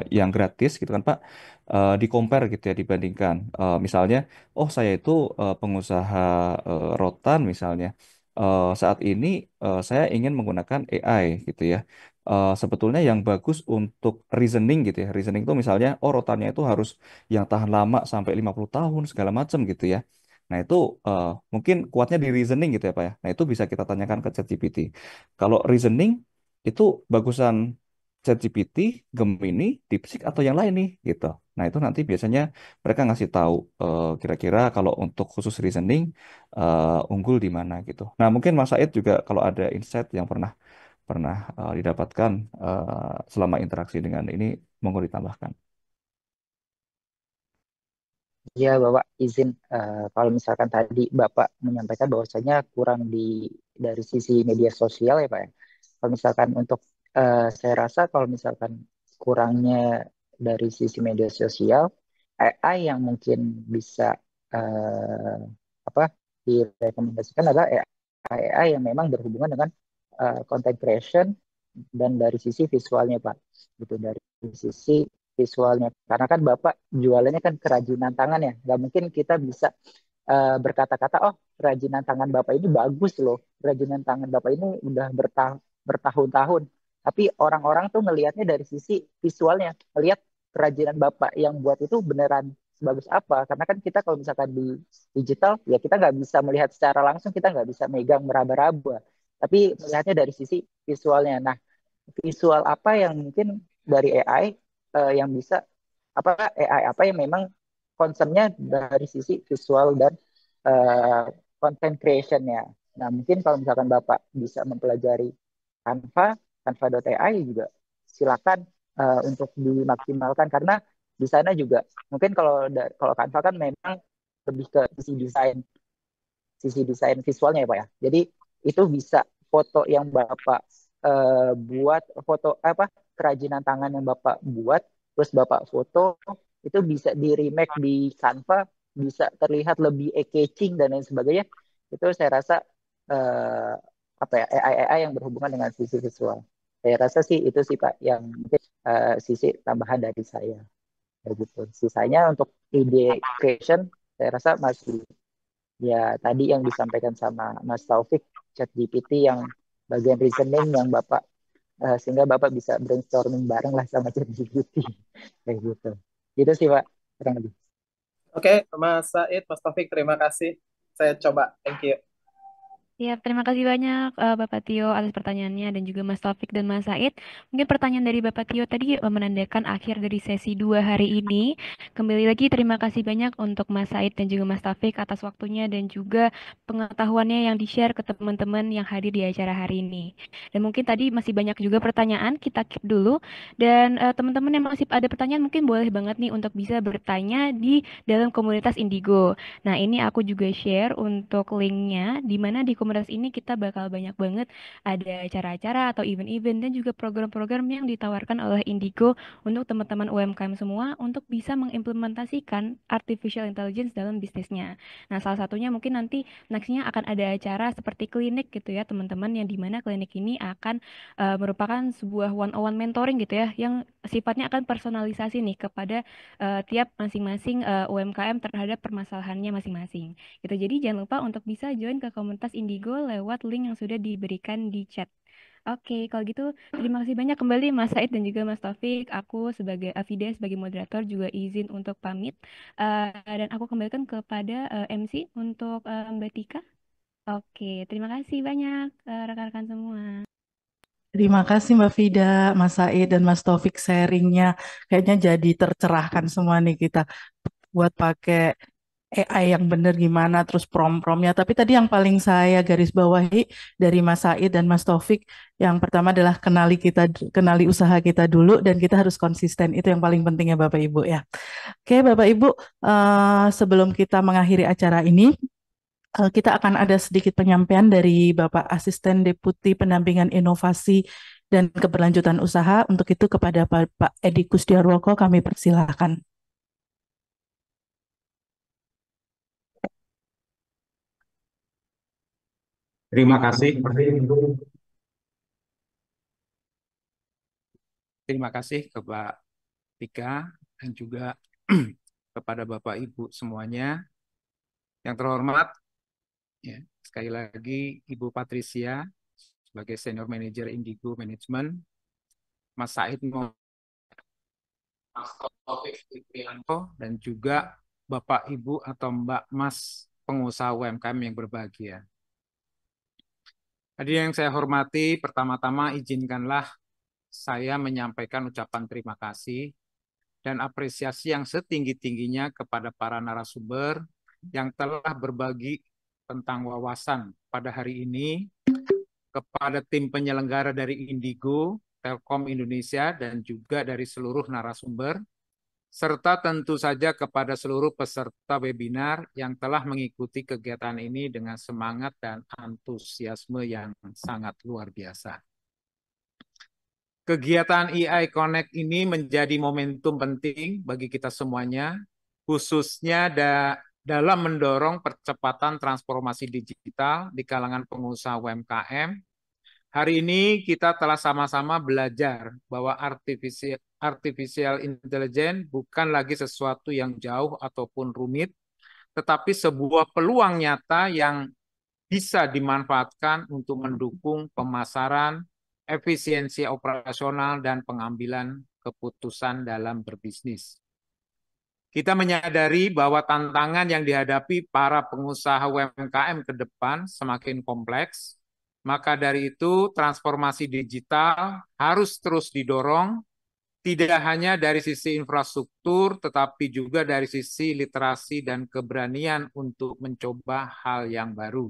yang gratis gitu kan Pak, di compare gitu ya dibandingkan. Misalnya, oh saya itu pengusaha rotan misalnya. Saat ini saya ingin menggunakan AI gitu ya. Sebetulnya yang bagus untuk reasoning gitu ya. Reasoning itu misalnya, oh rotannya itu harus yang tahan lama sampai 50 tahun segala macam gitu ya. Nah itu mungkin kuatnya di reasoning gitu ya Pak ya. Nah itu bisa kita tanyakan ke ChatGPT. Kalau reasoning itu bagusan ChatGPT, Gemini, DeepSeek atau yang lain nih gitu. Nah itu nanti biasanya mereka ngasih tahu kira-kira kalau untuk khusus reasoning unggul di mana gitu. Nah mungkin Mas Said juga kalau ada insight yang pernah pernah didapatkan selama interaksi dengan ini, monggo ditambahkan. Ya, Bapak izin kalau misalkan tadi Bapak menyampaikan bahwasanya kurang dari sisi media sosial ya Pak ya. Kalau misalkan untuk saya rasa kalau misalkan kurangnya dari sisi media sosial, AI yang mungkin bisa eh, apa direkomendasikan adalah AI yang memang berhubungan dengan content creation dan dari sisi visualnya Pak. Gitu dari sisi visualnya. Karena kan Bapak jualannya kan kerajinan tangan ya. Nggak mungkin kita bisa berkata-kata, oh kerajinan tangan Bapak ini bagus loh. Kerajinan tangan Bapak ini udah bertahun-tahun. Tapi orang-orang tuh ngelihatnya dari sisi visualnya. Ngelihat kerajinan Bapak yang buat itu beneran sebagus apa. Karena kan kita kalau misalkan di digital, ya kita nggak bisa melihat secara langsung, kita nggak bisa megang meraba-raba. Tapi melihatnya dari sisi visualnya. Nah, visual apa yang mungkin dari AI yang bisa apa AI apa yang memang concernnya dari sisi visual dan uh, content creationnya. Nah mungkin kalau misalkan Bapak bisa mempelajari Canva, Canva.ai juga silakan untuk dimaksimalkan karena di sana juga mungkin kalau Canva kan memang lebih ke sisi desain visualnya ya Pak ya. Jadi itu bisa foto yang Bapak buat foto apa kerajinan tangan yang Bapak buat terus Bapak foto itu bisa di remake di Canva bisa terlihat lebih eye-catching dan lain sebagainya. Itu saya rasa eh, apa ya AI yang berhubungan dengan sisi visual. Saya rasa sih itu sih Pak yang mungkin sisi tambahan dari saya. Kayak gitu. Sisanya untuk ide creation saya rasa masih ya tadi yang disampaikan sama Mas Taufik, ChatGPT yang bagian reasoning yang Bapak sehingga Bapak bisa brainstorming bareng lah sama ChatGPT kayak gitu. Gitu sih Pak, kurang lebih. Oke, Mas Said, Mas Taufik, terima kasih. Saya coba, thank you. Ya, terima kasih banyak Bapak Tio atas pertanyaannya dan juga Mas Taufik dan Mas Said. Mungkin pertanyaan dari Bapak Tio tadi menandakan akhir dari sesi 2 hari ini. Kembali lagi terima kasih banyak untuk Mas Said dan juga Mas Taufik atas waktunya dan juga pengetahuannya yang di-share ke teman-teman yang hadir di acara hari ini. Dan mungkin tadi masih banyak juga pertanyaan, kita keep dulu. Dan teman-teman yang masih ada pertanyaan mungkin boleh banget nih untuk bisa bertanya di dalam komunitas Indigo. Nah, ini aku juga share untuk linknya, di mana di komunitas ini kita bakal banyak banget ada acara-acara atau event-event dan juga program-program yang ditawarkan oleh Indigo untuk teman-teman UMKM semua untuk bisa mengimplementasikan artificial intelligence dalam bisnisnya. Nah, salah satunya mungkin nanti nextnya akan ada acara seperti klinik gitu ya, teman-teman, yang dimana klinik ini akan merupakan sebuah one-on-one mentoring gitu ya, yang sifatnya akan personalisasi nih kepada tiap masing-masing UMKM terhadap permasalahannya masing-masing. Gitu. Jadi jangan lupa untuk bisa join ke komunitas Indigo lewat link yang sudah diberikan di chat. Oke, kalau gitu terima kasih banyak kembali Mas Said dan juga Mas Taufik. Aku sebagai Afida sebagai moderator juga izin untuk pamit. Dan aku kembalikan kepada MC untuk Mbak Tika. Oke, terima kasih banyak rekan-rekan semua. Terima kasih Mbak Vida, Mas Said, dan Mas Taufik sharingnya. Kayaknya jadi tercerahkan semua nih kita buat pakai AI yang benar gimana, terus prompt-promptnya. Tapi tadi yang paling saya garis bawahi dari Mas Said dan Mas Taufik, yang pertama adalah kenali usaha kita dulu, dan kita harus konsisten. Itu yang paling penting ya Bapak Ibu ya. Oke Bapak Ibu, sebelum kita mengakhiri acara ini, kita akan ada sedikit penyampaian dari Bapak Asisten Deputi Pendampingan Inovasi dan Keberlanjutan Usaha. Untuk itu kepada Pak Edi Kusdiarwoko kami persilahkan. Terima kasih. Terima kasih ke Pak Tika dan juga kepada Bapak Ibu semuanya. Yang terhormat, ya, sekali lagi Ibu Patricia sebagai Senior Manager Indigo Management, Mas Said Mas Taufik Fikrianto, dan juga Bapak Ibu atau Mbak Mas pengusaha UMKM yang berbahagia. Tadi yang saya hormati, pertama-tama izinkanlah saya menyampaikan ucapan terima kasih dan apresiasi yang setinggi-tingginya kepada para narasumber yang telah berbagi tentang wawasan pada hari ini, kepada tim penyelenggara dari Indigo, Telkom Indonesia, dan juga dari seluruh narasumber, serta tentu saja kepada seluruh peserta webinar yang telah mengikuti kegiatan ini dengan semangat dan antusiasme yang sangat luar biasa. Kegiatan EI Connect ini menjadi momentum penting bagi kita semuanya, khususnya dalam mendorong percepatan transformasi digital di kalangan pengusaha UMKM. Hari ini kita telah sama-sama belajar bahwa artificial intelligence bukan lagi sesuatu yang jauh ataupun rumit, tetapi sebuah peluang nyata yang bisa dimanfaatkan untuk mendukung pemasaran, efisiensi operasional, dan pengambilan keputusan dalam berbisnis. Kita menyadari bahwa tantangan yang dihadapi para pengusaha UMKM ke depan semakin kompleks. Maka dari itu, transformasi digital harus terus didorong, tidak hanya dari sisi infrastruktur, tetapi juga dari sisi literasi dan keberanian untuk mencoba hal yang baru.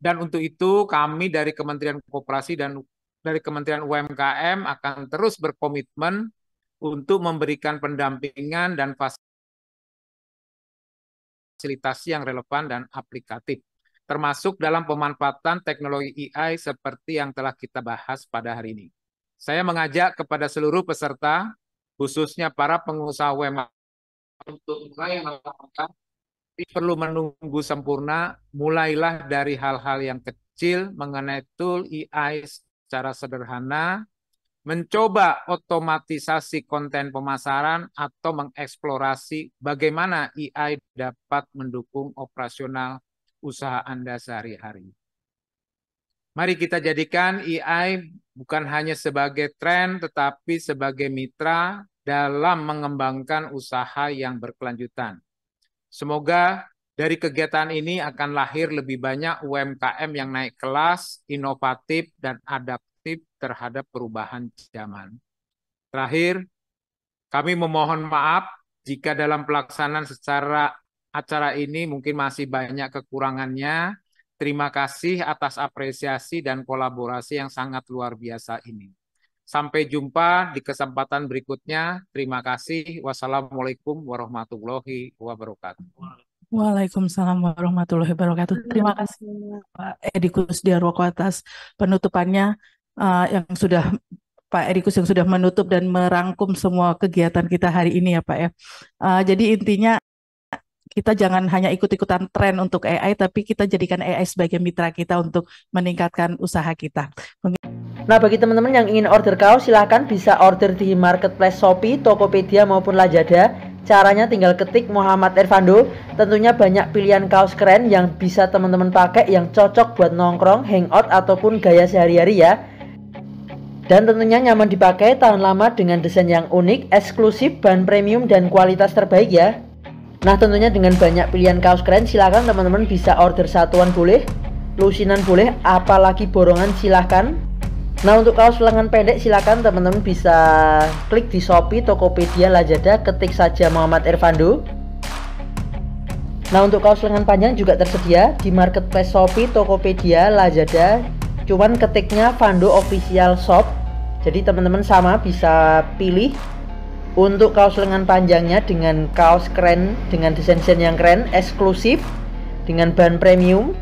Dan untuk itu, kami dari Kementerian Koperasi dan dari Kementerian UMKM akan terus berkomitmen untuk memberikan pendampingan dan fasilitasi yang relevan dan aplikatif, termasuk dalam pemanfaatan teknologi AI seperti yang telah kita bahas pada hari ini. Saya mengajak kepada seluruh peserta, khususnya para pengusaha UMKM, untuk mulai melakukan, perlu menunggu sempurna, mulailah dari hal-hal yang kecil mengenai tool AI secara sederhana, mencoba otomatisasi konten pemasaran atau mengeksplorasi bagaimana AI dapat mendukung operasional usaha Anda sehari-hari. Mari kita jadikan AI bukan hanya sebagai tren, tetapi sebagai mitra dalam mengembangkan usaha yang berkelanjutan. Semoga dari kegiatan ini akan lahir lebih banyak UMKM yang naik kelas, inovatif, dan adaptif terhadap perubahan zaman. Terakhir, kami memohon maaf jika dalam pelaksanaan secara acara ini mungkin masih banyak kekurangannya. Terima kasih atas apresiasi dan kolaborasi yang sangat luar biasa ini. Sampai jumpa di kesempatan berikutnya. Terima kasih. Wassalamualaikum warahmatullahi wabarakatuh. Waalaikumsalam warahmatullahi wabarakatuh. Terima kasih Pak Edi Kusdiarwoko atas penutupannya yang sudah Pak Edikus yang sudah menutup dan merangkum semua kegiatan kita hari ini ya Pak ya. Jadi intinya kita jangan hanya ikut-ikutan tren untuk AI, tapi kita jadikan AI sebagai mitra kita untuk meningkatkan usaha kita. Nah, bagi teman-teman yang ingin order kaos, silahkan bisa order di marketplace Shopee, Tokopedia maupun Lazada. Caranya tinggal ketik Muhammad Ervando. Tentunya banyak pilihan kaos keren yang bisa teman-teman pakai, yang cocok buat nongkrong, hangout, ataupun gaya sehari-hari ya. Dan tentunya nyaman dipakai, tahan lama dengan desain yang unik, eksklusif, bahan premium, dan kualitas terbaik ya. Nah, tentunya dengan banyak pilihan kaos keren, silakan teman-teman bisa order satuan boleh, lusinan boleh, apalagi borongan silahkan. Nah, untuk kaos lengan pendek silakan teman-teman bisa klik di Shopee, Tokopedia, Lazada, ketik saja Muhammad Ervando. Nah, untuk kaos lengan panjang juga tersedia di marketplace Shopee, Tokopedia, Lazada. Cuman ketiknya Fando Official Shop. Jadi teman-teman sama bisa pilih untuk kaos lengan panjangnya dengan kaos keren, dengan desain-desain yang keren, eksklusif, dengan bahan premium.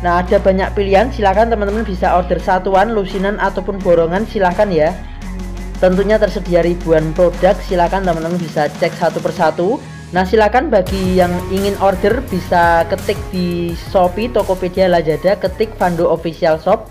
Nah, ada banyak pilihan, silahkan teman-teman bisa order satuan, lusinan ataupun borongan, silahkan ya. Tentunya tersedia ribuan produk, silahkan teman-teman bisa cek satu persatu. Nah, silakan bagi yang ingin order bisa ketik di Shopee, Tokopedia, Lazada, ketik Fando Official Shop.